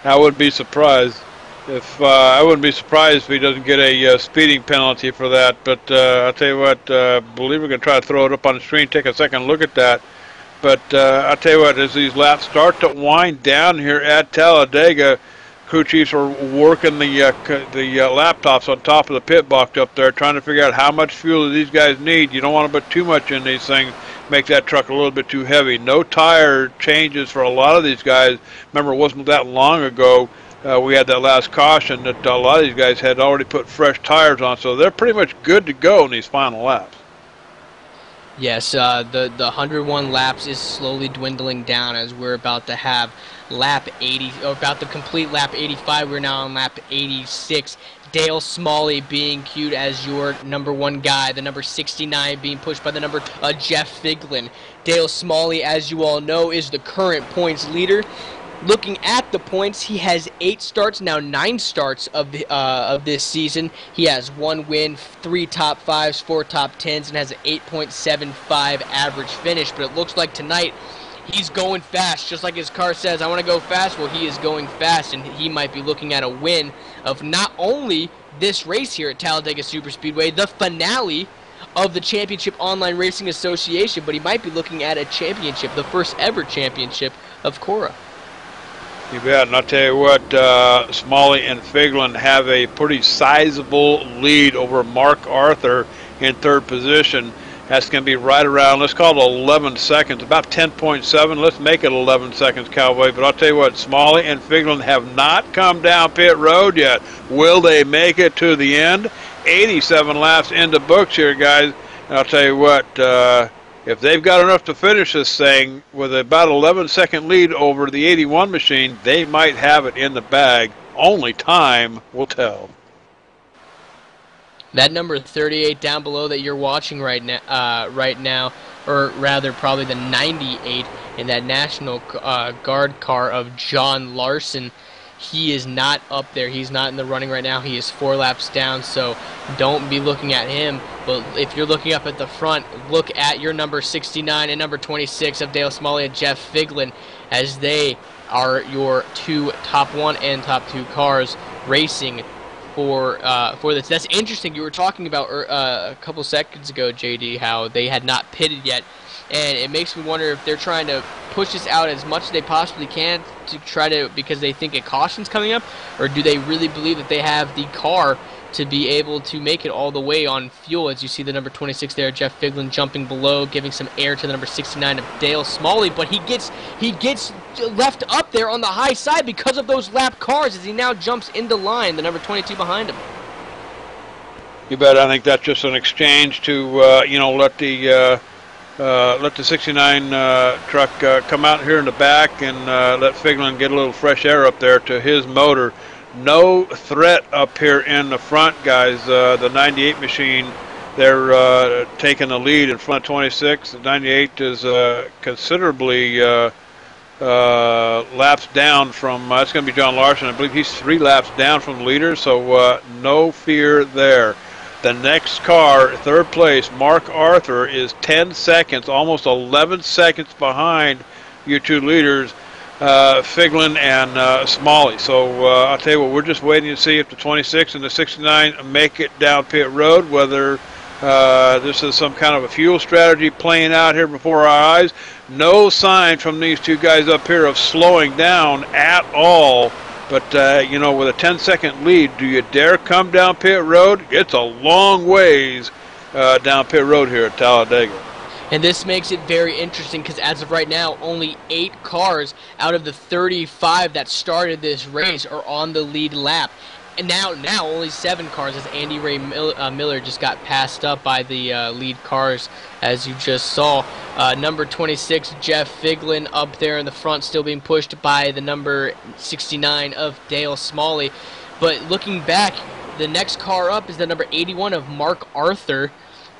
I wouldn't be surprised I wouldn't be surprised if he doesn't get a speeding penalty for that. But I'll tell you what, I believe we're going to try to throw it up on the screen, take a second look at that. But I'll tell you what, as these laps start to wind down here at Talladega, crew chiefs are working the laptops on top of the pit box up there, trying to figure out how much fuel do these guys need. You don't want to put too much in these things, make that truck a little bit too heavy. No tire changes for a lot of these guys. Remember, it wasn't that long ago we had that last caution that a lot of these guys had already put fresh tires on, so they're pretty much good to go in these final laps. Yes, the 101 laps is slowly dwindling down as we're about to have lap 80, or about to complete lap 85. We're now on lap 86. Dale Smalley being cued as your number 1 guy, the number 69 being pushed by the number Jeff Figlin. Dale Smalley, as you all know, is the current points leader. Looking at the points, he has 8 starts, now 9 starts of this season. He has 1 win, 3 top 5s, 4 top 10s, and has an 8.75 average finish. But it looks like tonight he's going fast, just like his car says, I want to go fast. Well, he is going fast, and he might be looking at a win of not only this race here at Talladega Superspeedway, the finale of the Championship Online Racing Association, but he might be looking at a championship, the first ever championship of Cora. You bet, and I'll tell you what, Smalley and Figlin have a pretty sizable lead over Mark Arthur in 3rd position. That's going to be right around, let's call it 11 seconds, about 10.7. Let's make it 11 seconds, Cowboy. But I'll tell you what, Smalley and Figlin have not come down pit road yet. Will they make it to the end? 87 laps into books here, guys. And I'll tell you what, if they've got enough to finish this thing with about 11-second lead over the 81 machine, they might have it in the bag. Only time will tell. That number 38 down below that you're watching right now, or rather probably the 98 in that National Guard car of John Larson, he is not up there. He's not in the running right now. He is 4 laps down, so don't be looking at him. But if you're looking up at the front, look at your number 69 and number 26 of Dale Smalley and Jeff Figlin, as they are your 2 top 1 and top 2 cars racing for this. That's interesting. You were talking about a couple seconds ago, JD, how they had not pitted yet, and it makes me wonder if they're trying to push this out as much as they possibly can to try to, because they think a caution's coming up, or do they really believe that they have the car to be able to make it all the way on fuel? As you see the number 26 there, Jeff Figlin jumping below, giving some air to the number 69 of Dale Smalley, but he gets left up there on the high side because of those lap cars as he now jumps into line, the number 22 behind him. You bet. I think that's just an exchange to let the 69 truck come out here in the back and let Figlin get a little fresh air up there to his motor. No threat up here in the front, guys. The 98 machine, they're taking the lead in front of 26. The 98 is considerably laps down from, it's going to be John Larson. I believe he's 3 laps down from the leader, so no fear there. The next car, 3rd place, Mark Arthur, is 10 seconds, almost 11 seconds behind your 2 leaders, Figlin and Smalley. So I'll tell you what, we're just waiting to see if the 26 and the 69 make it down pit road, whether this is some kind of a fuel strategy playing out here before our eyes. No sign from these 2 guys up here of slowing down at all. But, with a 10-second lead, do you dare come down pit road? It's a long ways down pit road here at Talladega. And this makes it very interesting because as of right now, only 8 cars out of the 35 that started this race are on the lead lap. And now only 7 cars, as Andy Ray Miller just got passed up by the lead cars, as you just saw. Number 26, Jeff Figlin, up there in the front, still being pushed by the number 69 of Dale Smalley. But looking back, the next car up is the number 81 of Mark Arthur,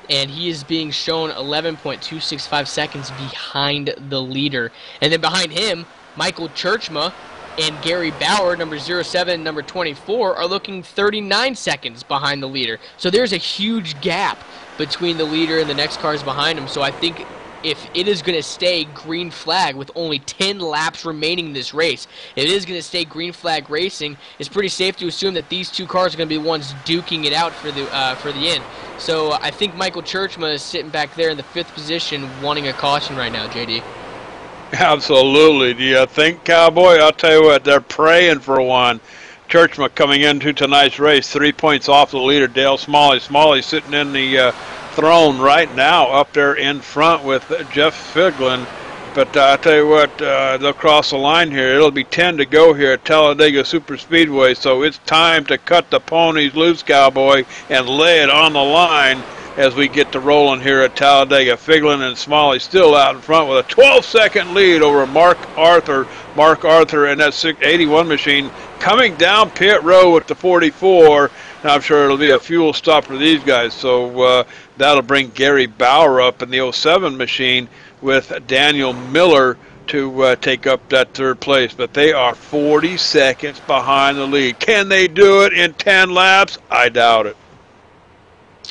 and he is being shown 11.265 seconds behind the leader. And then behind him, Michael Churchma and Gary Bauer, number 07 and number 24, are looking 39 seconds behind the leader. So there's a huge gap between the leader and the next cars behind him. So I think if it is going to stay green flag with only 10 laps remaining in this race, if it is going to stay green flag racing, it's pretty safe to assume that these 2 cars are going to be the ones duking it out for the end. So I think Michael Churchma is sitting back there in the 5th position wanting a caution right now, JD. Absolutely. Do you think, Cowboy? I'll tell you what, they're praying for one. Churchma coming into tonight's race, 3 points off the leader, Dale Smalley. Smalley sitting in the throne right now up there in front with Jeff Figlin. But I'll tell you what, they'll cross the line here. It'll be 10 to go here at Talladega Superspeedway, so it's time to cut the ponies loose, Cowboy, and lay it on the line. as we get to rolling here at Talladega. Figlin and Smalley still out in front with a 12-second lead over Mark Arthur. Mark Arthur and that 81 machine coming down pit road with the 44. Now I'm sure it'll be a fuel stop for these guys, so that'll bring Gary Bauer up in the 07 machine with Daniel Miller to take up that third place. But they are 40 seconds behind the lead. Can they do it in 10 laps? I doubt it.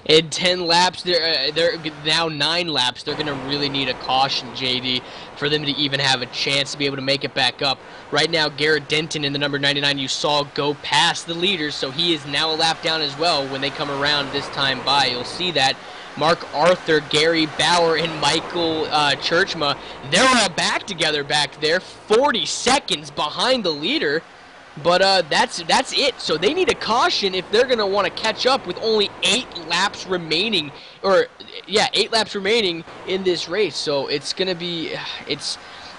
In 10 laps, they're now 9 laps. They're going to really need a caution, JD, for them to even have a chance to be able to make it back up. Right now, Garrett Denton in the number 99 you saw go past the leaders, so he is now a lap down as well when they come around this time by. You'll see that. Mark Arthur, Gary Bauer, and Michael Churchma, they're all back together back there, 40 seconds behind the leader. But that's it. So they need a caution if they're going to want to catch up with only 8 laps remaining. Or, yeah, 8 laps remaining in this race. So it's going to be,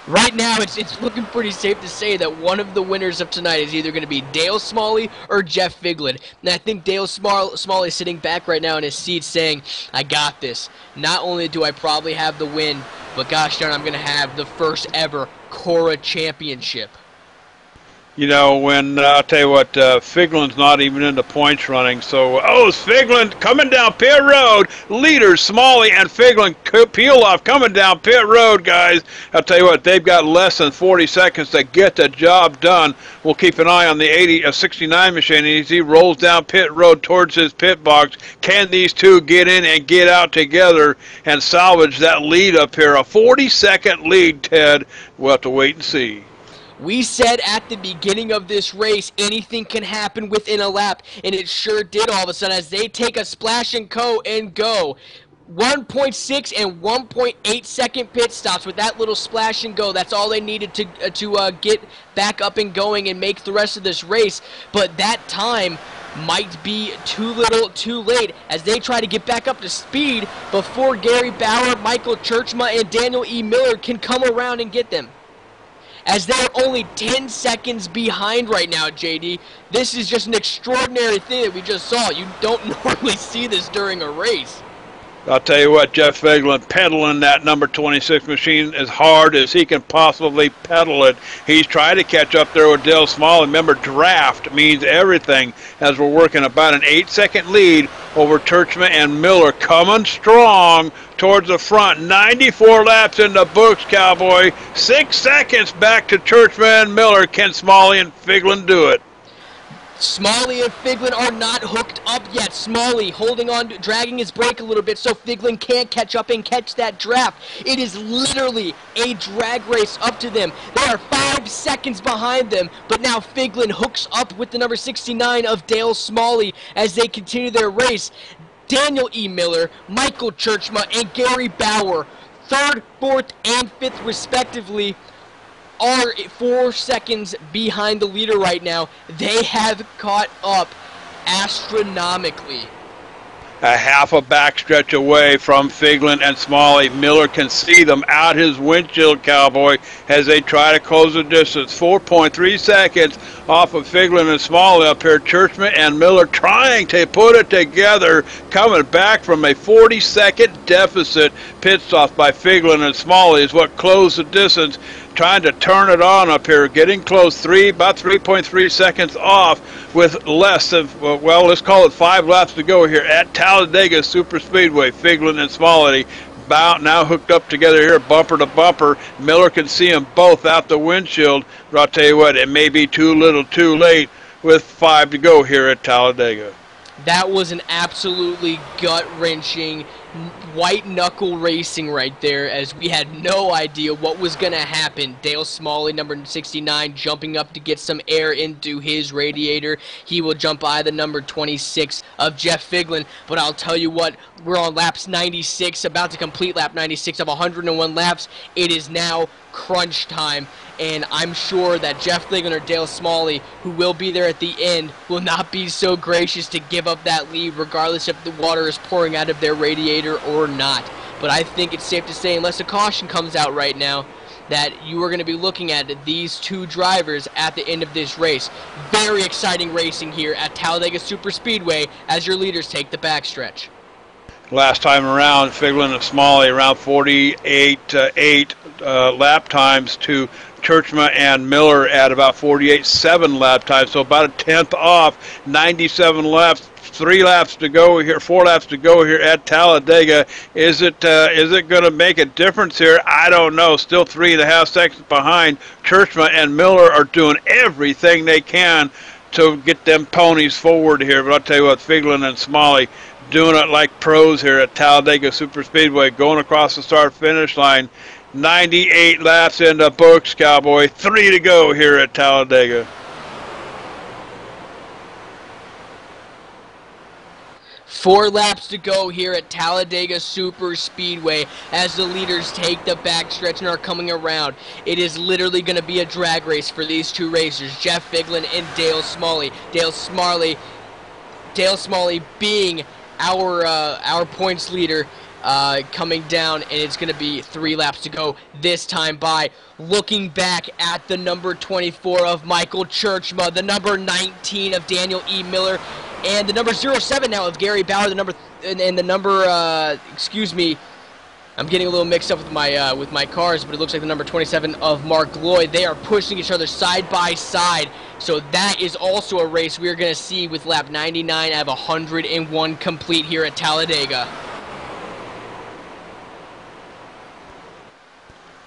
right now it's looking pretty safe to say that one of the winners of tonight is either going to be Dale Smalley or Jeff Figlin. And I think Dale Smalley is sitting back right now in his seat saying, I got this. Not only do I probably have the win, but gosh darn, I'm going to have the first ever Cora championship. You know, when, I'll tell you what, Figlin's not even in the points running, so, it's Figlin coming down pit road. Leaders, Smalley and Figlin peel off coming down pit road, guys. I'll tell you what, they've got less than 40 seconds to get the job done. We'll keep an eye on the 69 machine as he rolls down pit road towards his pit box. Can these two get in and get out together and salvage that lead up here? A 40-second lead, Ted. We'll have to wait and see. We said at the beginning of this race, anything can happen within a lap, and it sure did all of a sudden as they take a splash and go. 1.6 and 1.8 second pit stops with that little splash and go. That's all they needed to get back up and going and make the rest of this race. But that time might be too little, too late as they try to get back up to speed before Gary Bauer, Michael Churchma, and Daniel E. Miller can come around and get them. As they're only 10 seconds behind right now, JD. This is just an extraordinary thing that we just saw. You don't normally see this during a race. I'll tell you what, Jeff Figlin pedaling that number 26 machine as hard as he can possibly pedal it. He's trying to catch up there with Dale Smalley. Remember, draft means everything as we're working about an 8-second lead over Churchman and Miller. Coming strong towards the front. 94 laps in the books, Cowboy. 6 seconds back to Churchman and Miller. Can Smalley and Figlin do it? Smalley and Figlin are not hooked up yet. Smalley holding on, dragging his brake a little bit so Figlin can't catch up and catch that draft. It is literally a drag race up to them. They are 5 seconds behind them, but now Figlin hooks up with the number 69 of Dale Smalley as they continue their race. Daniel E. Miller, Michael Churchma, and Gary Bauer, 3rd, 4th, and 5th respectively, are 4 seconds behind the leader right now. They have caught up astronomically. A half a backstretch away from Figlin and Smalley. Miller can see them out his windshield, Cowboy, as they try to close the distance. 4.3 seconds off of Figlin and Smalley up here. Churchman and Miller trying to put it together, coming back from a 40-second deficit. Pit stop by Figlin and Smalley is what closed the distance. Trying to turn it on up here, getting close, about 3.3 seconds off with less than, well, let's call it 5 laps to go here at Talladega Superspeedway. Figlin and Smalley now hooked up together here, bumper to bumper. Miller can see them both out the windshield. But I'll tell you what, it may be too little too late with 5 to go here at Talladega. That was an absolutely gut-wrenching, white-knuckle racing right there as we had no idea what was going to happen. Dale Smalley, number 69, jumping up to get some air into his radiator. He will jump by the number 26 of Jeff Figlin. But I'll tell you what, we're on laps 96, about to complete lap 96 of 101 laps. It is now crunch time. And I'm sure that Jeff Figlin or Dale Smalley, who will be there at the end, will not be so gracious to give up that lead regardless if the water is pouring out of their radiator or not. But I think it's safe to say, unless a caution comes out right now, that you are going to be looking at these two drivers at the end of this race. Very exciting racing here at Talladega Superspeedway as your leaders take the backstretch. last time around. Figlin and Smalley around 48.8 lap times to Churchma and Miller at about 48.7 lap times, so about a tenth off. 97 laps. 3 laps to go here, 4 laps to go here at Talladega. Is it going to make a difference here? I don't know. Still 3.5 seconds behind. Churchma and Miller are doing everything they can to get them ponies forward here. But I'll tell you what, Figlin and Smalley doing it like pros here at Talladega Superspeedway, going across the start-finish line. 98 laps in the books, Cowboy. 3 to go here at Talladega. 4 laps to go here at Talladega Superspeedway as the leaders take the backstretch and are coming around. It is literally going to be a drag race for these two racers, Jeff Figlin and Dale Smalley. Dale Smalley being our points leader coming down, and it's going to be 3 laps to go this time by. Looking back at the number 24 of Michael Churchma, the number 19 of Daniel E. Miller, and the number 07 now of Gary Bauer, excuse me, I'm getting a little mixed up with my cars, but it looks like the number 27 of Mark Lloyd. They are pushing each other side by side, so that is also a race we are going to see with lap 99 out of 101 complete here at Talladega.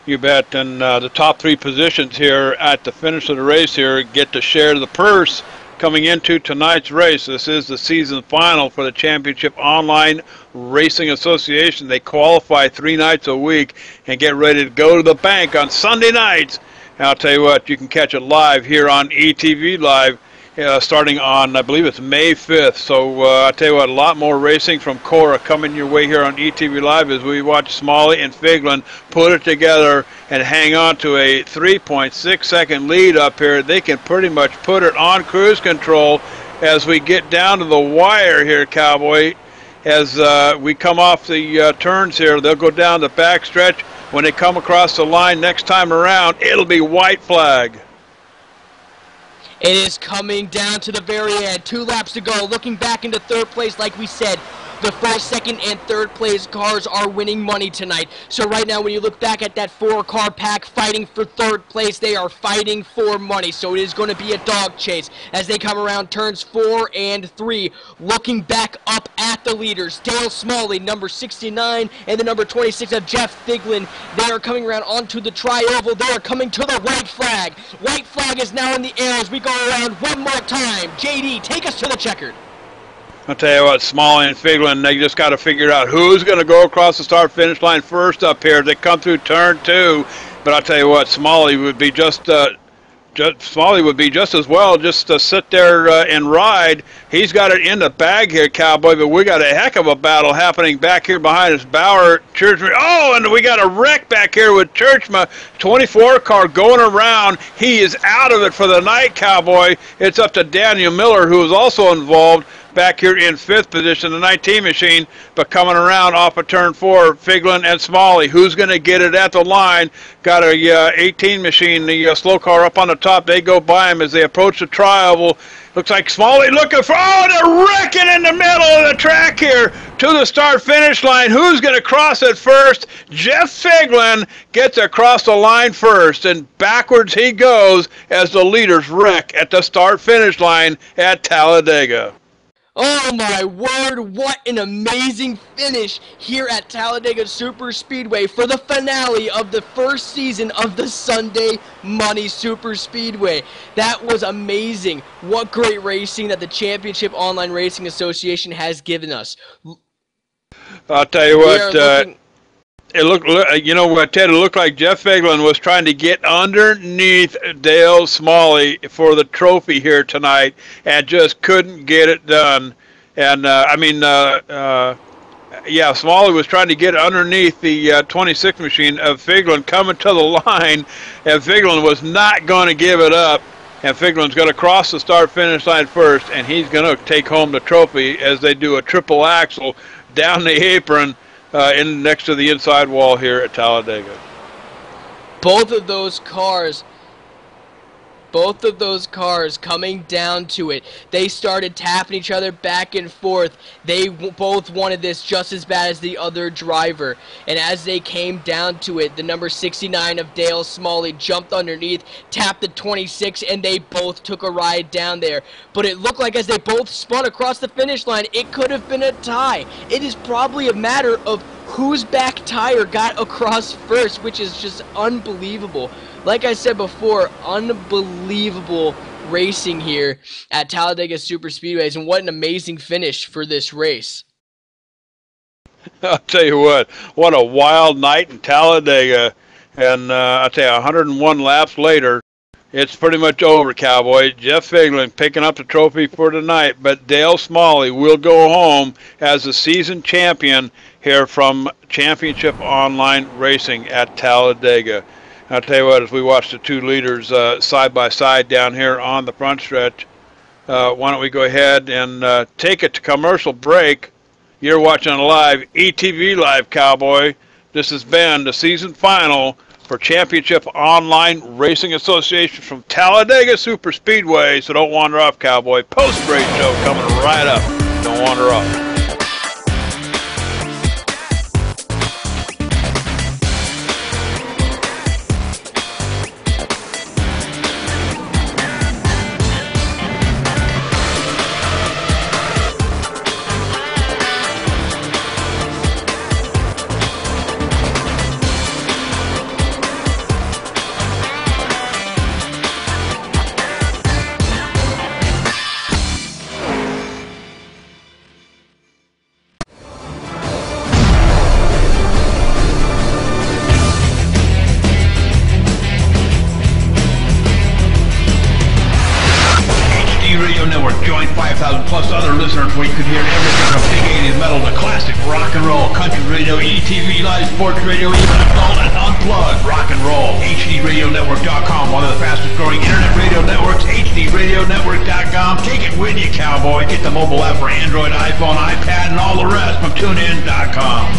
You bet, and the top 3 positions here at the finish of the race here get to share the purse coming into tonight's race. This is the season final for the Championship Online Racing Association. They qualify 3 nights a week and get ready to go to the bank on Sunday nights. And I'll tell you what, you can catch it live here on ETV Live starting on, I believe it's May 5th. So I'll tell you what, a lot more racing from Cora coming your way here on ETV Live as we watch Smalley and Figlin put it together and hang on to a 3.6 second lead up here. They can pretty much put it on cruise control as we get down to the wire here, Cowboy. As we come off the turns here, they'll go down the backstretch. When they come across the line next time around, it'll be white flag. It is coming down to the very end. 2 laps to go. Looking back into 3rd place, like we said, the 1st, 2nd, and 3rd place cars are winning money tonight. So right now, when you look back at that 4-car pack fighting for 3rd place, they are fighting for money. So it is going to be a dog chase as they come around turns 4 and 3. Looking back up at the leaders, Dale Smalley, number 69, and the number 26 of Jeff Figlin. They are coming around onto the tri-oval. They are coming to the white flag. White flag is now in the air as we go around one more time. JD, take us to the checkered. I'll tell you what, Smalley and Figlin, they just got to figure out who's going to go across the start-finish line first up here. They come through turn 2, but I'll tell you what, Smalley would be just as well just to sit there and ride. He's got it in the bag here, Cowboy, but we got a heck of a battle happening back here behind us. Bauer, Churchma. Oh, and we got a wreck back here with Churchma. 24 car going around. He is out of it for the night, Cowboy. It's up to Daniel Miller, who is also involved back here in 5th position, the 19 machine, but coming around off of turn 4, Figlin and Smalley. Who's going to get it at the line? Got a 18 machine, the slow car up on the top. They go by him as they approach the tri-oval. Looks like Smalley looking for, they're wrecking in the middle of the track here to the start-finish line. Who's going to cross it first? Jeff Figlin gets across the line first, and backwards he goes as the leaders wreck at the start-finish line at Talladega. Oh my word, what an amazing finish here at Talladega Superspeedway for the finale of the 1st season of the Sunday Money Superspeedway. That was amazing. What great racing that the Championship Online Racing Association has given us. I'll tell you what, it looked, you know what, Ted, it looked like Jeff Figlin was trying to get underneath Dale Smalley for the trophy here tonight and just couldn't get it done. And, Smalley was trying to get underneath the 26 machine of Figlin coming to the line, and Figlin was not going to give it up. And Figlin's going to cross the start-finish line first, and he's going to take home the trophy as they do a triple axel down the apron in next to the inside wall here at Talladega. Both of those cars Both of those cars coming down to it, they started tapping each other back and forth. They both wanted this just as bad as the other driver. And as they came down to it, the number 69 of Dale Smalley jumped underneath, tapped the 26, and they both took a ride down there. But it looked like as they both spun across the finish line, it could have been a tie. It is probably a matter of whose back tire got across first, which is just unbelievable. Like I said before, unbelievable racing here at Talladega Superspeedways, and what an amazing finish for this race. I'll tell you what a wild night in Talladega, and I'll tell you, 101 laps later, it's pretty much over, Cowboy. Jeff Figlin picking up the trophy for tonight, but Dale Smalley will go home as the season champion here from Championship Online Racing at Talladega. I'll tell you what, as we watch the two leaders side by side down here on the front stretch, why don't we go ahead and take it to commercial break. You're watching live, ETV Live, Cowboy. This has been the season final for Championship Online Racing Association from Talladega Superspeedway. So don't wander off, Cowboy. Post-race show coming right up. Don't wander off. Plus other listeners where you could hear everything from big 80s metal to classic rock and roll, country radio, ETV, live sports radio, even adult and unplugged rock and roll. HDRadioNetwork.com, one of the fastest growing internet radio networks, HDRadioNetwork.com. Take it with you, Cowboy. Get the mobile app for Android, iPhone, iPad, and all the rest from TuneIn.com.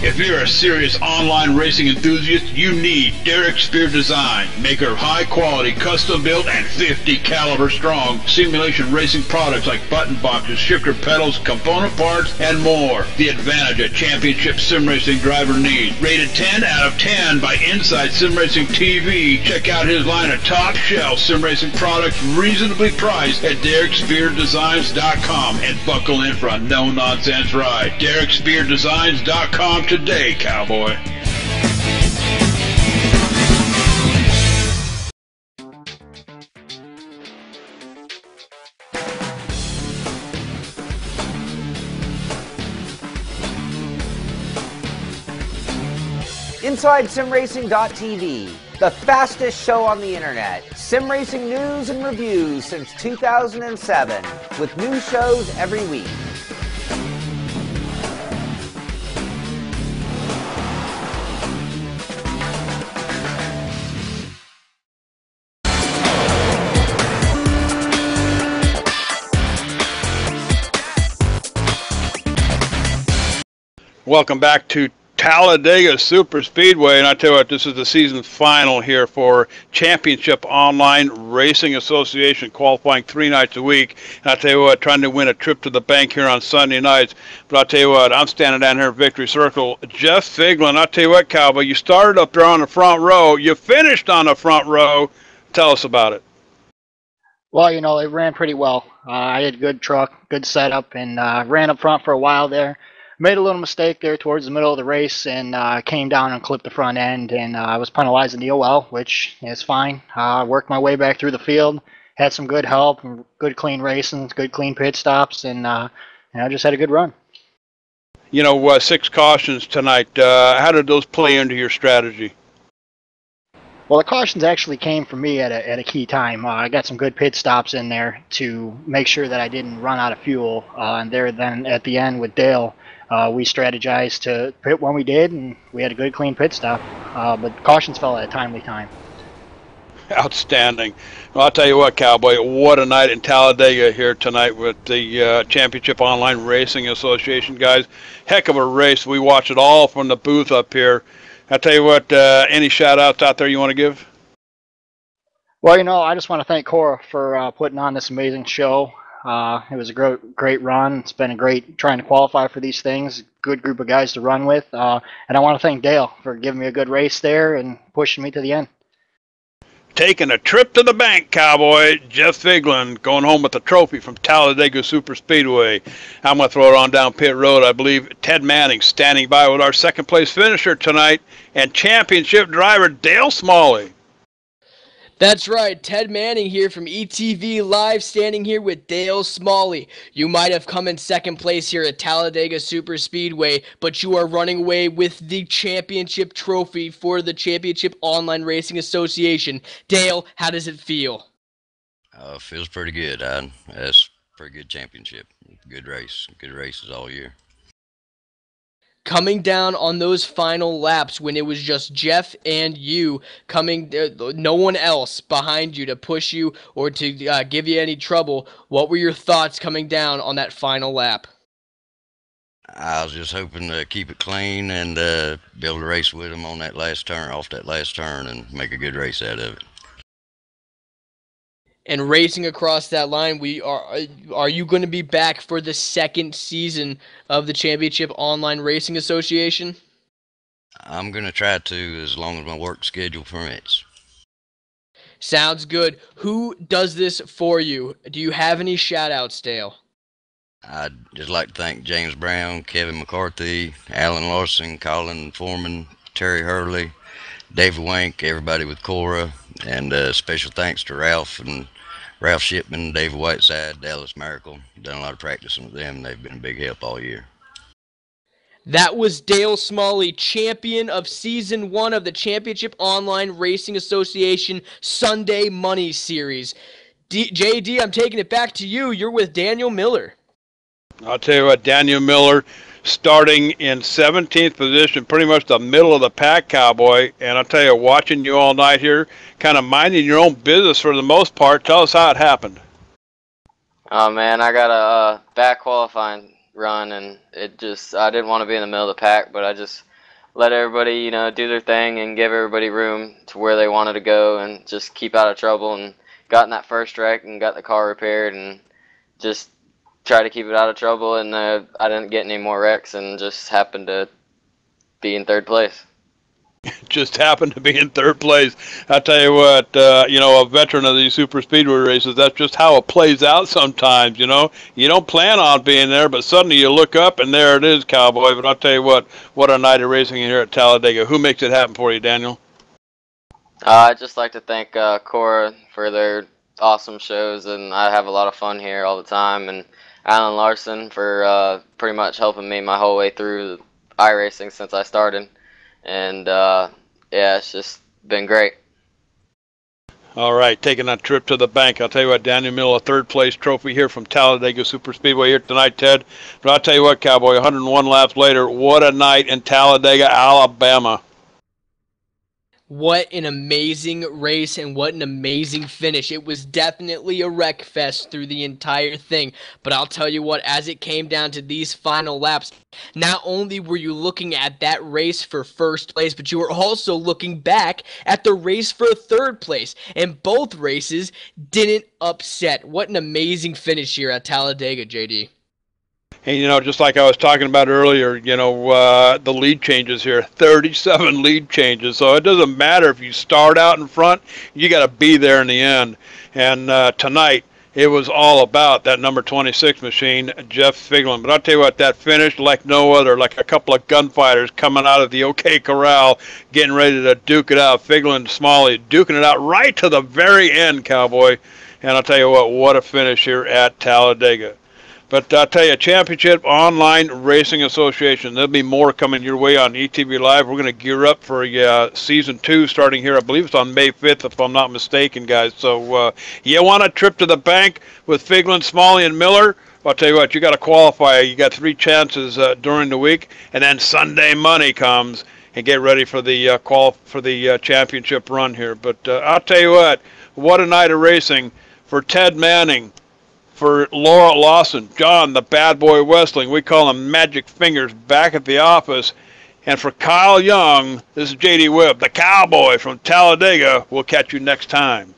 If you're a serious online racing enthusiast, you need Derek Spear Design, maker of high-quality, custom-built, and 50 caliber strong simulation racing products like button boxes, shifter pedals, component parts, and more. The advantage a championship sim racing driver needs. Rated 10 out of 10 by Inside Sim Racing TV. Check out his line of top-shelf sim racing products reasonably priced at DerekSpearDesigns.com and buckle in for a no-nonsense ride. DerekSpearDesigns.com today, Cowboy. Inside SimRacing.tv, the fastest show on the internet. Sim racing news and reviews since 2007, with new shows every week. Welcome back to Talladega Superspeedway, and I tell you what, this is the season final here for Championship Online Racing Association, qualifying 3 nights a week. And I tell you what, trying to win a trip to the bank here on Sunday nights. But I tell you what, I'm standing down here at Victory Circle. Jeff Figlin, I tell you what, Cowboy, you started up there on the front row, you finished on the front row. Tell us about it. Well, you know, it ran pretty well. I had a good truck, good setup, and ran up front for a while there. Made a little mistake there towards the middle of the race and came down and clipped the front end, and I was penalized in the OL, which is fine. Worked my way back through the field, had some good help, good clean racing, good clean pit stops, and I just had a good run. You know, 6 cautions tonight. How did those play into your strategy? Well, the cautions actually came for me at a key time. I got some good pit stops in there to make sure that I didn't run out of fuel, and then at the end with Dale, we strategized to pit when we did, and we had a good clean pit stop, but cautions fell at a timely time. Outstanding. Well, I'll tell you what, Cowboy, what a night in Talladega here tonight with the Championship Online Racing Association guys. Heck of a race. We watch it all from the booth up here. I'll tell you what, any shout-outs out there you want to give? Well, I just want to thank Cora for putting on this amazing show. It was a great run. It's been a great trying to qualify for these things. Good group of guys to run with. And I want to thank Dale for giving me a good race there and pushing me to the end. Taking a trip to the bank, Cowboy. Jeff Figlin going home with the trophy from Talladega Super Speedway. I'm going to throw it on down pit road. I believe Ted Manning standing by with our second place finisher tonight and championship driver Dale Smalley. That's right, Ted Manning here from ETV Live, standing here with Dale Smalley. You might have come in second place here at Talladega Super Speedway, but you are running away with the championship trophy for the Championship Online Racing Association. Dale, how does it feel? Feels pretty good. That's a pretty good championship. Good race. Good races all year. Coming down on those final laps when it was just Jeff and you coming, no one else behind you to push you or to give you any trouble, what were your thoughts coming down on that final lap? I was just hoping to keep it clean and be able to race with them on that last turn, off that last turn, and make a good race out of it. And racing across that line, are you going to be back for the second season of the Championship Online Racing Association? I'm going to try to, as long as my work schedule permits. Sounds good. Who does this for you? Do you have any shout-outs, Dale? I'd just like to thank James Brown, Kevin McCarthy, Alan Larson, Colin Foreman, Terry Hurley, David Wank, everybody with Cora, and special thanks to Ralph Shipman, David Whiteside, Dallas Miracle. Done a lot of practicing with them. They've been a big help all year. That was Dale Smalley, champion of Season 1 of the Championship Online Racing Association Sunday Money Series. JD, I'm taking it back to you. You're with Daniel Miller. I'll tell you what, Daniel Miller starting in 17th position, pretty much the middle of the pack, Cowboy. And I'll tell you, watching you all night here, kind of minding your own business for the most part. Tell us how it happened. Oh, man, I got a back qualifying run, and I didn't want to be in the middle of the pack, but I just let everybody, do their thing and give everybody room to where they wanted to go and just keep out of trouble, and got in that first wreck and got the car repaired and just try to keep it out of trouble, and I didn't get any more wrecks and just happened to be in third place. Just happened to be in third place. I tell you what, a veteran of these super speedway races, that's just how it plays out sometimes, You don't plan on being there, but suddenly you look up and there it is, Cowboy. But I'll tell you what a night of racing here at Talladega. Who makes it happen for you, Daniel? I'd just like to thank Cora for their awesome shows, and I have a lot of fun here all the time, and Alan Larson for pretty much helping me my whole way through iRacing since I started. And, it's just been great. All right, taking that trip to the bank. I'll tell you what, Daniel Miller, a third-place trophy here from Talladega Super Speedway here tonight, Ted. But I'll tell you what, Cowboy, 101 laps later, what a night in Talladega, Alabama. What an amazing race and what an amazing finish. It was definitely a wreck fest through the entire thing. But I'll tell you what, as it came down to these final laps, not only were you looking at that race for first place, but you were also looking back at the race for third place. And both races didn't upset. What an amazing finish here at Talladega, JD. And, just like I was talking about earlier, the lead changes here, 37 lead changes. So it doesn't matter if you start out in front, you got to be there in the end. And tonight, it was all about that number 26 machine, Jeff Figlin. But I'll tell you what, that finished like no other, like a couple of gunfighters coming out of the OK Corral, getting ready to duke it out. Figlin, Smalley, duking it out right to the very end, Cowboy. And I'll tell you what a finish here at Talladega. But I'll tell you, Championship Online Racing Association, there'll be more coming your way on ETV Live. We're going to gear up for Season 2 starting here. I believe it's on May 5th, if I'm not mistaken, guys. So you want a trip to the bank with Figlin, Smalley, and Miller? I'll tell you what, you got to qualify. You got 3 chances during the week, and then Sunday money comes. and get ready for the championship run here. But I'll tell you what a night of racing for Ted Manning, for Laura Lawson, John the Bad Boy Westling, we call him Magic Fingers, back at the office, and for Kyle Young, this is J.D. Webb, the Cowboy from Talladega. We'll catch you next time.